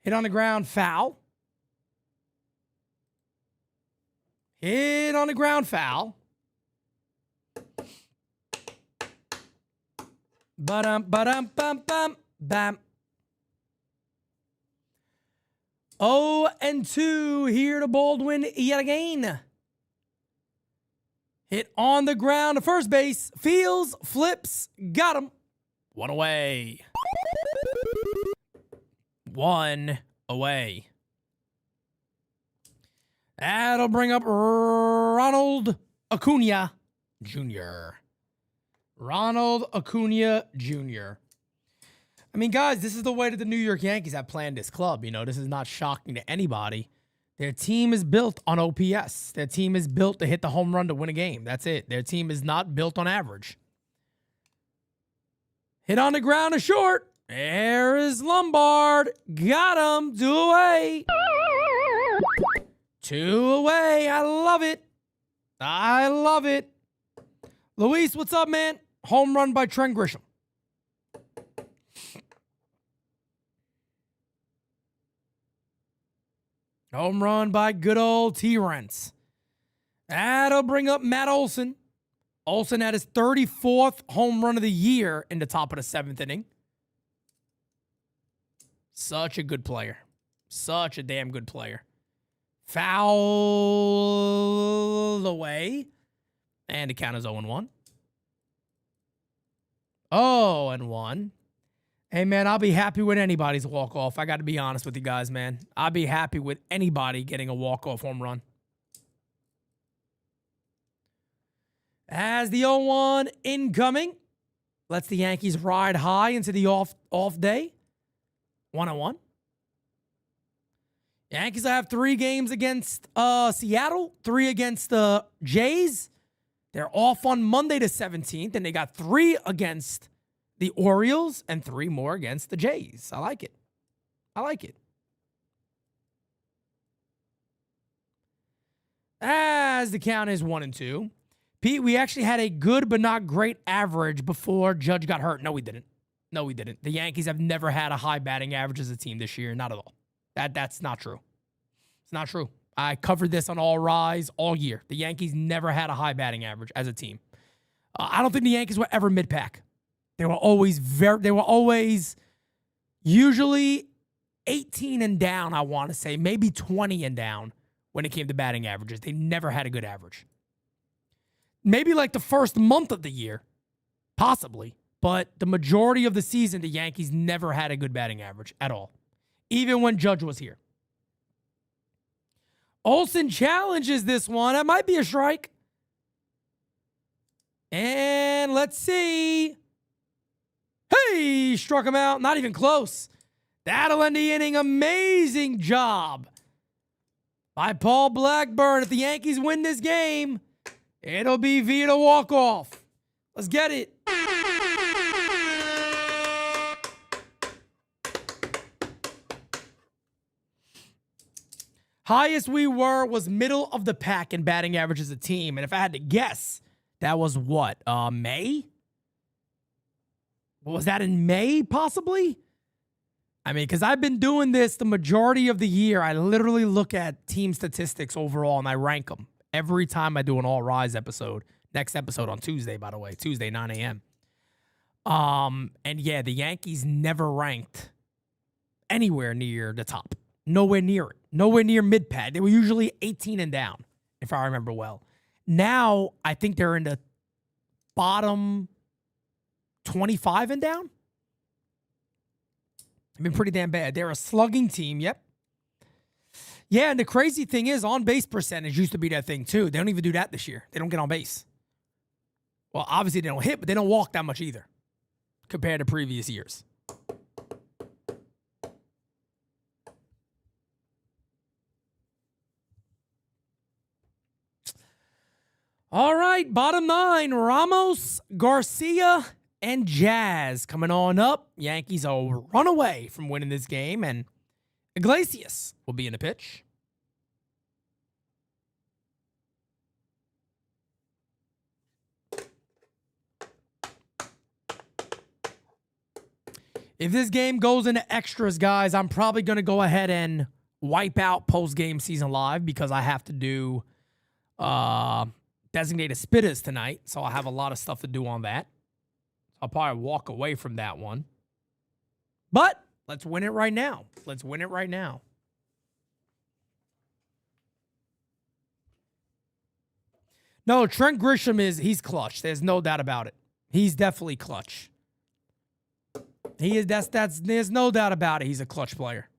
hit on the ground, foul. Hit on the ground, foul. Bam. 0-2 here to Baldwin yet again. Hit on the ground to first base. Fields, flips, got him. One away. One away. That'll bring up Ronald Acuna Jr. Ronald Acuna Jr. I mean, guys, this is the way that the New York Yankees have planned this club. You know, this is not shocking to anybody. Their team is built on OPS. Their team is built to hit the home run to win a game. That's it. Their team is not built on average. Hit on the ground to short. There is Lombard. Got him. 2 away. 2 away. I love it. I love it. Luis, what's up, man? Home run by Trent Grisham. Home run by good old T-Rents. That'll bring up Matt Olson. Olson had his 34th home run of the year in the top of the 7th inning. Such a good player. Such a damn good player. Foul away. And the count is 0-1. 0-1. Hey, man, I'll be happy with anybody's walk-off. I got to be honest with you guys, man. I'll be happy with anybody getting a walk-off home run. As the 0-1 incoming, lets the Yankees ride high into the off day. 1-1. Yankees have 3 games against Seattle, 3 against the Jays. They're off on Monday the 17th, and they got 3 against the Orioles and 3 more against the Jays. I like it. I like it. As the count is 1-2. Pete, we actually had a good but not great average before Judge got hurt. No, we didn't. No, we didn't. The Yankees have never had a high batting average as a team this year. Not at all. That's not true. It's not true. I covered this on All Rise all year. The Yankees never had a high batting average as a team. I don't think the Yankees were ever mid-pack. They were always usually 18 and down, I want to say, maybe 20 and down when it came to batting averages. They never had a good average. Maybe like the first month of the year, possibly. But the majority of the season, the Yankees never had a good batting average at all, even when Judge was here. Olson challenges this one. That might be a strike. And let's see. Hey, struck him out. Not even close. That'll end the inning. Amazing job by Paul Blackburn. If the Yankees win this game, it'll be via the walk-off. Let's get it. Highest we were was middle of the pack in batting average as a team. And if I had to guess, that was what? May? Was that in May, possibly? I mean, because I've been doing this the majority of the year. I literally look at team statistics overall, and I rank them every time I do an All Rise episode. Next episode on Tuesday, by the way. Tuesday, 9 a.m. And yeah, the Yankees never ranked anywhere near the top. Nowhere near it. Nowhere near mid-pad. They were usually 18 and down, if I remember well. Now, I think they're in the bottom 25 and down. They've been pretty damn bad. They're a slugging team, yep. Yeah, and the crazy thing is, on-base percentage used to be that thing, too. They don't even do that this year. They don't get on base. Well, obviously they don't hit, but they don't walk that much either compared to previous years. All right, bottom 9, Ramos, Garcia, and Jazz coming on up. Yankees will run away from winning this game, and Iglesias will be in the pitch. If this game goes into extras, guys, I'm probably going to go ahead and wipe out post-game season live because I have to do designated spitters tonight, so I'll have a lot of stuff to do on that. I'll probably walk away from that one. But let's win it right now. Let's win it right now. No, Trent Grisham he's clutch. There's no doubt about it. He's definitely clutch. He is there's no doubt about it. He's a clutch player.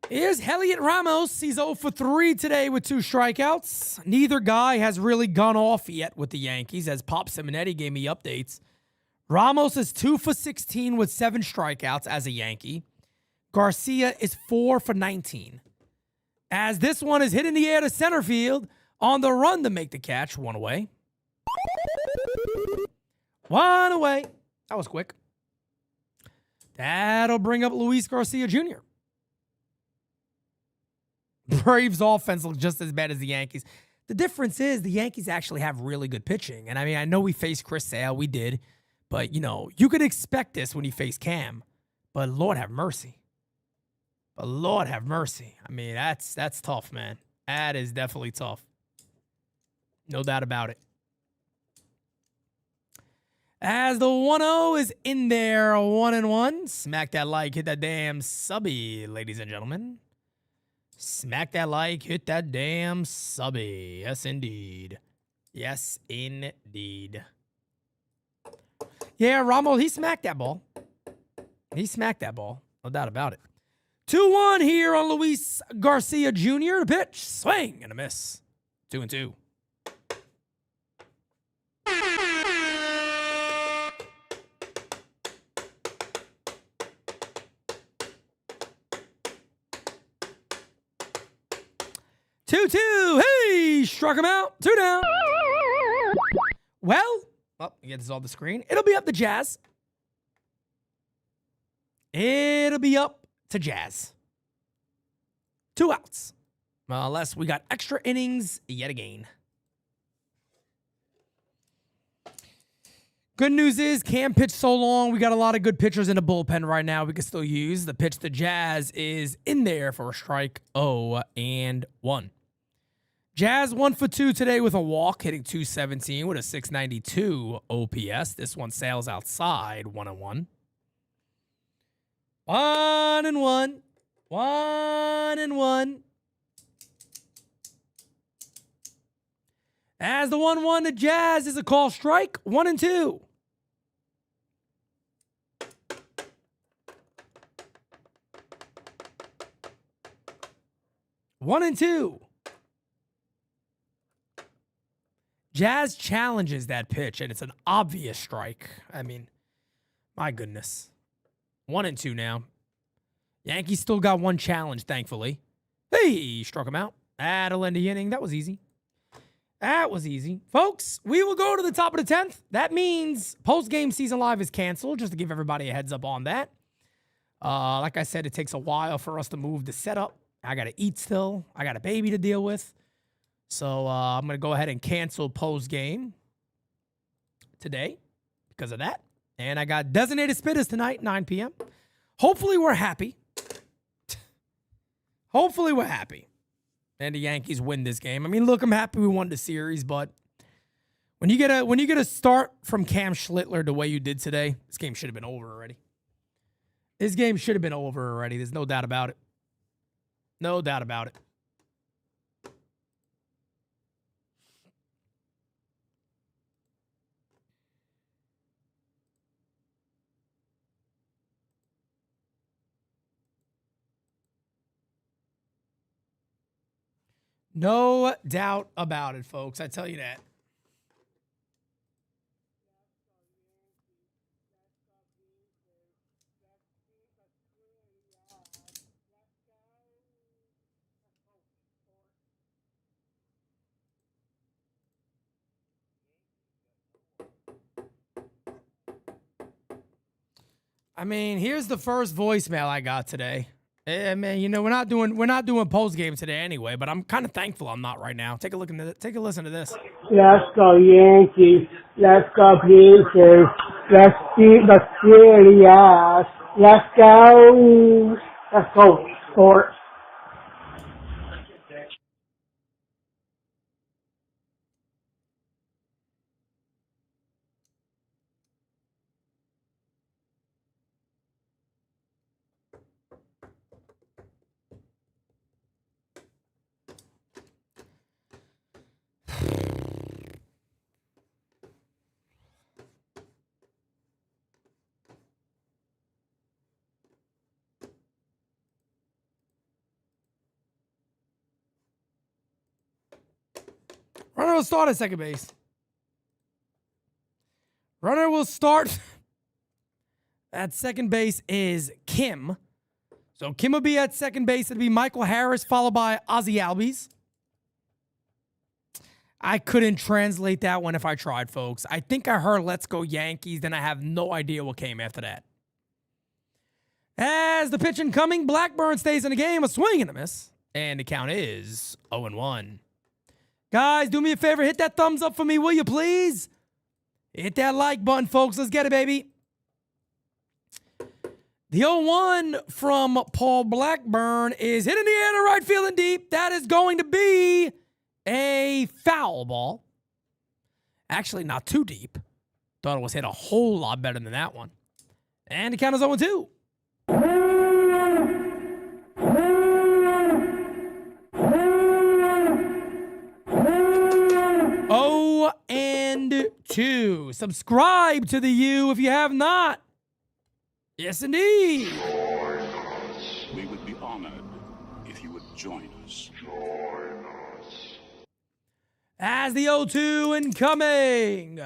Here's Heliot Ramos. He's 0 for 3 today with 2 strikeouts. Neither guy has really gone off yet with the Yankees, as PeteSimonetti gave me updates. Ramos is 2 for 16 with 7 strikeouts as a Yankee. Garcia is 4 for 19. As this one is hit in the air to center field on the run to make the catch. 1 away. 1 away. That was quick. That'll bring up Luis Garcia Jr. Braves offense looks just as bad as the Yankees. The difference is the Yankees actually have really good pitching. And I mean, I know we faced Chris Sale. We did. But, you know, you could expect this when you face Cam. But Lord have mercy. But Lord have mercy. I mean, that's tough, man. That is definitely tough. No doubt about it. As the 1-0 is in there, 1-1. Smack that like, hit that damn subby, ladies and gentlemen. Smack that like, hit that damn subby. Yes, indeed. Yes, indeed. Yeah, Rommel, he smacked that ball. He smacked that ball. No doubt about it. 2-1 here on Luis Garcia Jr. The pitch, swing and a miss. 2-2. Two. Hey, struck him out. 2 down. Well, you get this off the screen. It'll be up to Jazz. It'll be up to Jazz. 2 outs. Unless we got extra innings yet again. Good news is Cam pitched so long. We got a lot of good pitchers in the bullpen right now we can still use. The pitch to Jazz is in there for a strike. 0-1. Jazz 1 for 2 today with a walk, hitting .217 with a .692 OPS. This one sails outside, 1-1. 1-1. 1-1. As the 1-1 to Jazz is a call strike, 1-2. One and two. Jazz challenges that pitch, and it's an obvious strike. I mean, my goodness. 1-2 now. Yankees still got one challenge, thankfully. Hey, struck him out. That'll end the inning. That was easy. That was easy. Folks, we will go to the top of the 10th. That means post-game season live is canceled, just to give everybody a heads up on that. Like I said, it takes a while for us to move the setup. I got to eat still. I got a baby to deal with. So I'm going to go ahead and cancel post-game today because of that. And I got designated spitters tonight, 9 p.m. Hopefully we're happy. Hopefully we're happy. And the Yankees win this game. I mean, look, I'm happy we won the series, but when you get a start from Cam Schlittler the way you did today, this game should have been over already. This game should have been over already. There's no doubt about it. No doubt about it. No doubt about it, folks. I tell you that. I mean, here's the first voicemail I got today. I mean, you know, we're not doing post game today anyway, but I'm kind of thankful I'm not right now. Take a listen to this. Let's go Yankees. Let's go Blazers. Let's beat the Series. Let's go. Let's go sports. Runner will start at second base. Runner will start at second base is Kim. So Kim will be at second base. It'll be Michael Harris, followed by Ozzie Albies. I couldn't translate that one if I tried, folks. I think I heard "Let's Go Yankees," then I have no idea what came after that. As the pitch incoming, Blackburn stays in the game. A swing and a miss. And the count is 0-1. Guys, do me a favor. Hit that thumbs up for me, will you, please? Hit that like button, folks. Let's get it, baby. The 0-1 from Paul Blackburn is hit in the air to right field and deep. That is going to be a foul ball. Actually, not too deep. Thought it was hit a whole lot better than that one. And the count is 0-2. 0-2. Subscribe to the U if you have not. Yes, indeed. We would be honored if you would join us. As the 0-2 incoming.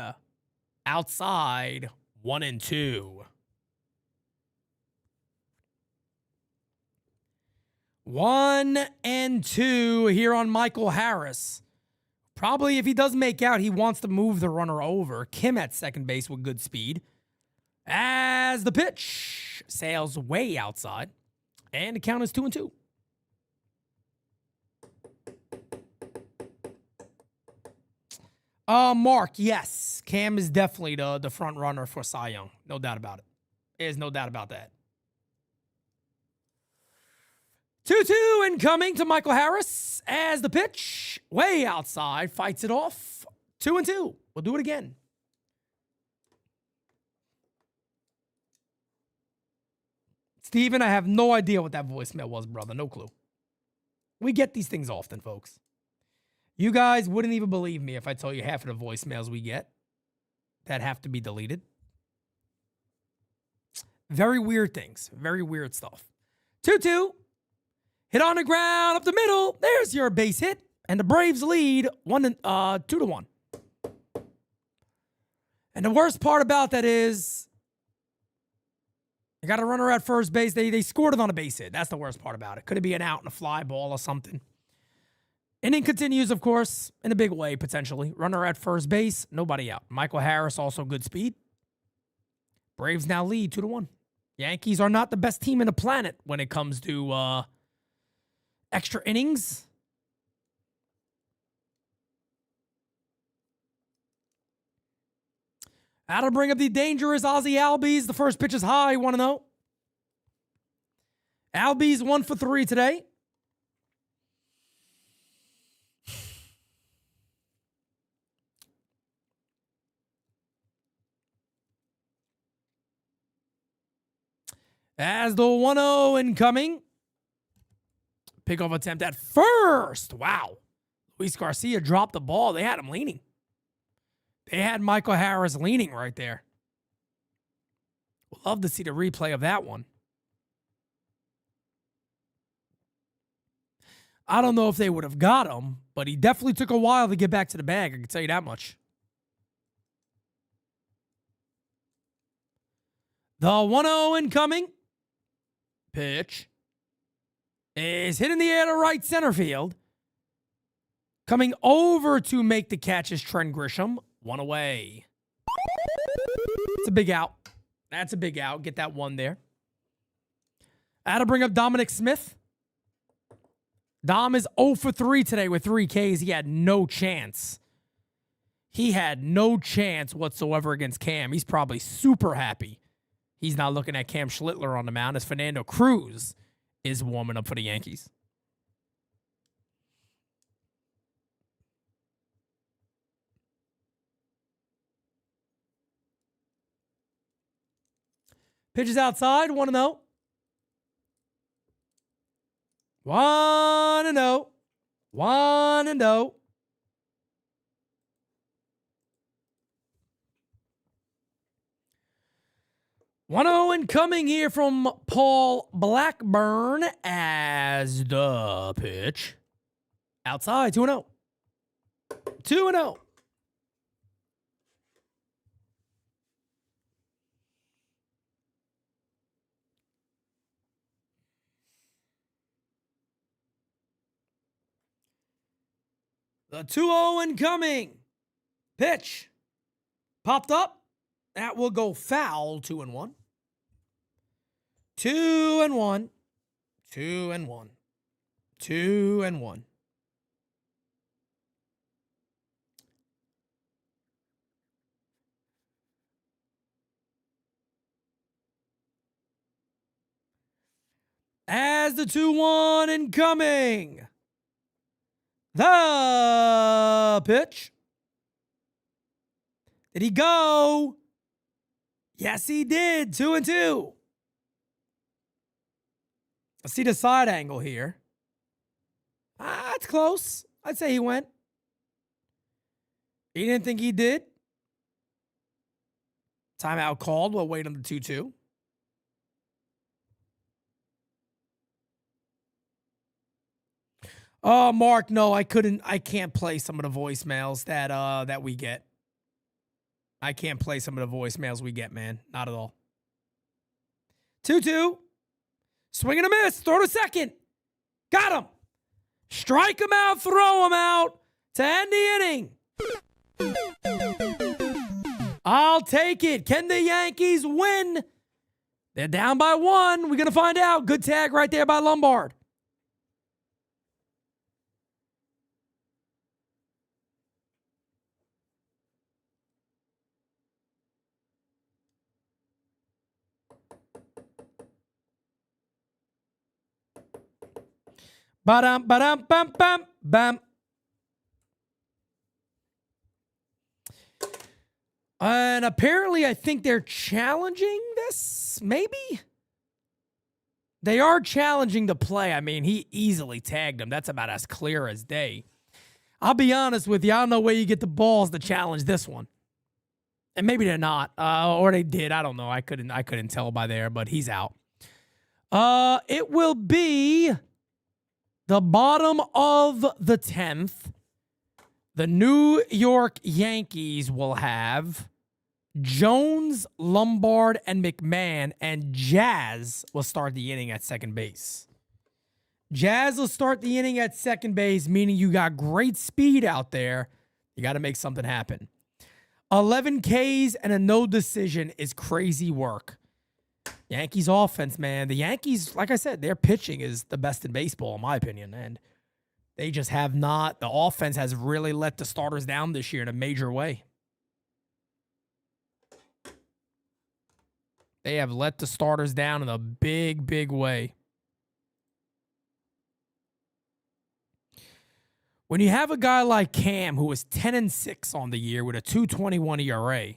Outside, 1-2. 1-2 here on Michael Harris. Probably if he does make out, he wants to move the runner over. Kim at second base with good speed. As the pitch sails way outside. And the count is 2-2. Mark, yes. Cam is definitely the front runner for Cy Young. No doubt about it. There's no doubt about that. 2-2 incoming to Michael Harris as the pitch way outside fights it off. 2-2. We'll do it again. Steven, I have no idea what that voicemail was, brother. No clue. We get these things often, folks. You guys wouldn't even believe me if I told you half of the voicemails we get that have to be deleted. Very weird things. Very weird stuff. 2-2. Hit on the ground, up the middle. There's your base hit. And the Braves lead 2-1. And the worst part about that is you got a runner at first base. They scored it on a base hit. That's the worst part about it. Could it be an out and a fly ball or something? Inning continues, of course, in a big way, potentially. Runner at first base, nobody out. Michael Harris, also good speed. Braves now lead 2-1. Yankees are not the best team in the planet when it comes to extra innings. How to bring up the dangerous Ozzie Albies. The first pitch is high, 1-0. Albies 1 for 3 today. As the 1-0 incoming. Pickoff attempt at first. Wow. Luis Garcia dropped the ball. They had him leaning. They had Michael Harris leaning right there. We'll love to see the replay of that one. I don't know if they would have got him, but he definitely took a while to get back to the bag. I can tell you that much. The 1-0 incoming. Pitch is hit in the air to right center field. Coming over to make the catch is Trent Grisham. 1 away. It's a big out. That's a big out. Get that one there. I had to bring up Dominic Smith. Dom is 0 for 3 today with 3 Ks. He had no chance. He had no chance whatsoever against Cam. He's probably super happy he's not looking at Cam Schlittler on the mound as Fernando Cruz is warming up for the Yankees. Pitches outside, 1-0. 1-0. 1-0. Incoming here from Paul Blackburn as the pitch. Outside, 2-0. 2-0. The 2-0 incoming. Pitch. Popped up. That will go foul. 2-1. 2-1. 2-1. 2-1. As the 2-1 incoming. The pitch. Did he go? Yes, he did. 2-2. Let's see the side angle here. It's close. I'd say he went. He didn't think he did. Timeout called. We'll wait on the 2-2. Oh, Mark, no, I can't play some of the voicemails that we get. I can't play some of the voicemails we get, man. Not at all. 2-2. Swing and a miss. Throw to second. Got him. Strike him out. Throw him out to end the inning. I'll take it. Can the Yankees win? They're down by 1. We're going to find out. Good tag right there by Lombard. Ba-dum, ba-dum, bum, bum, bum. And apparently, I think they're challenging this, maybe? They are challenging the play. I mean, he easily tagged him. That's about as clear as day. I'll be honest with you. I don't know where you get the balls to challenge this one. And maybe they're not. Or they did. I don't know. I couldn't tell by there, but he's out. It will be the bottom of the 10th. The New York Yankees will have Jones, Lombard, and McMahon, and Jazz will start the inning at second base. Jazz will start the inning at second base, meaning you got great speed out there. You got to make something happen. 11 Ks and a no decision is crazy work. Yankees offense, man. The Yankees, like I said, their pitching is the best in baseball, in my opinion. And they just have not. The offense has really let the starters down this year in a major way. They have let the starters down in a big, big way. When you have a guy like Cam, who is 10-6 on the year with a 2.21 ERA,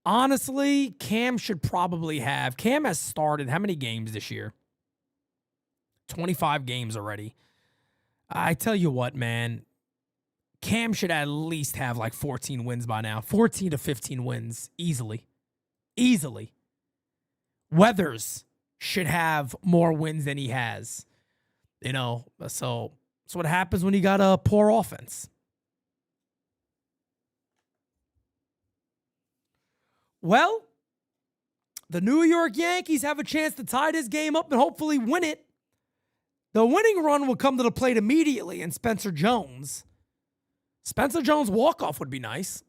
honestly, Cam should probably have. Cam has started how many games this year? 25 games already. I tell you what, man. Cam should at least have like 14 wins by now. 14 to 15 wins. Easily. Easily. Weathers should have more wins than he has. You know, so that's what happens when you got a poor offense. Well, the New York Yankees have a chance to tie this game up and hopefully win it. The winning run will come to the plate immediately, and Spencer Jones walk-off would be nice.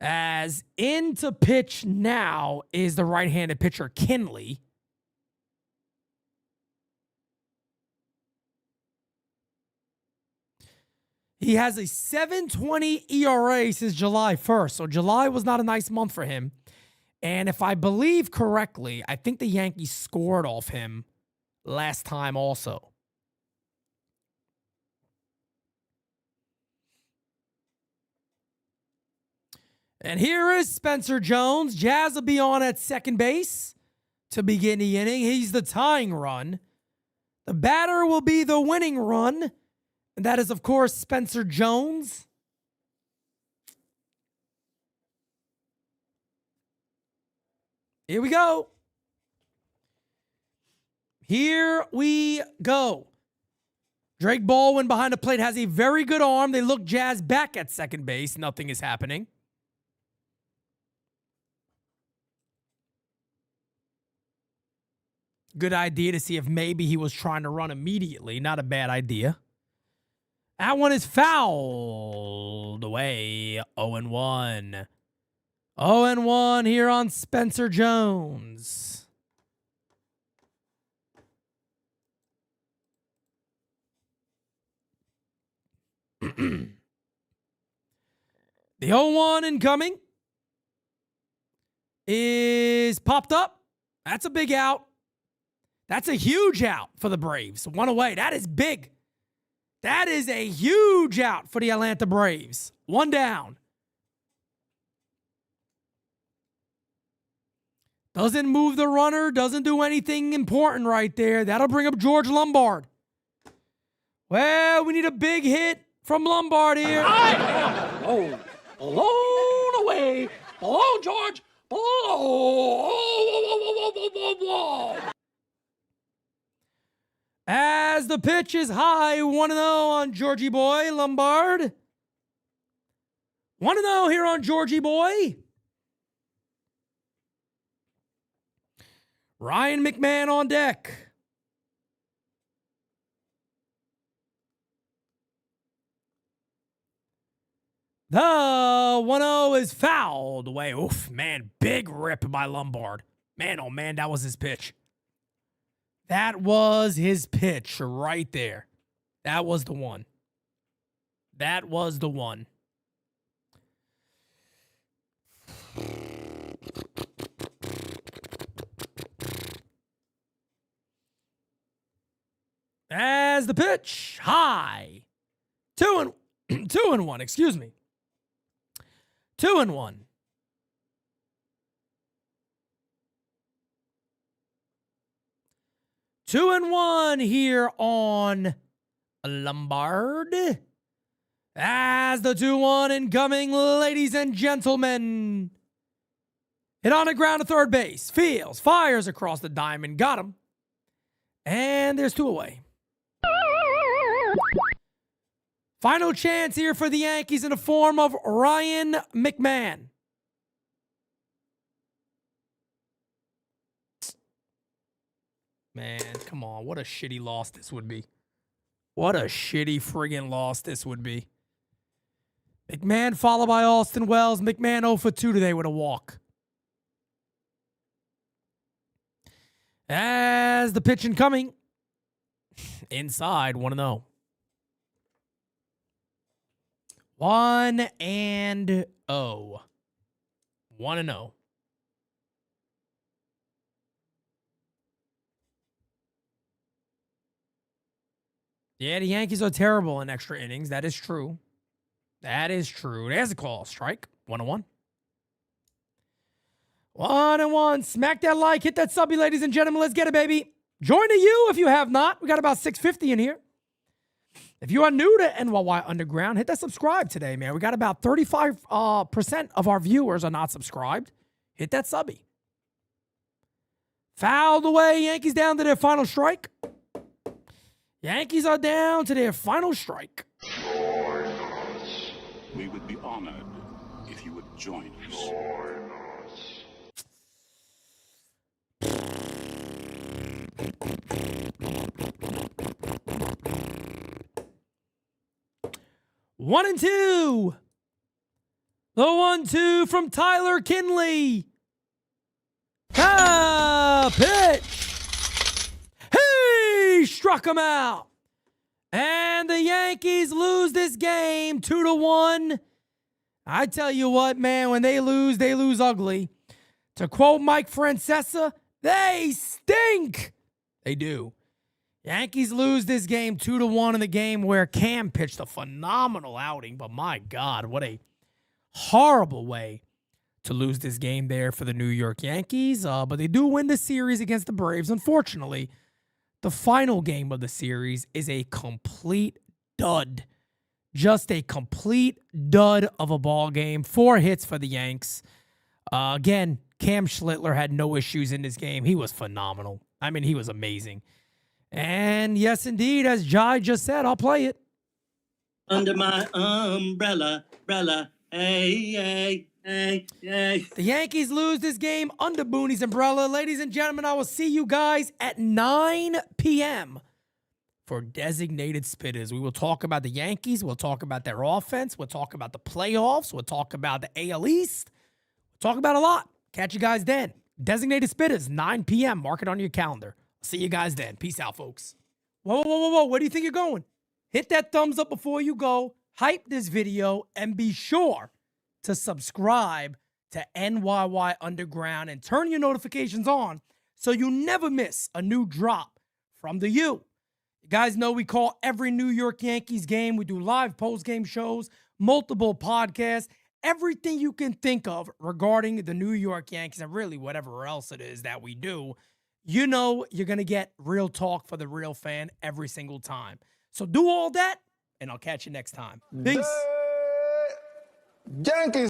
As in to pitch now is the right-handed pitcher, Kinley. He has a 7.20 ERA since July 1st. So July was not a nice month for him. And if I believe correctly, I think the Yankees scored off him last time also. And here is Spencer Jones. Jazz will be on at second base to begin the inning. He's the tying run. The batter will be the winning run. And that is, of course, Spencer Jones. Here we go. Here we go. Drake Baldwin behind the plate has a very good arm. They look Jazz back at second base. Nothing is happening. Good idea to see if maybe he was trying to run immediately. Not a bad idea. That one is fouled away. 0-1. 0-1 here on Spencer Jones. The 0-1 incoming is popped up. That's a big out. That's a huge out for the Braves. One away. That is big. That is a huge out for the Atlanta Braves. One down. Doesn't move the runner. Doesn't do anything important right there. That'll bring up George Lombard. Well, we need a big hit from Lombard here. Oh, blown away. Blown, George. Blown. As the pitch is high, 1-0 on Georgie Boy Lombard. 1-0 here on Georgie Boy. Ryan McMahon on deck. The 1-0 is fouled away. Oof, man, big rip by Lombard. Man, oh man, that was his pitch. That was his pitch right there. That was the one. That was the one. As the pitch, high. 2-1, excuse me. 2-1. Two and one here on Lombard. As the 2-1 incoming, ladies and gentlemen. Hit on the ground to third base. Fields, fires across the diamond. Got him. And there's 2 away. Final chance here for the Yankees in the form of Ryan McMahon. Man, come on. What a shitty loss this would be. What a shitty friggin' loss this would be. McMahon followed by Austin Wells. McMahon 0 for 2 today with a walk. As the pitch incoming. Inside, 1-0. 1-0. 1-0. Yeah, the Yankees are terrible in extra innings. That is true. That is true. There's a call. Strike. 1-1. 1-1. Smack that like. Hit that subby, ladies and gentlemen. Let's get it, baby. Join the U if you have not. We got about 650 in here. If you are new to NYY Underground, hit that subscribe today, man. We got about 35% of our viewers are not subscribed. Hit that subby. Fouled away. Yankees down to their final strike. Yankees are down to their final strike. We would be honored if you would join us. 1-2. The 1-2 from Tyler Kinley. Pitch. He struck him out. And the Yankees lose this game 2-1. I tell you what, man, when they lose ugly. To quote Mike Francesa, they stink. They do. Yankees lose this game 2-1 in the game where Cam pitched a phenomenal outing. But my God, what a horrible way to lose this game there for the New York Yankees. But they do win the series against the Braves. Unfortunately, the final game of the series is a complete dud. Just a complete dud of a ball game. 4 hits for the Yanks. Again, Cam Schlittler had no issues in this game. He was phenomenal. I mean, he was amazing. And yes, indeed, as Jai just said, I'll play it. Under my umbrella, hey. The Yankees lose this game under Booney's umbrella. Ladies and gentlemen, I will see you guys at 9 p.m. for Designated Spitters. We will talk about the Yankees. We'll talk about their offense. We'll talk about the playoffs. We'll talk about the AL East. We'll talk about a lot. Catch you guys then. Designated Spitters, 9 p.m. Mark it on your calendar. See you guys then. Peace out, folks. Whoa. Where do you think you're going? Hit that thumbs up before you go. Hype this video and be sure to subscribe to NYY Underground and turn your notifications on so you never miss a new drop from the U. You guys know we call every New York Yankees game. We do live post-game shows, multiple podcasts, everything you can think of regarding the New York Yankees and really whatever else it is that we do. You know you're going to get real talk for the real fan every single time. So do all that, and I'll catch you next time. Peace. Yankees.